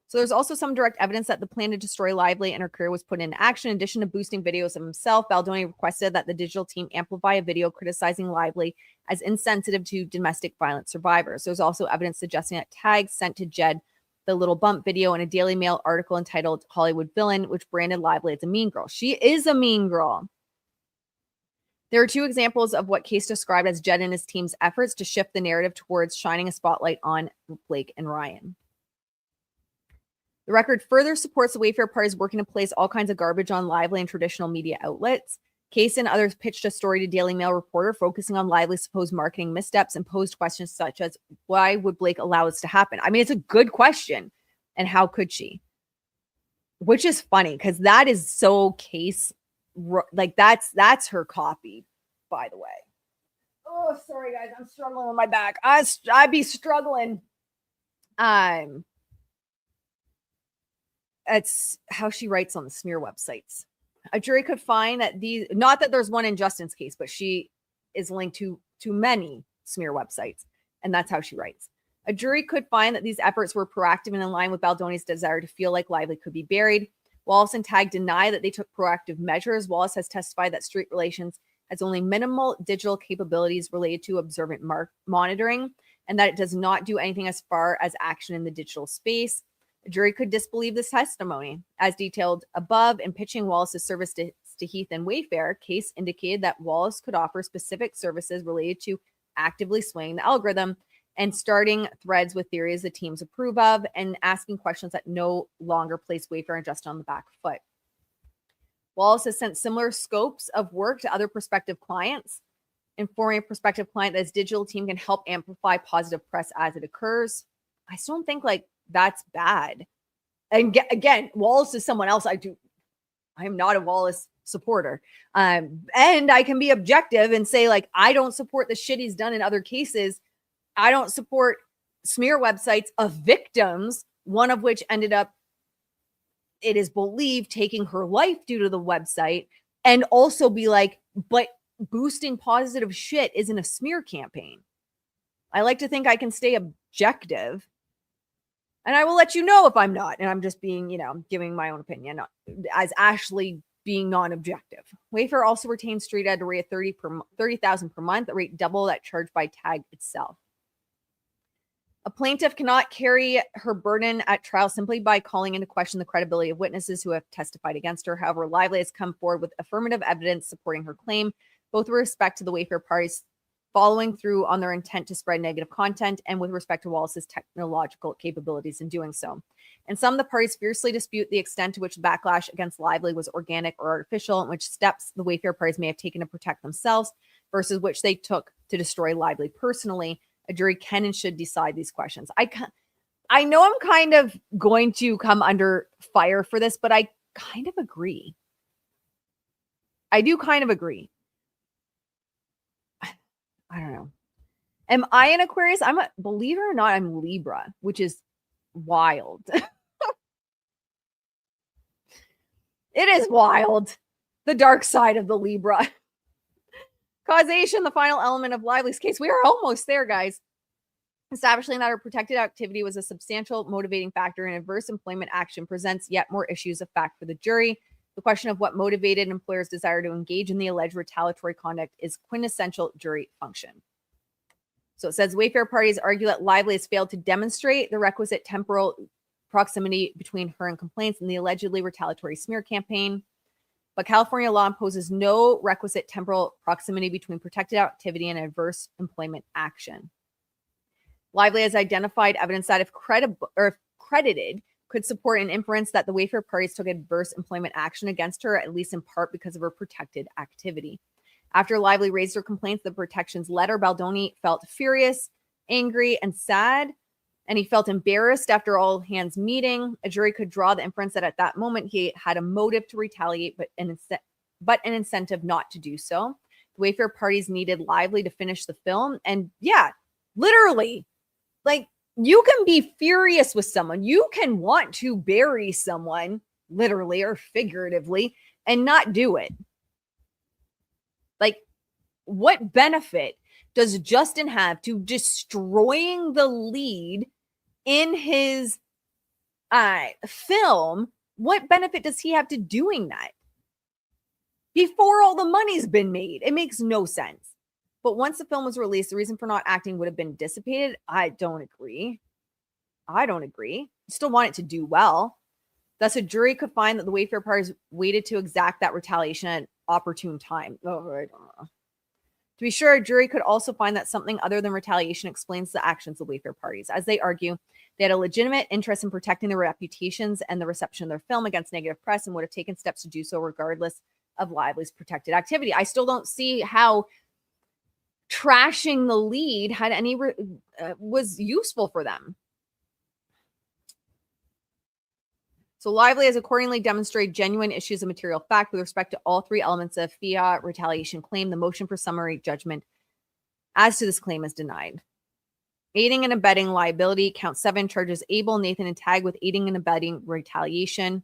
So there's also some direct evidence that the plan to destroy Lively and her career was put into action. In addition to boosting videos of himself, Baldoni requested that the digital team amplify a video criticizing Lively as insensitive to domestic violence survivors. There's also evidence suggesting that tags sent to Jed the little bump video in a Daily Mail article entitled Hollywood Villain, which branded Lively as a mean girl. She is a mean girl. There are two examples of what Case described as Jed and his team's efforts to shift the narrative towards shining a spotlight on Blake and Ryan. The record further supports the Wayfair parties working to place all kinds of garbage on Lively and traditional media outlets. Case and others pitched a story to Daily Mail reporter focusing on Lively's supposed marketing missteps and posed questions such as, why would Blake allow this to happen? I mean, it's a good question. And how could she? Which is funny because that is so Case, like that's her copy, by the way. Oh, sorry guys, I'm struggling with my back. I'd be struggling. It's how she writes on the smear websites. A jury could find that not that there's one in Justin's case, but she is linked to many smear websites, and that's how she writes. A jury could find that these efforts were proactive and in line with Baldoni's desire to feel like Lively could be buried. Wallace and Tag deny that they took proactive measures. Wallace has testified that Street Relations has only minimal digital capabilities related to observant monitoring, and that it does not do anything as far as action in the digital space. A jury could disbelieve this testimony. As detailed above, in pitching Wallace's service to Heath and Wayfair, Case indicated that Wallace could offer specific services related to actively swaying the algorithm and starting threads with theories the teams approve of and asking questions that no longer place Wayfair and Justin on the back foot. Wallace has sent similar scopes of work to other prospective clients, informing a prospective client that his digital team can help amplify positive press as it occurs. I still don't think that's bad. And again, Wallace is someone else. I am not a Wallace supporter. And I can be objective and say, I don't support the shit he's done in other cases. I don't support smear websites of victims, one of which ended up, it is believed, taking her life due to the website, and also be but boosting positive shit isn't a smear campaign. I like to think I can stay objective. And I will let you know if I'm not. And I'm just being, giving my own opinion as Ashley being non-objective. Wayfair also retains Street at a rate of $30,000 per month, a rate double that charged by Tag itself. A plaintiff cannot carry her burden at trial simply by calling into question the credibility of witnesses who have testified against her. However, Lively has come forward with affirmative evidence supporting her claim, both with respect to the Wayfair parties following through on their intent to spread negative content and with respect to Wallace's technological capabilities in doing so. And some of the parties fiercely dispute the extent to which the backlash against Lively was organic or artificial, and which steps the Wayfair parties may have taken to protect themselves versus which they took to destroy Lively personally. A jury can and should decide these questions. I know I'm kind of going to come under fire for this, but I kind of agree. I do kind of agree. I don't know. Am I an Aquarius? Believe it or not, I'm Libra, which is wild. It is wild. The dark side of the Libra. Causation, the final element of Lively's case. We are almost there, guys. Establishing that her protected activity was a substantial motivating factor in adverse employment action presents yet more issues of fact for the jury. The question of what motivated an employer's desire to engage in the alleged retaliatory conduct is quintessential jury function. So it says Wayfair parties argue that Lively has failed to demonstrate the requisite temporal proximity between her and complaints in the allegedly retaliatory smear campaign. But California law imposes no requisite temporal proximity between protected activity and adverse employment action. Lively has identified evidence that if credited, could support an inference that the Wayfair parties took adverse employment action against her, at least in part because of her protected activity. After Lively raised her complaints, the protections letter, Baldoni felt furious, angry, and sad, and he felt embarrassed after all hands meeting. A jury could draw the inference that at that moment he had a motive to retaliate, but an incentive not to do so. The Wayfair parties needed Lively to finish the film. And yeah, literally, like, you can be furious with someone. You can want to bury someone, literally or figuratively, and not do it. Like, what benefit does Justin have to destroying the lead in his film? What benefit does he have to doing that before all the money's been made? It makes no sense. But once the film was released, the reason for not acting would have been dissipated. I don't agree. You still want it to do well. Thus, a jury could find that the Wayfair parties waited to exact that retaliation at an opportune time. Oh, I don't know. To be sure, a jury could also find that something other than retaliation explains the actions of Wayfair parties. As they argue, they had a legitimate interest in protecting their reputations and the reception of their film against negative press and would have taken steps to do so regardless of Lively's protected activity. I still don't see how trashing the lead had any was useful for them. So Lively has accordingly demonstrated genuine issues of material fact with respect to all three elements of FIA retaliation claim. The motion for summary judgment as to this claim is denied. Aiding and abetting liability, count 7 charges Abel, Nathan, and Tag with aiding and abetting retaliation.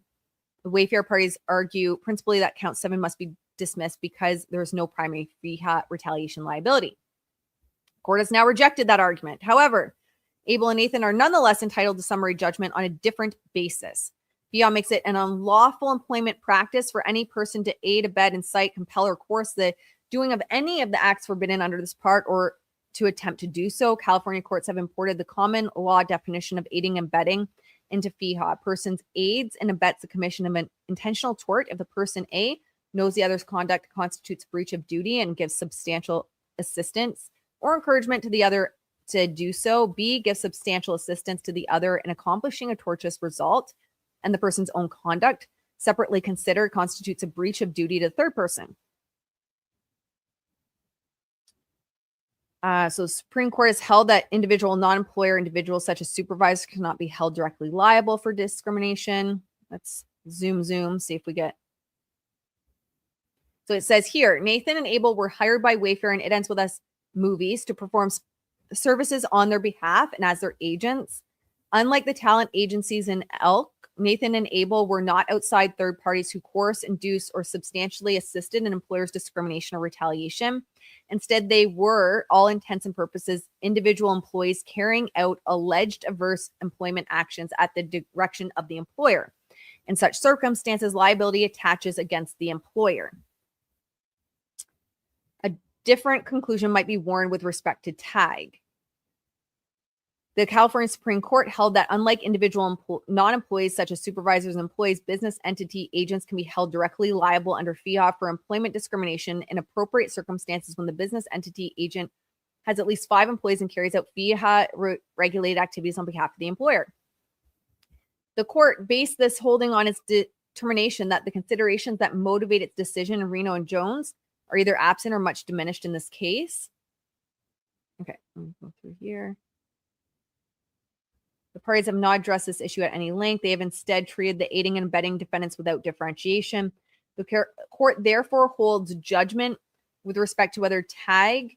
The Wayfair parties argue principally that count 7 must be dismissed because there is no primary FIA retaliation liability. Court has now rejected that argument. However, Abel and Nathan are nonetheless entitled to summary judgment on a different basis. FIA makes it an unlawful employment practice for any person to aid, abet, incite, compel, or coerce the doing of any of the acts forbidden under this part or to attempt to do so. California courts have imported the common law definition of aiding and abetting into FIHA. A person aids and abets the commission of an intentional tort if the person A knows the other's conduct constitutes breach of duty and gives substantial assistance or encouragement to the other to do so. B gives substantial assistance to the other in accomplishing a tortious result, and the person's own conduct, separately considered, constitutes a breach of duty to the third person. So Supreme Court has held that individual non-employer individuals such as supervisors cannot be held directly liable for discrimination. Let's zoom, see if we get. So it says here, Nathan and Abel were hired by Wayfair and It Ends With Us movies to perform services on their behalf and as their agents. Unlike the talent agencies in Elk, Nathan and Abel were not outside third parties who coerced, induced, or substantially assisted an employer's discrimination or retaliation. Instead, they were, all intents and purposes, individual employees carrying out alleged adverse employment actions at the direction of the employer. In such circumstances, liability attaches against the employer. A different conclusion might be warned with respect to Tag. The California Supreme Court held that unlike individual non-employees such as supervisors and employees, business entity agents can be held directly liable under FIA for employment discrimination in appropriate circumstances when the business entity agent has at least 5 employees and carries out FIA regulated activities on behalf of the employer. The court based this holding on its determination that the considerations that motivate its decision in Reno and Jones are either absent or much diminished in this case. Okay, let me go through here. The parties have not addressed this issue at any length. They have instead treated the aiding and abetting defendants without differentiation. The court therefore holds judgment with respect to whether Tag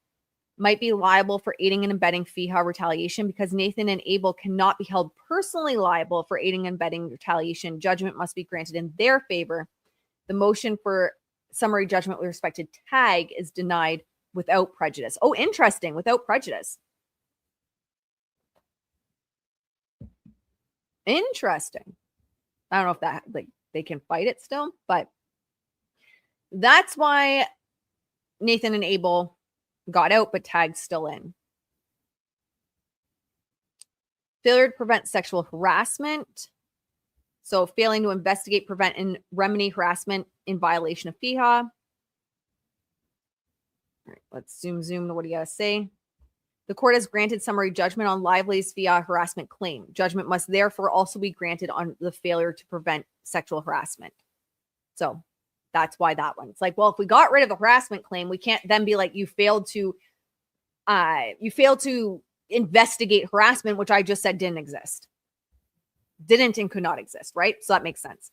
might be liable for aiding and abetting FIHA retaliation because Nathan and Abel cannot be held personally liable for aiding and abetting retaliation. Judgment must be granted in their favor. The motion for summary judgment with respect to Tag is denied without prejudice. Oh, interesting. Without prejudice. Interesting. I don't know if that like they can fight it still, but that's why Nathan and Abel got out, but Tag's still in. Failure to prevent sexual harassment. So failing to investigate, prevent, and remedy harassment in violation of FIHA. All right, let's zoom. What do you got to say? The court has granted summary judgment on Lively's FIA harassment claim. Judgment must therefore also be granted on the failure to prevent sexual harassment. So that's why that one. It's like, well, if we got rid of the harassment claim, we can't then be like, you failed to investigate harassment, which I just said didn't exist. Didn't and could not exist, right? So that makes sense.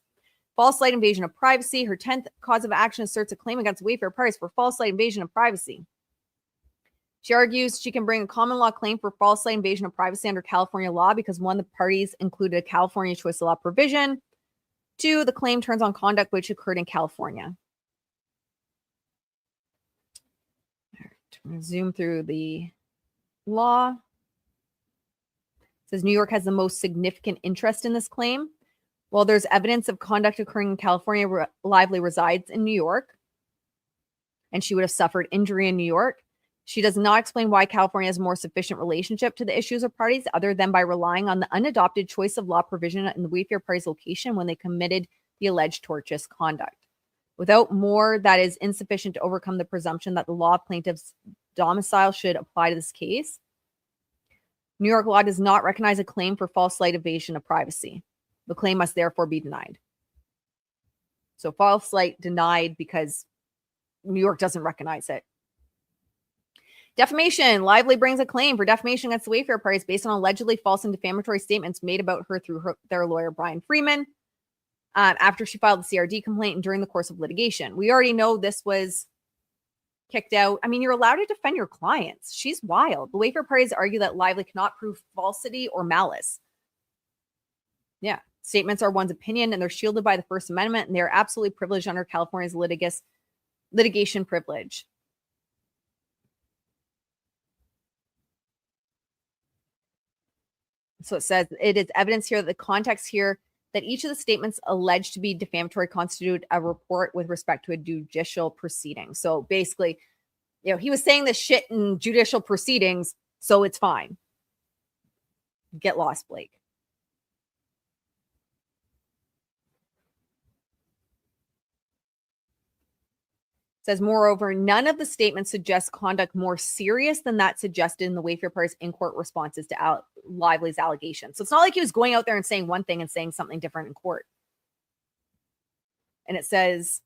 False light invasion of privacy. Her 10th cause of action asserts a claim against Wayfair parties for false light invasion of privacy. She argues she can bring a common law claim for false light invasion of privacy under California law because one of the parties included a California choice of law provision. Two, the claim turns on conduct which occurred in California. All right, I'm going to zoom through the law. It says New York has the most significant interest in this claim. While there's evidence of conduct occurring in California, Lively resides in New York, and she would have suffered injury in New York. She does not explain why California has a more sufficient relationship to the issues of parties other than by relying on the unadopted choice of law provision in the Wayfair parties' location when they committed the alleged tortious conduct. Without more, that is insufficient to overcome the presumption that the law plaintiff's domicile should apply to this case. New York law does not recognize a claim for false light invasion of privacy. The claim must therefore be denied. So false light denied because New York doesn't recognize it. Defamation. Lively brings a claim for defamation against the Wayfair parties based on allegedly false and defamatory statements made about her through their lawyer, Brian Freeman, after she filed the CRD complaint and during the course of litigation. We already know this was kicked out. I mean, you're allowed to defend your clients. She's wild. The Wayfair parties argue that Lively cannot prove falsity or malice. Yeah. Statements are one's opinion and they're shielded by the First Amendment, and they're absolutely privileged under California's litigation privilege. So it says it is evidence here that the context here that each of the statements alleged to be defamatory constitute a report with respect to a judicial proceeding. So basically, he was saying this shit in judicial proceedings, so it's fine. Get lost, Blake. Says, moreover, none of the statements suggest conduct more serious than that suggested in the Wayfair parties in-court responses to Lively's allegations. So it's not like he was going out there and saying one thing and saying something different in court. And it says,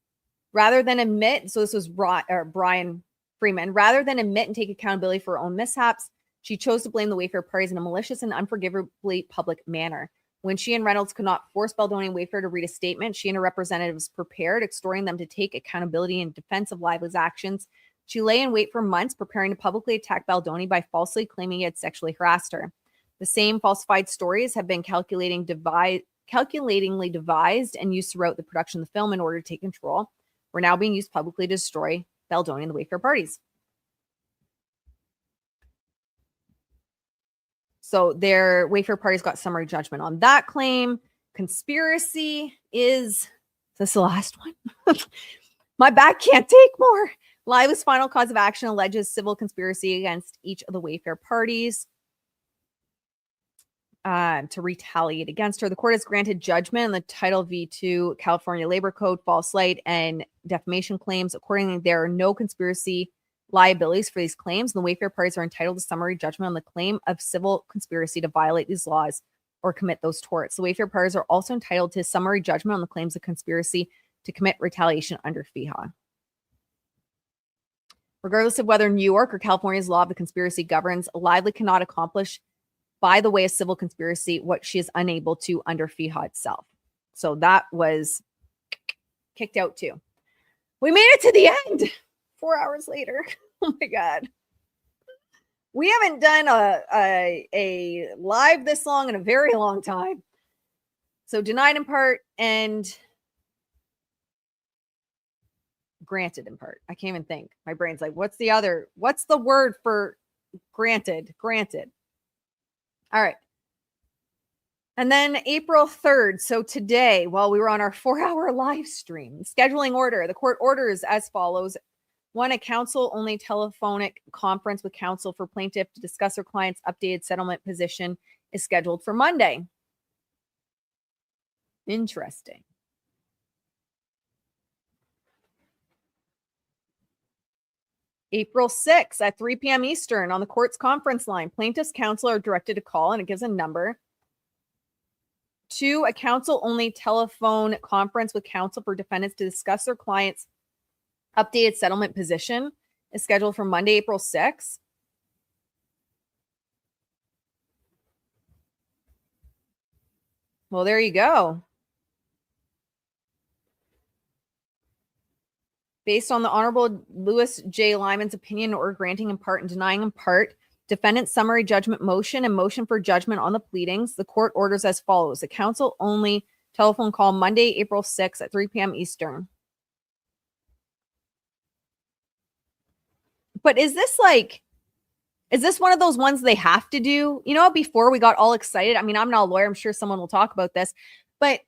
rather than admit, so this was Brian Freeman, rather than admit and take accountability for her own mishaps, she chose to blame the Wayfair parties in a malicious and unforgivably public manner. When she and Reynolds could not force Baldoni and Wayfair to read a statement, she and her representatives prepared, extorting them to take accountability in defense of Lively's actions. She lay in wait for months, preparing to publicly attack Baldoni by falsely claiming he had sexually harassed her. The same falsified stories have been calculatingly devised and used throughout the production of the film in order to take control. Were now being used publicly to destroy Baldoni and the Wayfair parties. So their Wayfair parties got summary judgment on that claim. Conspiracy is this the last one? My back can't take more. Lively's final cause of action alleges civil conspiracy against each of the Wayfair parties to retaliate against her. The court has granted judgment on the Title V2 California Labor Code, false light, and defamation claims. Accordingly, there are no conspiracy liabilities for these claims, and the Wayfair parties are entitled to summary judgment on the claim of civil conspiracy to violate these laws or commit those torts. The Wayfair parties are also entitled to summary judgment on the claims of conspiracy to commit retaliation under FEHA. Regardless of whether New York or California's law of the conspiracy governs, Lively cannot accomplish by the way of civil conspiracy what she is unable to under FEHA itself. So that was kicked out too. We made it to the end. 4 hours later. Oh my God. We haven't done a live this long in a very long time. So denied in part and granted in part. I can't even think. My brain's like, what's the word for granted? Granted. All right. And then April 3rd. So today, while we were on our 4-hour live stream, scheduling order, the court orders as follows. 1, a counsel-only telephonic conference with counsel for plaintiff to discuss her client's updated settlement position is scheduled for Monday. Interesting. April 6th at 3 p.m. Eastern on the court's conference line, plaintiff's counsel are directed to call, and it gives a number. 2, a counsel-only telephone conference with counsel for defendants to discuss their client's updated settlement position is scheduled for Monday, April 6th. Well, there you go. Based on the Honorable Louis J. Lyman's opinion or granting in part and denying in part, defendant's summary judgment motion and motion for judgment on the pleadings, the court orders as follows. The counsel only telephone call Monday, April 6th at 3 p.m. Eastern. But is this one of those ones they have to do? You know, before we got all excited. I mean, I'm not a lawyer. I'm sure someone will talk about this. But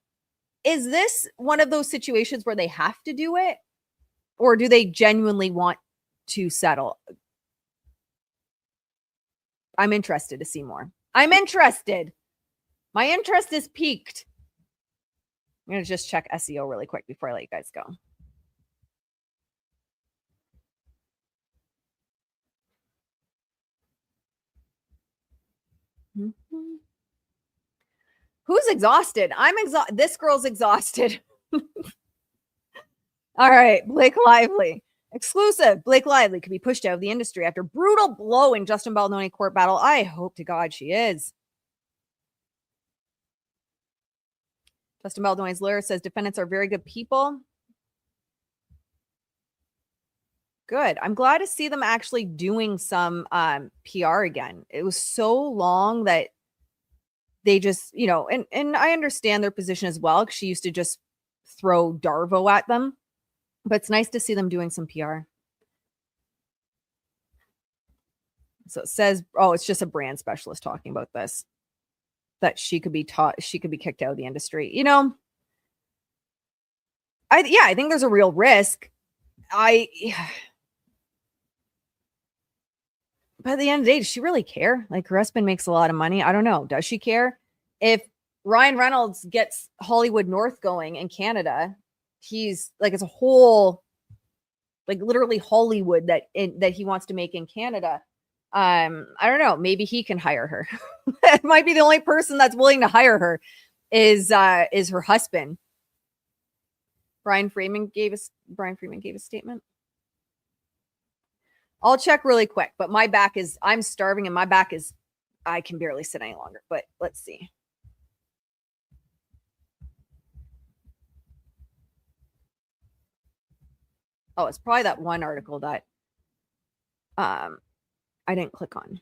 is this one of those situations where they have to do it? Or do they genuinely want to settle? I'm interested to see more. I'm interested. My interest is piqued. I'm going to just check SEO really quick before I let you guys go. Mm-hmm. Who's exhausted? I'm exhausted. This girl's exhausted. All right, Blake Lively. Exclusive. Blake Lively could be pushed out of the industry after brutal blow in Justin Baldoni court battle. I hope to God she is. Justin Baldoni's lawyer says defendants are very good people. Good. I'm glad to see them actually doing some PR again. It was so long that they just, you know, and I understand their position as well, because she used to just throw Darvo at them. But it's nice to see them doing some PR. So it says, oh, it's just a brand specialist talking about this, that she could be kicked out of the industry. You know, I think there's a real risk. But at the end of the day, does she really care? Like, her husband makes a lot of money. I don't know. Does she care? If Ryan Reynolds gets Hollywood North going in Canada, he's like, it's a whole, like, literally Hollywood that he wants to make in Canada. I don't know. Maybe he can hire her. It might be the only person that's willing to hire her is her husband. Brian Freeman gave a statement. I'll check really quick, but I'm starving and my back is, I can barely sit any longer, but let's see. Oh, it's probably that one article that I didn't click on.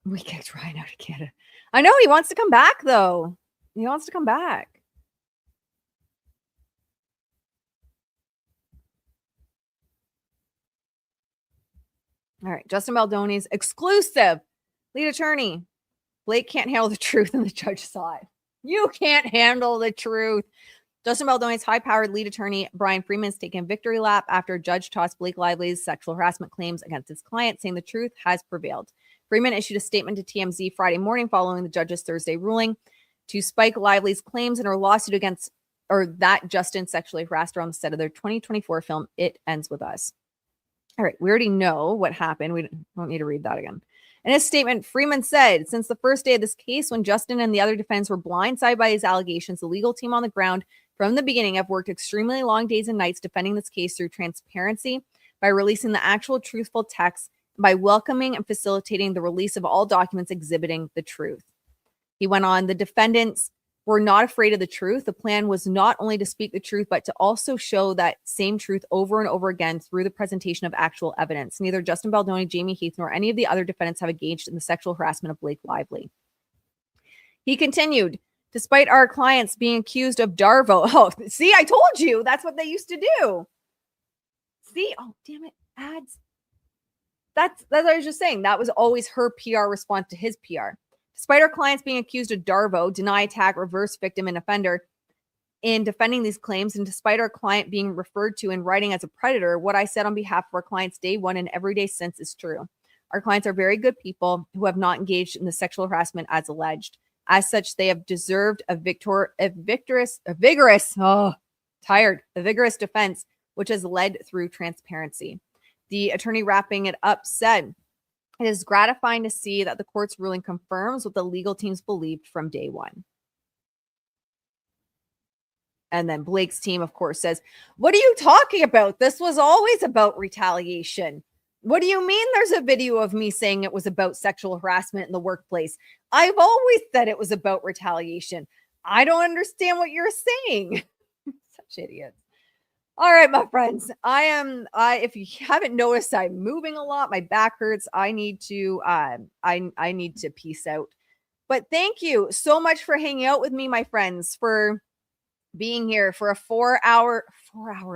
We kicked Ryan out of Canada. I know he wants to come back, though. He wants to come back. All right. Justin Baldoni's exclusive lead attorney. Blake can't handle the truth, and the judge saw it. You can't handle the truth. Justin Baldoni's high-powered lead attorney, Brian Freeman, has taken victory lap after a judge tossed Blake Lively's sexual harassment claims against his client, saying the truth has prevailed. Freeman issued a statement to TMZ Friday morning following the judge's Thursday ruling to spike Lively's claims in her lawsuit against, or that Justin sexually harassed her on the set of their 2024 film, It Ends With Us. All right, we already know what happened. We don't need to read that again. In his statement, Freeman said, since the first day of this case, when Justin and the other defendants were blindsided by his allegations, the legal team on the ground from the beginning have worked extremely long days and nights defending this case through transparency, by releasing the actual truthful text, by welcoming and facilitating the release of all documents exhibiting the truth. He went on, the defendants were not afraid of the truth. The plan was not only to speak the truth, but to also show that same truth over and over again through the presentation of actual evidence. Neither Justin Baldoni, Jamie Heath, nor any of the other defendants have engaged in the sexual harassment of Blake Lively. He continued, despite our clients being accused of Darvo. Oh, see, I told you that's what they used to do. See, oh, damn it, ads. That's what I was just saying. That was always her PR response to his PR. Despite our clients being accused of Darvo, deny, attack, reverse victim, and offender in defending these claims, and despite our client being referred to in writing as a predator, what I said on behalf of our clients day one and every day since is true. Our clients are very good people who have not engaged in the sexual harassment as alleged. As such, they have deserved a vigorous defense, which has led through transparency. The attorney wrapping it up said, it is gratifying to see that the court's ruling confirms what the legal teams believed from day one. And then Blake's team, of course, says, what are you talking about? This was always about retaliation. What do you mean there's a video of me saying it was about sexual harassment in the workplace? I've always said it was about retaliation. I don't understand what you're saying. Such idiots. All right, my friends. If you haven't noticed, I'm moving a lot. My back hurts. I need to I need to peace out. But thank you so much for hanging out with me, my friends, for being here for a 4 hour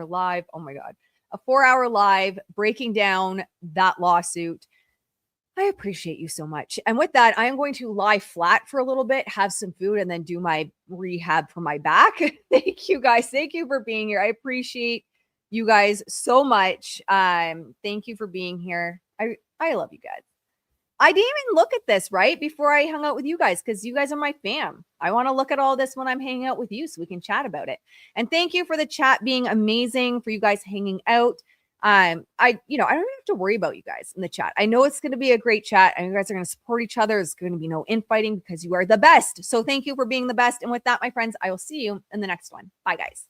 live. Oh my god. A 4 hour live breaking down that lawsuit. I appreciate you so much. And with that, I am going to lie flat for a little bit, have some food, and then do my rehab for my back. Thank you guys. Thank you for being here. I appreciate you guys so much. Thank you for being here. I love you guys. I didn't even look at this right before I hung out with you guys because you guys are my fam. I want to look at all this when I'm hanging out with you so we can chat about it. And thank you for the chat being amazing, for you guys hanging out. I don't even have to worry about you guys in the chat. I know it's going to be a great chat and you guys are going to support each other. There's going to be no infighting because you are the best. So thank you for being the best. And with that, my friends, I will see you in the next one. Bye, guys.